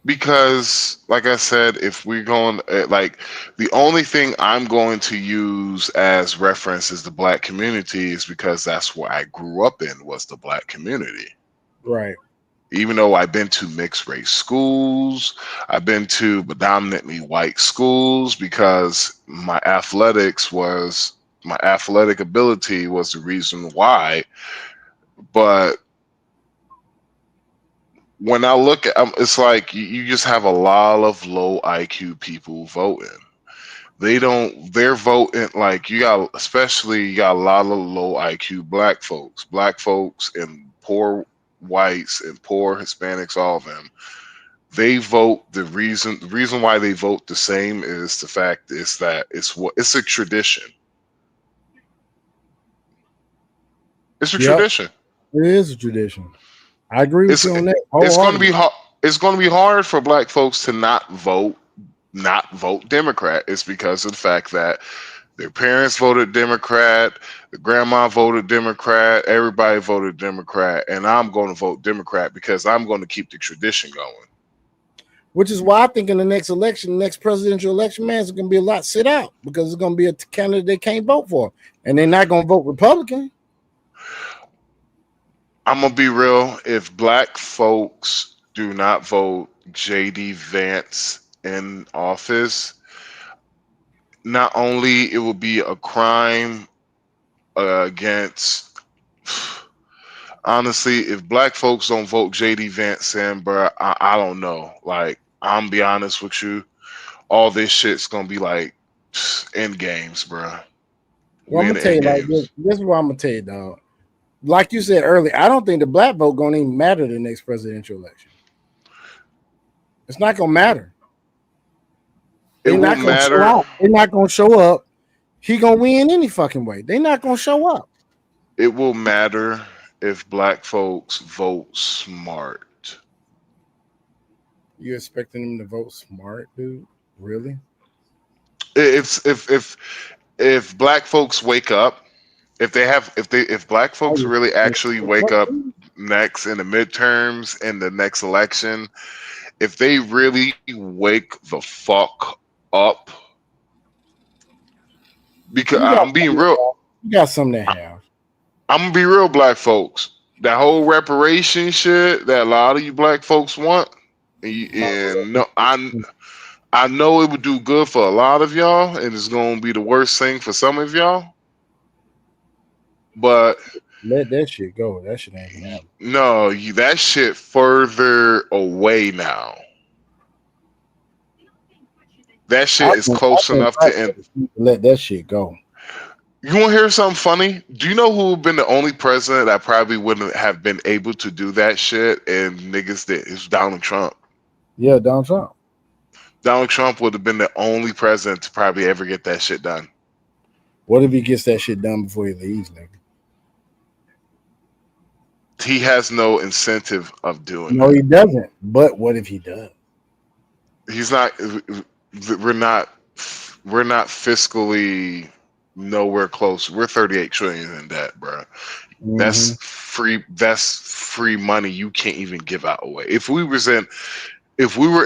Because, like I said, if we're going, the only thing I'm going to use as reference is the black community is because that's what I grew up in, was the black community. Right. Even though I've been to mixed race schools, I've been to predominantly white schools because my athletic ability was the reason why. But when I look at it's like you just have a lot of low IQ people voting. They're voting like you got a lot of low IQ black folks and poor whites and poor Hispanics, all of them. They vote the reason why they vote the same is the fact is that it's a tradition. It's a tradition. It is a tradition. I agree with you on that. It's going to be hard. It's going to be hard for black folks to not vote Democrat. It's because of the fact that their parents voted Democrat, the grandma voted Democrat, everybody voted Democrat, and I'm going to vote Democrat because I'm going to keep the tradition going. Which is why I think in the next election, next presidential election, man, it's going to be a lot sit out because it's going to be a candidate they can't vote for, and they're not going to vote Republican. I'm gonna be real. If black folks do not vote JD Vance in office, not only it will be a crime against. Honestly, if black folks don't vote JD Vance in, bro, I don't know. Like, I'm be honest with you, all this shit's gonna be like end games, bro. Well, I'm gonna tell you like this. This is what I'm gonna tell you, dog. Like you said earlier, I don't think the black vote gonna even matter the next presidential election. It's not gonna matter. It won't matter. They're not gonna show up. He gonna win any fucking way. They're not gonna show up. It will matter if black folks vote smart. You expecting them to vote smart, dude? Really? If black folks wake up, if black folks really actually wake up next in the midterms in the next election, if they really wake the fuck up, because I'm being real, you got something to have. I'm gonna be real, black folks. That whole reparation shit that a lot of you black folks want, and no, I know it would do good for a lot of y'all, and it's gonna be the worst thing for some of y'all. But let that shit go. That shit ain't gonna happen. No, that shit further away now. That shit is close enough to end. Let that shit go. You want to hear something funny? Do you know who would have been the only president that probably wouldn't have been able to do that shit and niggas did? It's Donald Trump. Yeah, Donald Trump. Donald Trump would have been the only president to probably ever get that shit done. What if he gets that shit done before he leaves, nigga? He has no incentive of doing No, he doesn't. But what if he does? He's not. We're not fiscally nowhere close. We're 38 trillion in debt, bro. Mm-hmm. That's free. That's free money you can't even give out away. If we were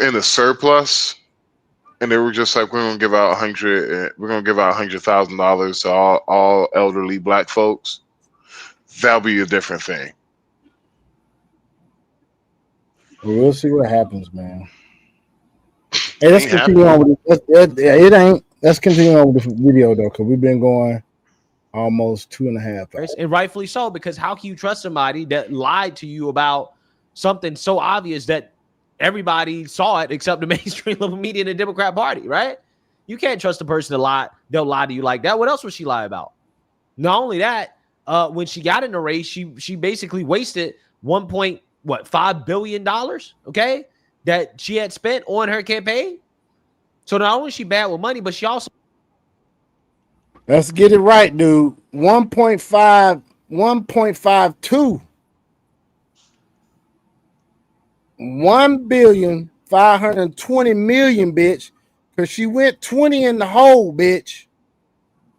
in a surplus, and they were just like, we're gonna give out $100,000 to all elderly black folks, that'll be a different thing. We'll see what happens, man. Hey, let's continue on with it. Let's continue on with the video though, because we've been going almost 2.5 hours. And rightfully so, because how can you trust somebody that lied to you about something so obvious that everybody saw it except the mainstream level media and the Democrat Party, right? You can't trust a person to lie. They'll lie to you like that. What else would she lie about? Not only that, when she got in the race, she basically wasted $1.5 billion, okay, that she had spent on her campaign. So not only is she bad with money, but she also. Let's get it right, dude. 1.52. 1,520,000,000, bitch. Because she went 20 in the hole, bitch.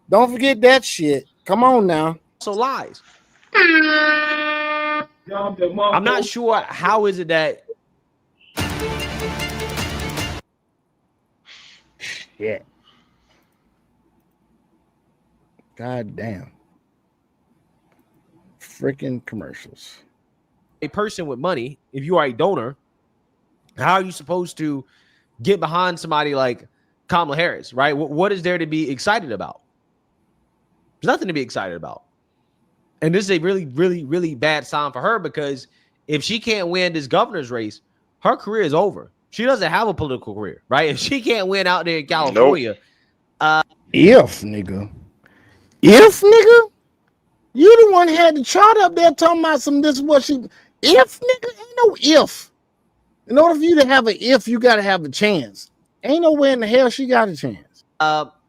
Don't forget that shit. Come on now. So lies. I'm not sure how is it that. Shit. God damn. Freaking commercials. A person with money, if you are a donor, how are you supposed to get behind somebody like Kamala Harris, right? What is there to be excited about? There's nothing to be excited about. And this is a really, really, really bad sign for her, because if she can't win this governor's race, her career is over. She doesn't have a political career, right? If she can't win out there in California. If nigga, you the one had the chart up there talking about this is what she. If nigga, ain't no if. In order for you to have an if, you got to have a chance. Ain't nowhere in the hell she got a chance.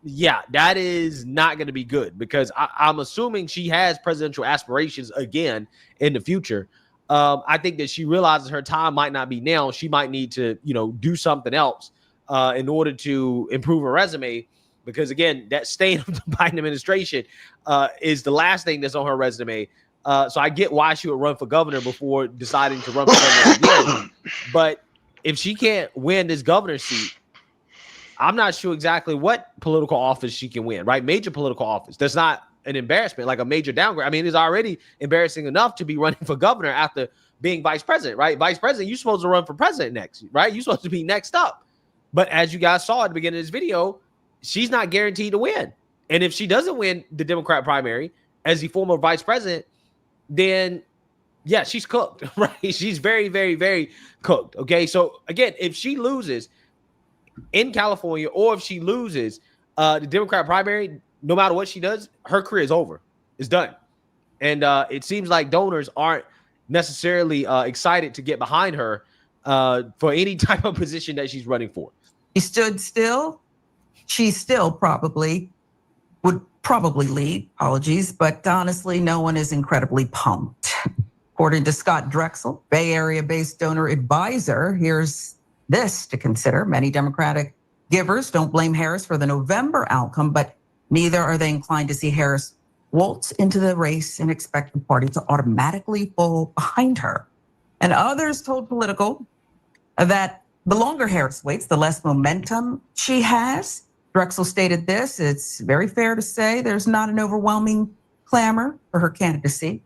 Yeah, that is not going to be good, because I'm assuming she has presidential aspirations again in the future. I think that she realizes her time might not be now. She might need to, do something else in order to improve her resume, because again, that stain of the Biden administration is the last thing that's on her resume. So I get why she would run for governor before deciding to run for governor again. But if she can't win this governor's seat, I'm not sure exactly what political office she can win, right? Major political office. That's not an embarrassment, like a major downgrade. I mean, it's already embarrassing enough to be running for governor after being vice president, right? Vice president, you're supposed to run for president next, right? You're supposed to be next up. But as you guys saw at the beginning of this video, she's not guaranteed to win. And if she doesn't win the Democrat primary as the former vice president, then yeah, she's cooked, right? She's very, very, very cooked. Okay. So again, if she loses in California, or if she loses the Democrat primary, no matter what she does, her career is over. It's done. And it seems like donors aren't necessarily excited to get behind her for any type of position that she's running for. She stood still. She still would probably lead, apologies, but honestly, no one is incredibly pumped. According to Scott Drexel, Bay Area-based donor advisor, here's this to consider. Many Democratic givers don't blame Harris for the November outcome, but neither are they inclined to see Harris waltz into the race and expect the party to automatically fall behind her. And others told Politico that the longer Harris waits, the less momentum she has. Drexel stated this: it's very fair to say there's not an overwhelming clamor for her candidacy.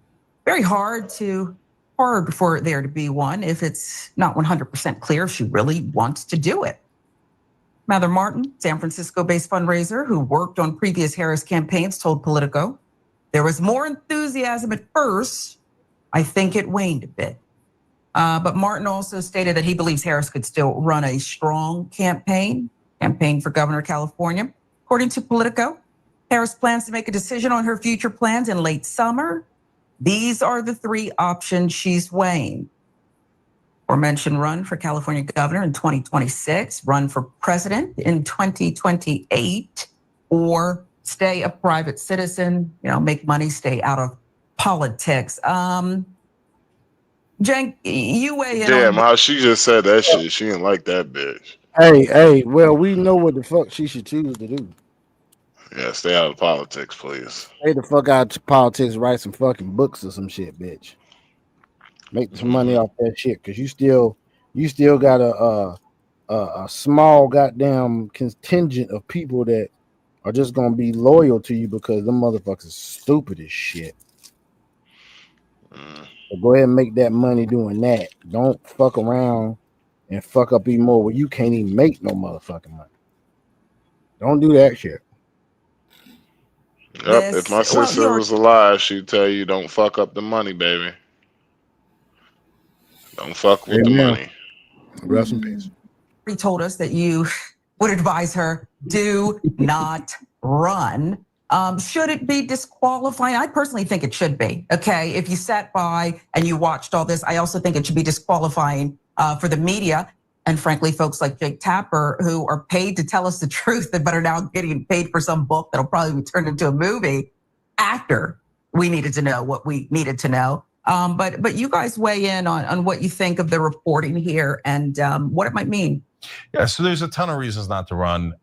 Very hard for there to be one if it's not 100% clear if she really wants to do it. Mather Martin, San Francisco-based fundraiser who worked on previous Harris campaigns, told Politico, there was more enthusiasm at first. I think it waned a bit. But Martin also stated that he believes Harris could still run a strong campaign for governor of California. According to Politico, Harris plans to make a decision on her future plans in late summer. These are the three options she's weighing. Aforementioned run for California governor in 2026, run for president in 2028, or stay a private citizen, make money, stay out of politics. Jen, you weigh in. Damn, how she just said that shit. She didn't like that bitch. Hey, well, we know what the fuck she should choose to do. Yeah, stay out of politics, please. Stay the fuck out of politics, write some fucking books or some shit, bitch. Make some money off that shit, because you still got a small goddamn contingent of people that are just gonna be loyal to you because them motherfuckers stupid as shit. So go ahead and make that money doing that. Don't fuck around and fuck up even more where you can't even make no motherfucking money. Don't do that shit. Yep, if my sister was alive, she'd tell you don't fuck up the money, baby. Don't fuck with the money. Rest in peace. He told us that you would advise her, do not run. Should it be disqualifying? I personally think it should be. Okay, if you sat by and you watched all this, I also think it should be disqualifying for the media and frankly, folks like Jake Tapper who are paid to tell us the truth, but are now getting paid for some book that'll probably be turned into a movie after we needed to know what we needed to know. But you guys weigh in on what you think of the reporting here and what it might mean. Yeah, so there's a ton of reasons not to run.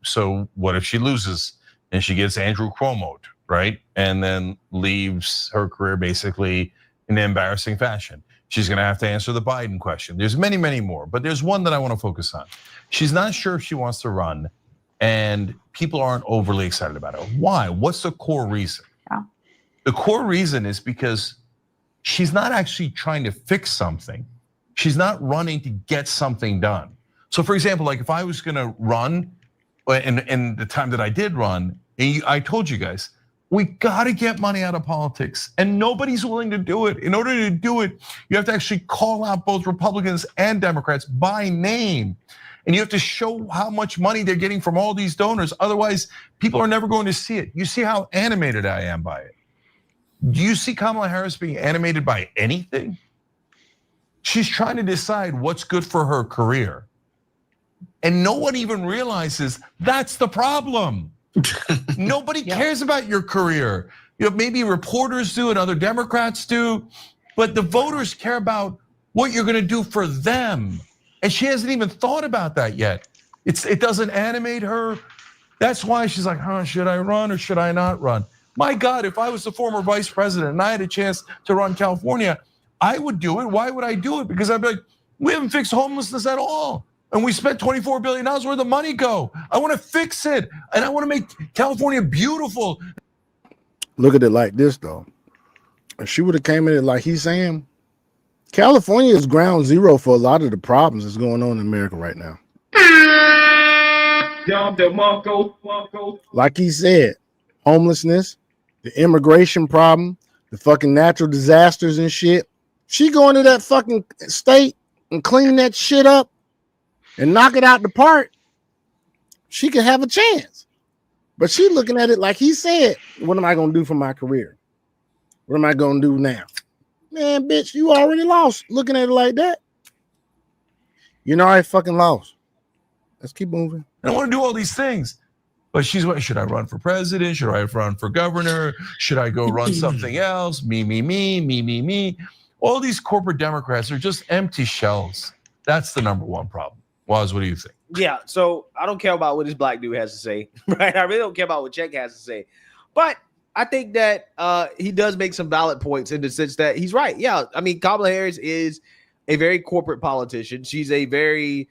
So what if she loses and she gets Andrew Cuomo'd, right? And then leaves her career basically in an embarrassing fashion. She's gonna have to answer the Biden question. There's many, many more, but there's one that I wanna focus on. She's not sure if she wants to run and people aren't overly excited about it. Why? What's the core reason? Yeah. The core reason is because she's not actually trying to fix something. She's not running to get something done. So for example, like if I was gonna run, and the time that I did run, I told you guys, we gotta get money out of politics and nobody's willing to do it. In order to do it, you have to actually call out both Republicans and Democrats by name. And you have to show how much money they're getting from all these donors. Otherwise, people are never going to see it. You see how animated I am by it. Do you see Kamala Harris being animated by anything? She's trying to decide what's good for her career. And no one even realizes that's the problem. Nobody cares about your career. Maybe reporters do and other Democrats do, but the voters care about what you're gonna do for them. And she hasn't even thought about that yet. It doesn't animate her. That's why she's like, should I run or should I not run? My God, if I was the former vice president and I had a chance to run California, I would do it. Why would I do it? Because I'd be like, we haven't fixed homelessness at all. And we spent $24 billion, where'd the money go? I wanna fix it, and I wanna make California beautiful. look at it like this though. If she would have came in it like he's saying, California is ground zero for a lot of the problems that's going on in America right now. Like he said, homelessness, the immigration problem, the fucking natural disasters and shit. She go into that fucking state and clean that shit up and knock it out the park. She could have a chance. But she looking at it like he said, what am I going to do for my career? What am I going to do now? Man, bitch, you already lost looking at it like that. You know, I fucking lost. Let's keep moving. I want to do all these things. But she's what? Should I run for president? Should I run for governor? Should I go run something else? Me. All these corporate Democrats are just empty shells. That's the number one problem. Waz, what do you think? Yeah, so I don't care about what this black dude has to say, right? I really don't care about what Cenk has to say. But I think that he does make some valid points in the sense that he's right. Yeah, I mean, Kamala Harris is a very corporate politician. She's a very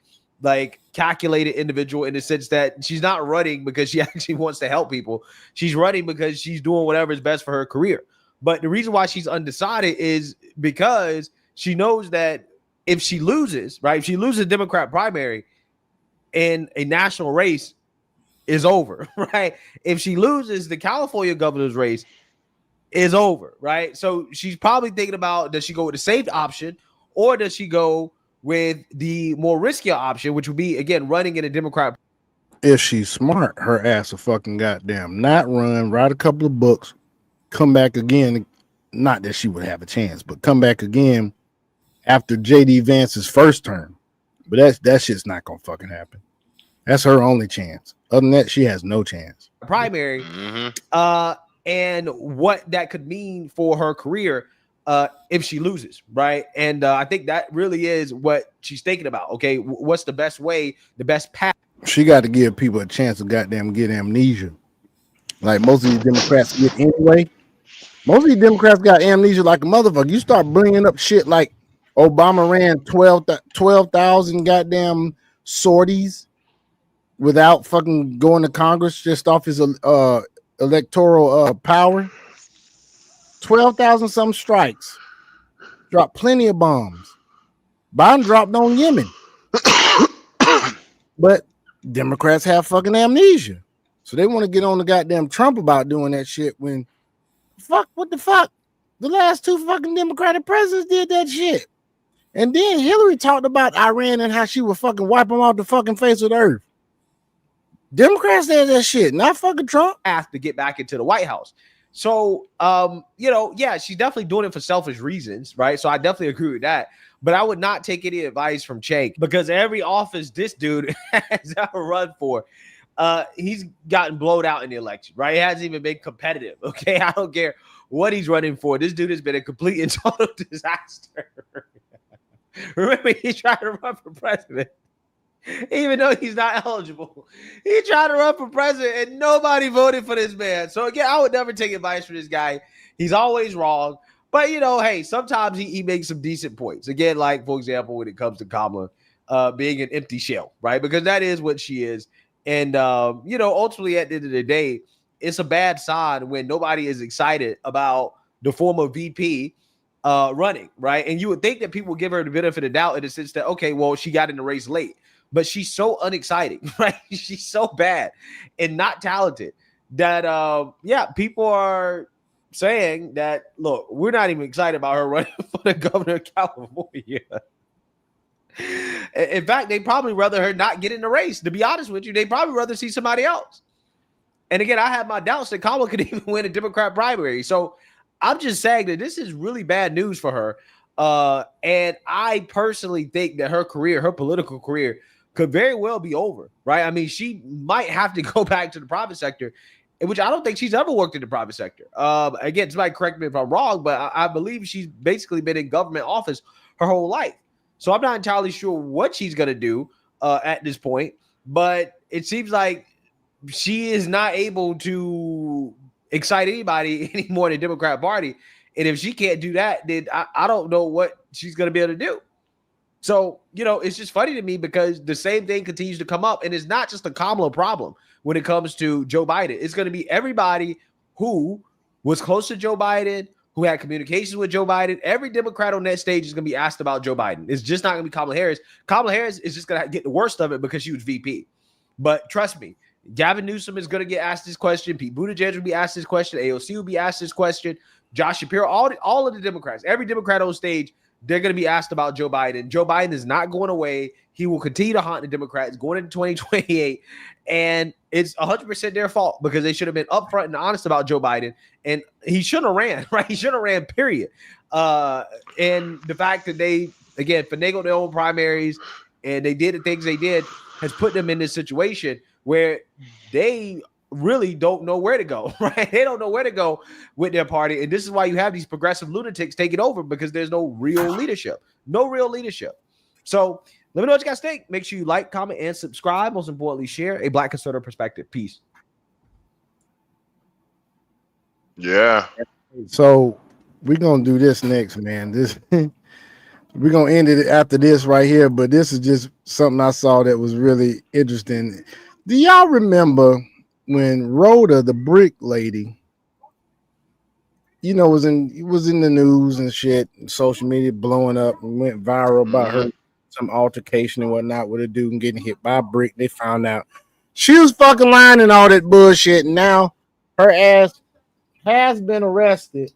calculated individual in the sense that she's not running because she actually wants to help people. She's running because she's doing whatever is best for her career. But the reason why she's undecided is because she knows that if she loses, right, if she loses a Democrat primary in a national race, is over, right? If she loses the California governor's race, is over, right? So she's probably thinking about, does she go with the safe option or does she go with the more riskier option, which would be, again, running in a Democrat. If she's smart, her ass will fucking goddamn not run, write a couple of books, come back again. Not that she would have a chance, but come back again after JD Vance's first term. But that shit's not gonna fucking happen. That's her only chance. Other than that, she has no chance. Primary, and what that could mean for her career if she loses, right? And I think that really is what she's thinking about. Okay, what's the best way, the best path? She got to give people a chance to goddamn get amnesia, like most of these Democrats get anyway. Most of these Democrats got amnesia like a motherfucker. You start bringing up shit like Obama ran 12,000 goddamn sorties without fucking going to Congress just off his electoral power. 12,000 some strikes. Dropped plenty of bombs. Biden dropped on Yemen. But Democrats have fucking amnesia. So they want to get on the goddamn Trump about doing that shit when what the fuck? The last two fucking Democratic presidents did that shit. And then Hillary talked about Iran and how she would fucking wipe them off the fucking face of the earth. Democrats did that shit, not fucking Trump. Have to get back into the White House. So, yeah, she's definitely doing it for selfish reasons, right? So I definitely agree with that. But I would not take any advice from Cenk because every office this dude has ever run for, he's gotten blowed out in the election, right? He hasn't even been competitive, okay? I don't care what he's running for. This dude has been a complete and total disaster. Remember, he tried to run for president. Even though he's not eligible, he tried to run for president and nobody voted for this man. So again, I would never take advice from this guy. He's always wrong. But hey, sometimes he makes some decent points. Again, like for example, when it comes to Kamala being an empty shell, right? Because that is what she is. And ultimately at the end of the day, it's a bad sign when nobody is excited about the former VP running, right? And you would think that people would give her the benefit of the doubt in the sense that, okay, well, she got in the race late. But she's so unexciting, right? She's so bad and not talented that, people are saying that, look, we're not even excited about her running for the governor of California. In fact, they'd probably rather her not get in the race. To be honest with you, they'd probably rather see somebody else. And again, I have my doubts that Kamala could even win a Democrat primary. So I'm just saying that this is really bad news for her. And I personally think that her career, her political career, could very well be over, right? I mean, she might have to go back to the private sector, which I don't think she's ever worked in the private sector. Again, somebody correct me if I'm wrong, but I believe she's basically been in government office her whole life. So I'm not entirely sure what she's going to do at this point, but it seems like she is not able to excite anybody anymore in the Democrat Party. And if she can't do that, then I don't know what she's going to be able to do. So, it's just funny to me because the same thing continues to come up. And it's not just a Kamala problem when it comes to Joe Biden. It's going to be everybody who was close to Joe Biden, who had communications with Joe Biden. Every Democrat on that stage is going to be asked about Joe Biden. It's just not going to be Kamala Harris. Kamala Harris is just going to get the worst of it because she was VP. But trust me, Gavin Newsom is going to get asked this question. Pete Buttigieg will be asked this question. AOC will be asked this question. Josh Shapiro, all of the Democrats, every Democrat on stage, they're going to be asked about Joe Biden. Joe Biden is not going away. He will continue to haunt the Democrats going into 2028. And it's 100% their fault because they should have been upfront and honest about Joe Biden. And he shouldn't have ran, right? He shouldn't have ran, period. And the fact that they, again, finagled their own primaries and they did the things they did has put them in this situation where they really don't know where to go, right? They don't know where to go with their party. And this is why you have these progressive lunatics taking over because there's no real leadership. No real leadership. So let me know what you guys think. Make sure you like, comment, and subscribe. Most importantly, share a Black conservative perspective. Peace. Yeah. So we're gonna do this next, man. This we're gonna end it after this right here, but this is just something I saw that was really interesting. Do y'all remember when Rhoda, the brick lady, was in the news and shit, and social media blowing up and went viral about her some altercation and whatnot with a dude and getting hit by a brick? They found out she was fucking lying and all that bullshit, and now her ass has been arrested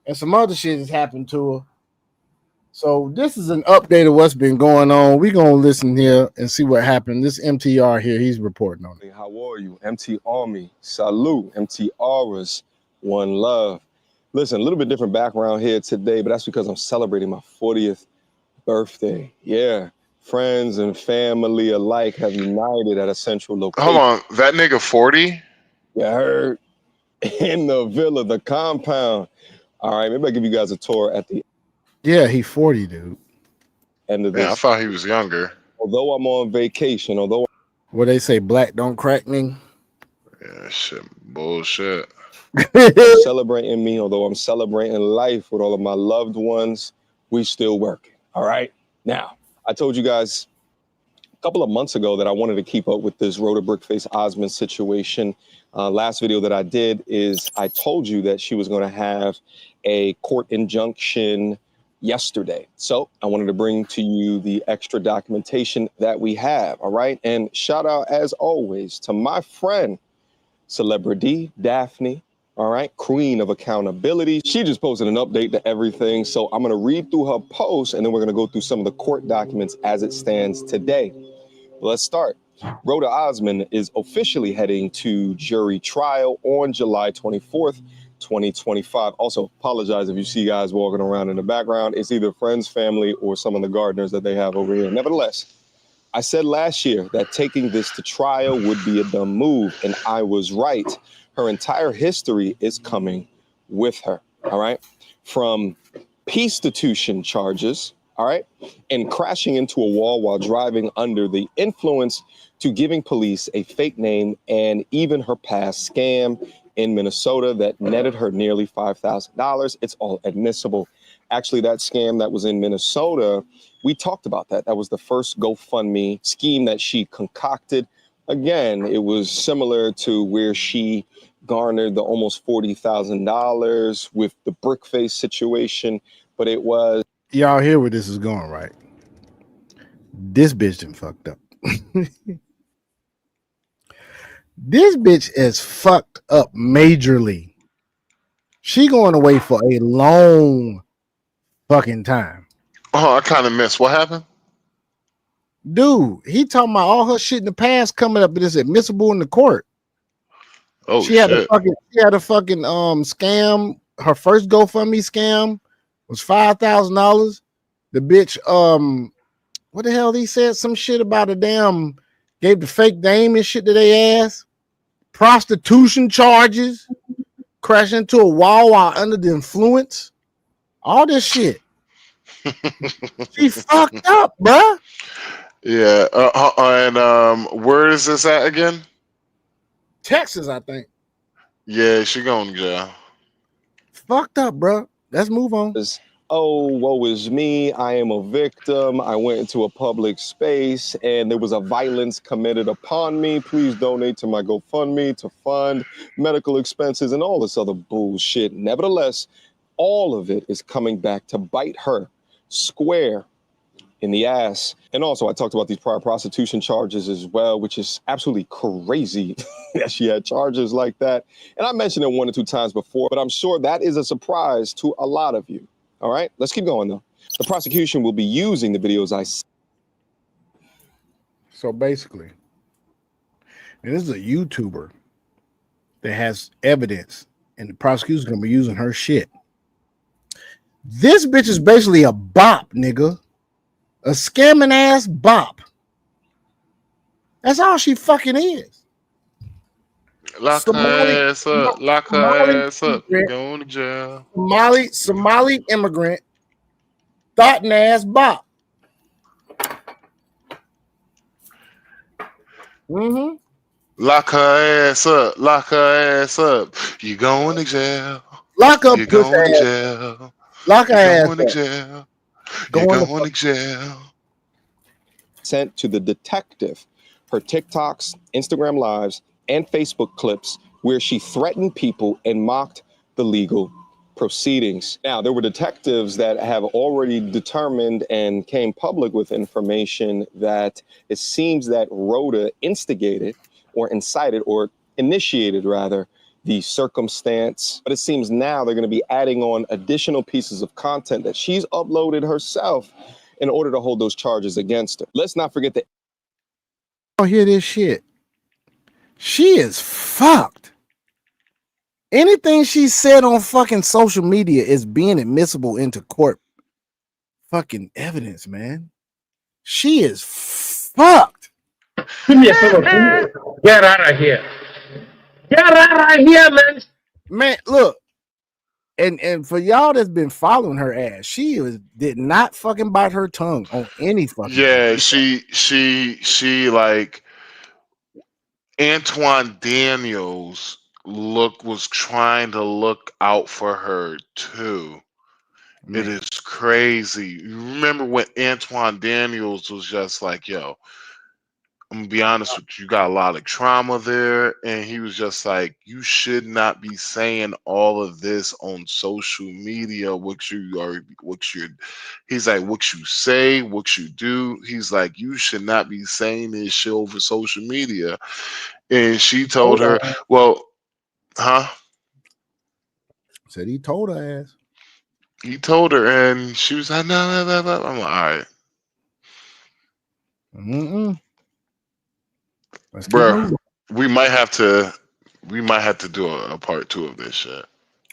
and some other shit has happened to her. So this is an update of what's been going on. We're gonna listen here and see what happened. This MTR here, he's reporting on it. How are you? MT Army, salute. MTRers, one love. Listen, a little bit different background here today, but that's because I'm celebrating my 40th birthday. Yeah, friends and family alike have united at a central location. Hold on, that nigga 40? You heard? In the villa, the compound. All right, maybe I'll give you guys a tour at the Yeah, he 40, dude. end of this. Yeah, I thought he was younger. Although I'm on vacation, What they say, black don't crack me. Yeah, shit, bullshit. celebrating me, although I'm celebrating life with all of my loved ones, we still working. All right. Now, I told you guys a couple of months ago that I wanted to keep up with this Rhoda Brickface Osmond situation. Last video that I did is I told you that she was going to have a court injunction yesterday. So I wanted to bring to you the extra documentation that we have. All right. And shout out, as always, to my friend, Celebrity Daphne. All right. Queen of accountability. She just posted an update to everything. So I'm going to read through her post and then we're going to go through some of the court documents as it stands today. Let's start. Rhoda Osmond is officially heading to jury trial on July 24th, 2025. Also, apologize if you see guys walking around in the background. It's either friends, family, or some of the gardeners that they have over here. Nevertheless, I said last year that taking this to trial would be a dumb move, and I was right. Her entire history is coming with her, all right? From peace-stitution charges, all right, and crashing into a wall while driving under the influence to giving police a fake name and even her past scam in Minnesota that netted her nearly $5,000. It's all admissible. Actually, that scam that was in Minnesota, we talked about that. That was the first GoFundMe scheme that she concocted. Again, it was similar to where she garnered the almost $40,000 with the Brickface situation, but it was. Y'all hear where this is going, right? This bitch done fucked up. This bitch is fucked up majorly. She going away for a long fucking time. Oh, I kind of missed. What happened? Dude, he talking about all her shit in the past coming up, but it's admissible in the court. Oh, she had a fucking scam. Her first GoFundMe scam was $5,000. The bitch, what the hell he said? Some shit about a damn gave the fake name and shit to their ass. Prostitution charges. Crashed into a wall while under the influence. All this shit. She fucked up, bruh. Yeah. And where is this at again? Texas, I think. Yeah, she going to jail. Fucked up, bro. Let's move on. oh, woe is me, I am a victim, I went into a public space and there was a violence committed upon me. Please donate to my GoFundMe to fund medical expenses and all this other bullshit. Nevertheless, all of it is coming back to bite her square in the ass. And also, I talked about these prior prostitution charges as well, which is absolutely crazy that she had charges like that. And I mentioned it 1 or 2 times before, but I'm sure that is a surprise to a lot of you. All right, let's keep going though. The prosecution will be using the videos I see. So basically, and this is a YouTuber that has evidence, and the prosecution's gonna be using her shit. This bitch is basically a bop, nigga. A scamming ass bop. That's all she fucking is. Lock her ass up. Lock her ass up. Going to jail. Somali immigrant. Thought ass bop. Mm-hmm. Lock her ass up. Lock her ass up. You going to jail. Lock up. You going to jail. Lock her ass going to jail. Going to jail. Sent to the detective her TikToks, Instagram lives, and Facebook clips where she threatened people and mocked the legal proceedings. Now, there were detectives that have already determined and came public with information that it seems that Rhoda instigated or incited or initiated, rather, the circumstance. But it seems now they're going to be adding on additional pieces of content that she's uploaded herself in order to hold those charges against her. Let's not forget that. Oh, hear this shit. She is fucked. Anything she said on fucking social media is being admissible into court fucking evidence, man. She is fucked. Give me a phone. Get out of here. Get out of here, man. Man, look. And for y'all that's been following her ass, she did not fucking bite her tongue on any fucking Yeah, thing. she like Antoine Daniels was trying to look out for her too. Man. It is crazy. You remember when Antoine Daniels was just like, yo, I'm gonna be honest with you, got a lot of trauma there, and he was just like, you should not be saying all of this on social media. He's like, what you say, what you do. He's like, you should not be saying this shit over social media. And she told her, well, Said he told her ass. He told her, and she was like, no. I'm like, all right. Bro, we might have to do a part 2 of this shit.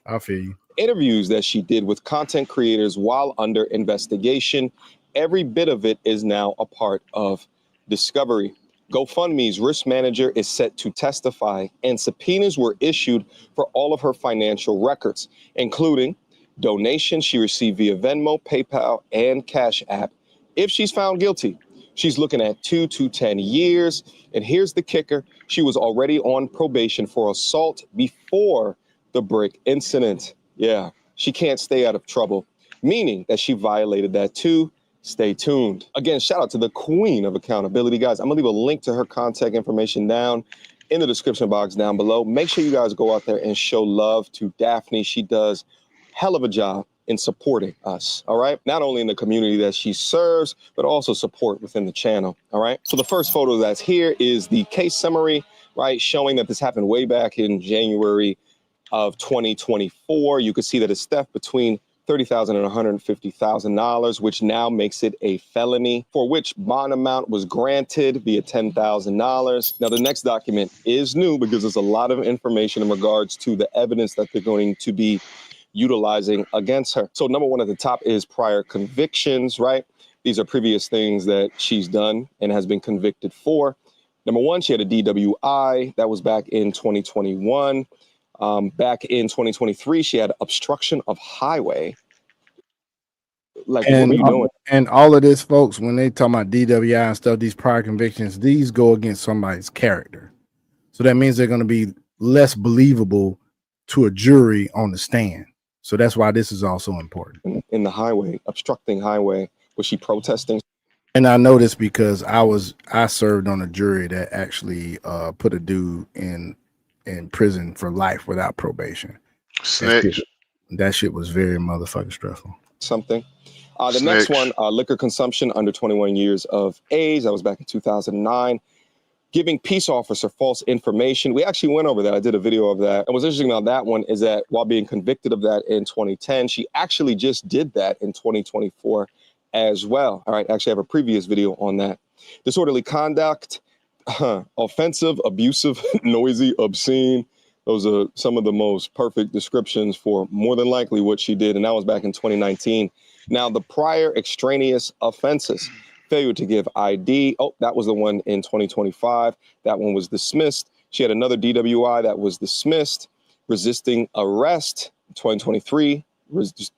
I feel you. Interviews that she did with content creators while under investigation, every bit of it is now a part of discovery. GoFundMe's risk manager is set to testify, and subpoenas were issued for all of her financial records, including donations she received via Venmo, PayPal, and Cash App. If she's found guilty, she's looking at 2 to 10 years. And here's the kicker. She was already on probation for assault before the brick incident. Yeah, she can't stay out of trouble, meaning that she violated that too. Stay tuned. Again, shout out to the queen of accountability, guys. I'm gonna leave a link to her contact information down in the description box down below. Make sure you guys go out there and show love to Daphne. She does hell of a job in supporting us, all right? Not only in the community that she serves, but also support within the channel, all right? So the first photo that's here is the case summary, right? Showing that this happened way back in January of 2024. You can see that it's theft between $30,000 and $150,000, which now makes it a felony, for which bond amount was granted via $10,000. Now, the next document is new because there's a lot of information in regards to the evidence that they're going to be utilizing against her. So number one at the top is prior convictions, right? These are previous things that she's done and has been convicted for. Number one, she had a DWI. That was back in 2021. Back in 2023, she had obstruction of highway. Like, what are you doing? And all of this, folks, when they talk about DWI and stuff, these prior convictions, these go against somebody's character. So that means they're going to be less believable to a jury on the stand. So that's why this is also important. In the highway, obstructing highway. Was she protesting? And I know this because I served on a jury that actually put a dude in prison for life without probation. Snitch. That shit was very motherfucking stressful. Something. The next one, liquor consumption under 21 years of age. That was back in 2009. Giving peace officer false information. We actually went over that. I did a video of that. And what's interesting about that one is that while being convicted of that in 2010, she actually just did that in 2024 as well. All right, actually I have a previous video on that. Disorderly conduct, offensive, abusive, noisy, obscene. Those are some of the most perfect descriptions for more than likely what she did. And that was back in 2019. Now, the prior extraneous offenses, failure to give ID. Oh, that was the one in 2025. That one was dismissed. She had another DWI that was dismissed. Resisting arrest, 2023, was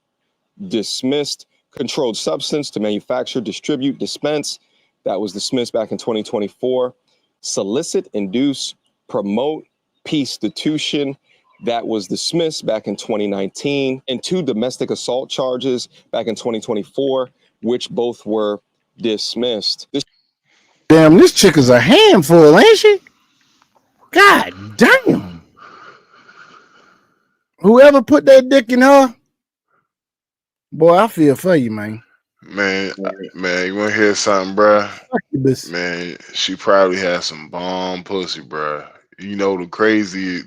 dismissed. Controlled substance to manufacture, distribute, dispense. That was dismissed back in 2024. Solicit, induce, promote, prostitution. That was dismissed back in 2019. And 2 domestic assault charges back in 2024, which both were dismissed. Damn, this chick is a handful, ain't she? God damn. Whoever put that dick in her, boy, I feel for you, man. Man, you want to hear something, bruh? Man, she probably had some bomb pussy, bruh. You know, the crazy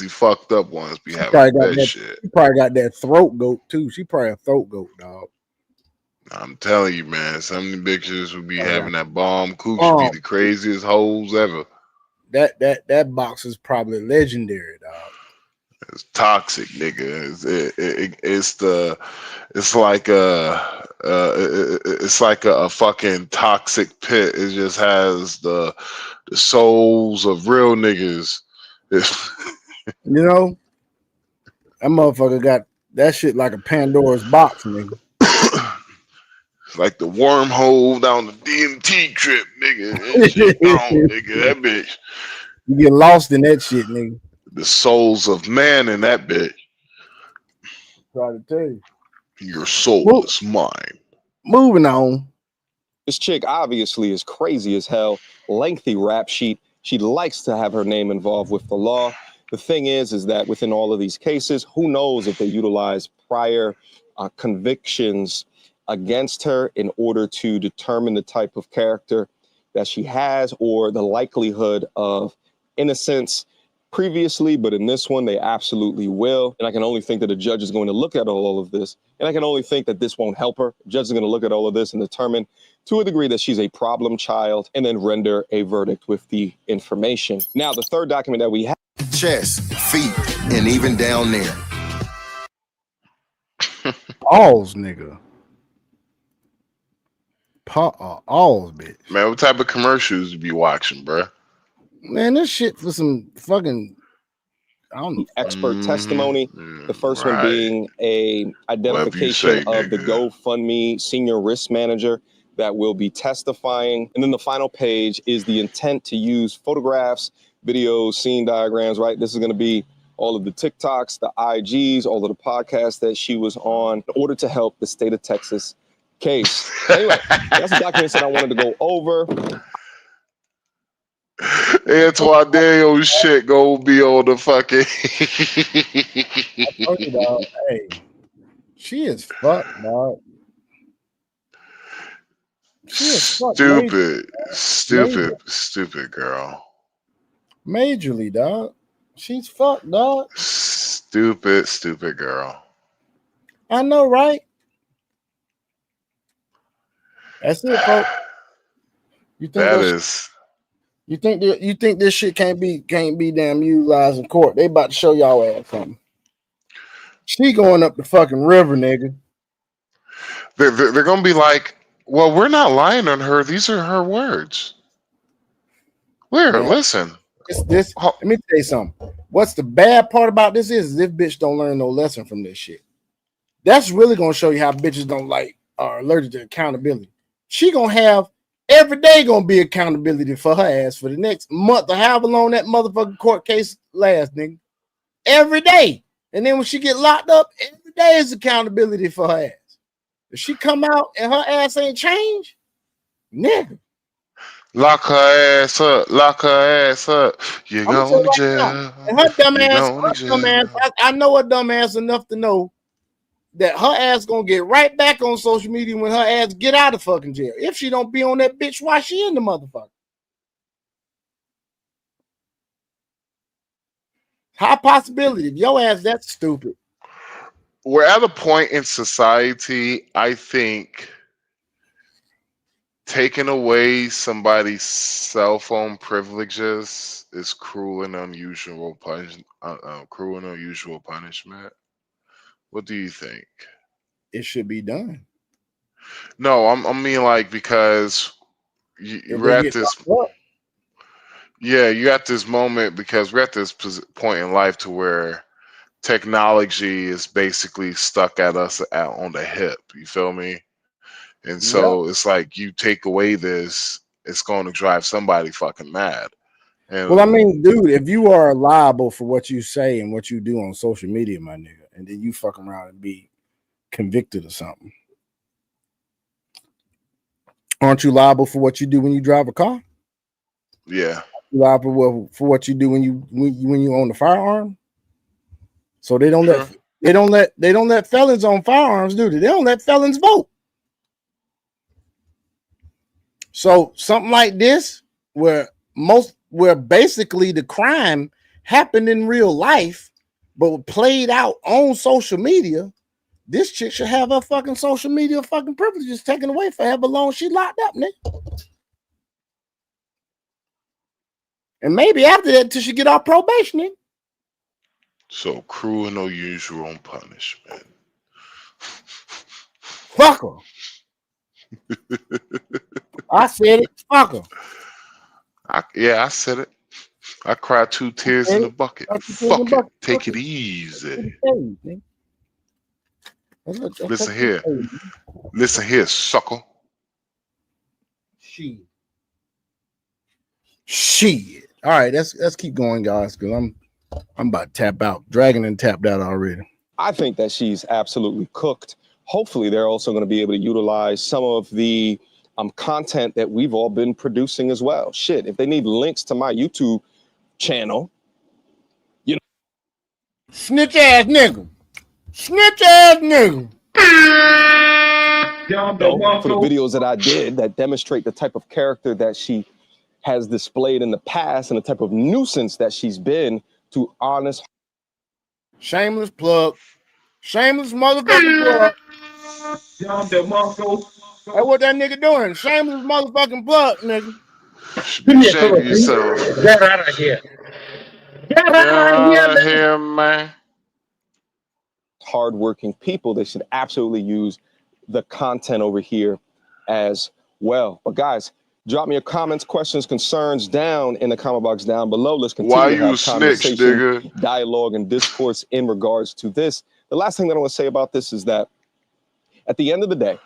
fucked up ones be having that shit. She probably got that throat goat too. She probably a throat goat, dog. I'm telling you, man, some of the bitches would be having that bomb coochie, be the craziest hoes ever. That box is probably legendary, dog. It's toxic, nigga. It's like a fucking toxic pit. It just has the souls of real niggas. You know, that motherfucker got that shit like a Pandora's box, nigga. It's like the wormhole down the DMT trip, nigga. That shit gone, nigga. That bitch. You get lost in that shit, nigga. The souls of man in that bitch. Try to tell you. Your soul is mine. Moving on. This chick obviously is crazy as hell. Lengthy rap sheet. She likes to have her name involved with the law. The thing is that within all of these cases, who knows if they utilize prior convictions against her in order to determine the type of character that she has or the likelihood of innocence previously, but in this one, they absolutely will. And I can only think that a judge is going to look at all of this. And I can only think that this won't help her. The judge is going to look at all of this and determine to a degree that she's a problem child and then render a verdict with the information. Now, the third document that we have. Chest, feet, and even down there. Alls, nigga. Alls, bitch. Man, what type of commercials you be watching, bruh? Man, this shit for some fucking, I don't know. Expert testimony. The first one being a identification of the GoFundMe senior risk manager that will be testifying. And then the final page is the intent to use photographs, videos, scene diagrams, right? This is going to be all of the TikToks, the IGs, all of the podcasts that she was on in order to help the state of Texas case. Anyway, that's the documents that I wanted to go over. Antoine Daniels shit go be on the fucking. I told you, dog. Hey, she is fucked, dog. She is fucked. Stupid girl. Majorly, dog. She's fucked, dog. Stupid girl. I know, right? That's it, folks. You think that is. You think this shit can't be damn utilized in court? They about to show y'all ass something. She going up the fucking river, nigga. They're gonna be like, well, we're not lying on her. These are her words. Listen. Let me tell you something. What's the bad part about this is this bitch don't learn no lesson from this shit. That's really gonna show you how bitches don't like are allergic to accountability. She gonna have every day gonna be accountability for her ass for the next month or however long that motherfucking court case lasts, nigga. Every day. And then when she get locked up, every There is accountability for her ass. If she come out and her ass ain't changed, nigga. Lock her ass up. Lock her ass up. You're I'm going to right jail. now. And her dumb You're ass, going to jail. I know her dumb ass enough to know that her ass gonna get right back on social media when her ass get out of fucking jail. If she don't be on that bitch while she in the motherfucker. High possibility. If your ass that's stupid. We're at a point in society, I think, taking away somebody's cell phone privileges is cruel and unusual punishment. What do you think? It should be done. No, I mean like because you're at this. Yeah, you at this moment because we're at this point in life to where technology is basically stuck at us on the hip. You feel me? And so it's like you take away this, it's going to drive somebody fucking mad. And Well, I mean, dude, if you are liable for what you say and what you do on social media, my nigga, and then you fuck around and be convicted of something, aren't you liable for what you do when you drive a car? Yeah. You liable for what you do when you own a firearm? So they don't let felons on firearms, do they? They don't let felons vote. So something like this, where basically the crime happened in real life, but played out on social media, this chick should have her fucking social media fucking privileges taken away for however long she locked up, nigga. And maybe after that, till she get off probation, nigga. So cruel and unusual punishment. Fuck her. I said it. Fuck her. I said it. I cried 2 tears in the bucket. Fuck it. Take it easy. Listen here. Listen here, sucker. Shit. All right, let's keep going, guys, because I'm about to tap out. Dragon and tapped out already. I think that she's absolutely cooked. Hopefully, they're also going to be able to utilize some of the content that we've all been producing as well. Shit, if they need links to my YouTube channel, you know. Snitch ass nigga. Snitch ass nigga. For the videos that I did that demonstrate the type of character that she has displayed in the past and the type of nuisance that she's been to honest. Shameless plug. Shameless motherfucking plug. Hey, what that nigga doing? Shameless motherfucking plug, nigga. Be ashamed of yourself. Get out of here. Get out of here, man. Hardworking people, they should absolutely use the content over here as well. But guys, drop me your comments, questions, concerns down in the comment box down below. Let's continue Why to you have snitch, conversation, nigga? dialogue, and discourse in regards to this. The last thing that I want to say about this is that at the end of the day,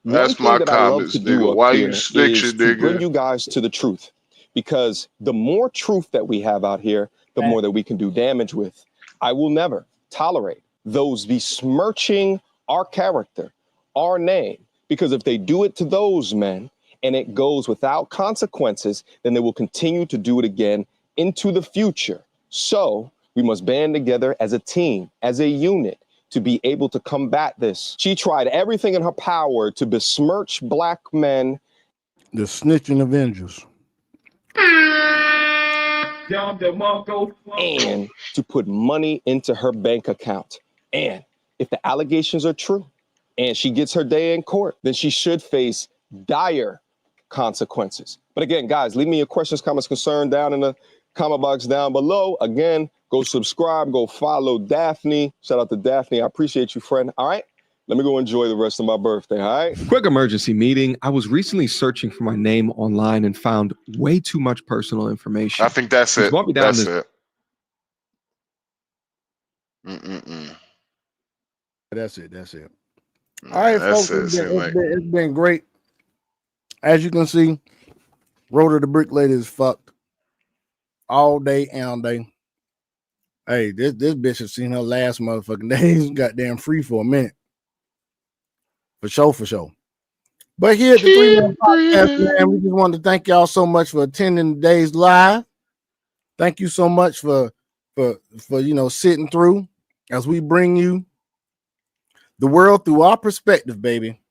that's my comments, nigga. Why you snitching, to bring nigga? you guys to the truth, because the more truth that we have out here, the more that we can do damage with. I will never tolerate those besmirching our character, our name, because if they do it to those men and it goes without consequences, then they will continue to do it again into the future. So we must band together as a team, as a unit, to be able to combat this. She tried everything in her power to besmirch black men. The snitching Avengers. And to put money into her bank account. And if the allegations are true and she gets her day in court, then she should face dire consequences. But again, guys, leave me your questions, comments, concerns down in the comment box down below. Again, go subscribe, go follow Daphne. Shout out to Daphne. I appreciate you, friend. All right, let me go enjoy the rest of my birthday. All right. Quick emergency meeting. I was recently searching for my name online and found way too much personal information. I think that's it. Walk me down That's this- it. That's it. All right, That's folks. it. It's been great. As you can see, Road to the Brick Lady is fucked all day and day. Hey, this bitch has seen her last motherfucking days goddamn free for a minute. For sure. But here at the 3 Man Podcast, man, we just wanted to thank y'all so much for attending today's live. Thank you so much for sitting through as we bring you the world through our perspective, baby.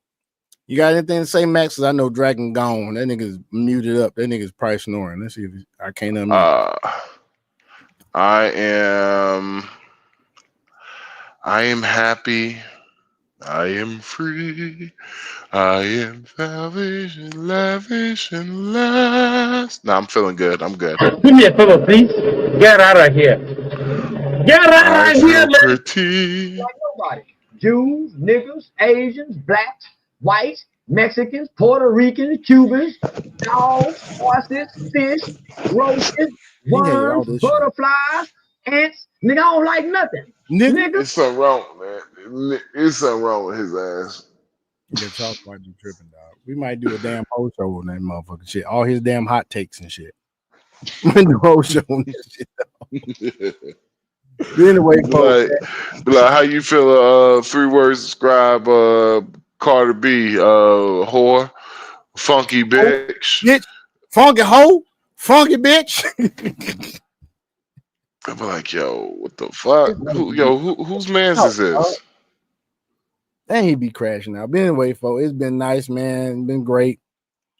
You got anything to say, Max? Because I know Dragon gone. That nigga's muted up. That nigga's probably snoring. Let's see if I can't unmute. I am happy. I am free. I am lavish and last. No, I'm feeling good. I'm good. Give me a pillow, please. Get out of here. Get out of here, man. Pretty. Like nobody. Jews, niggas, Asians, blacks, whites, Mexicans, Puerto Ricans, Cubans, dogs, horses, fish, roaches, worms, butterflies, ants. Nigga, I don't like nothing. Nigga. It's something wrong, man. It's something wrong with his ass. Yeah, talk might be tripping, dog. We might do a damn whole show on that motherfucking shit. All his damn hot takes and shit. The whole show on this shit. Anyway, folks, like, how you feel? 3 words describe Cardi B, whore, funky bitch, funky hoe, funky bitch. I'm like, yo, what the fuck? Whose man's is this? And he be crashing out. But anyway, folks, it's been nice, man. It's been great.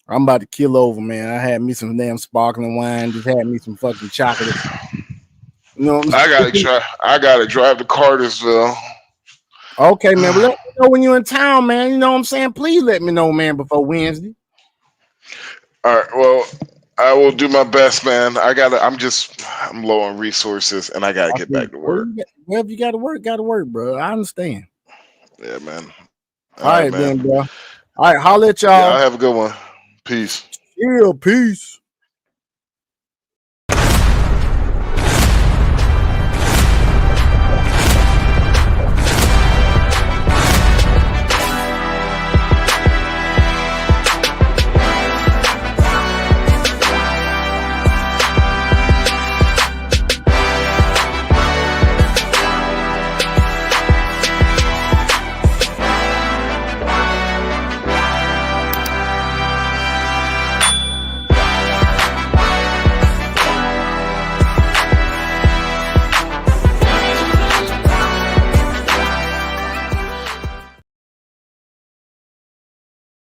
I'm about to kill over, man. I had me some damn sparkling wine. Just had me some fucking chocolate. You know what I'm saying? I gotta drive to Cartersville. Okay, man. But let me know when you're in town, man. You know what I'm saying? Please let me know, man, before Wednesday. All right. Well, I will do my best, man. I'm low on resources, and I gotta get back to work. Well, if you gotta work, bro. I understand. Yeah, man. All right, man, bro. All right, holla at y'all. Yeah, have a good one. Peace. Yeah, peace.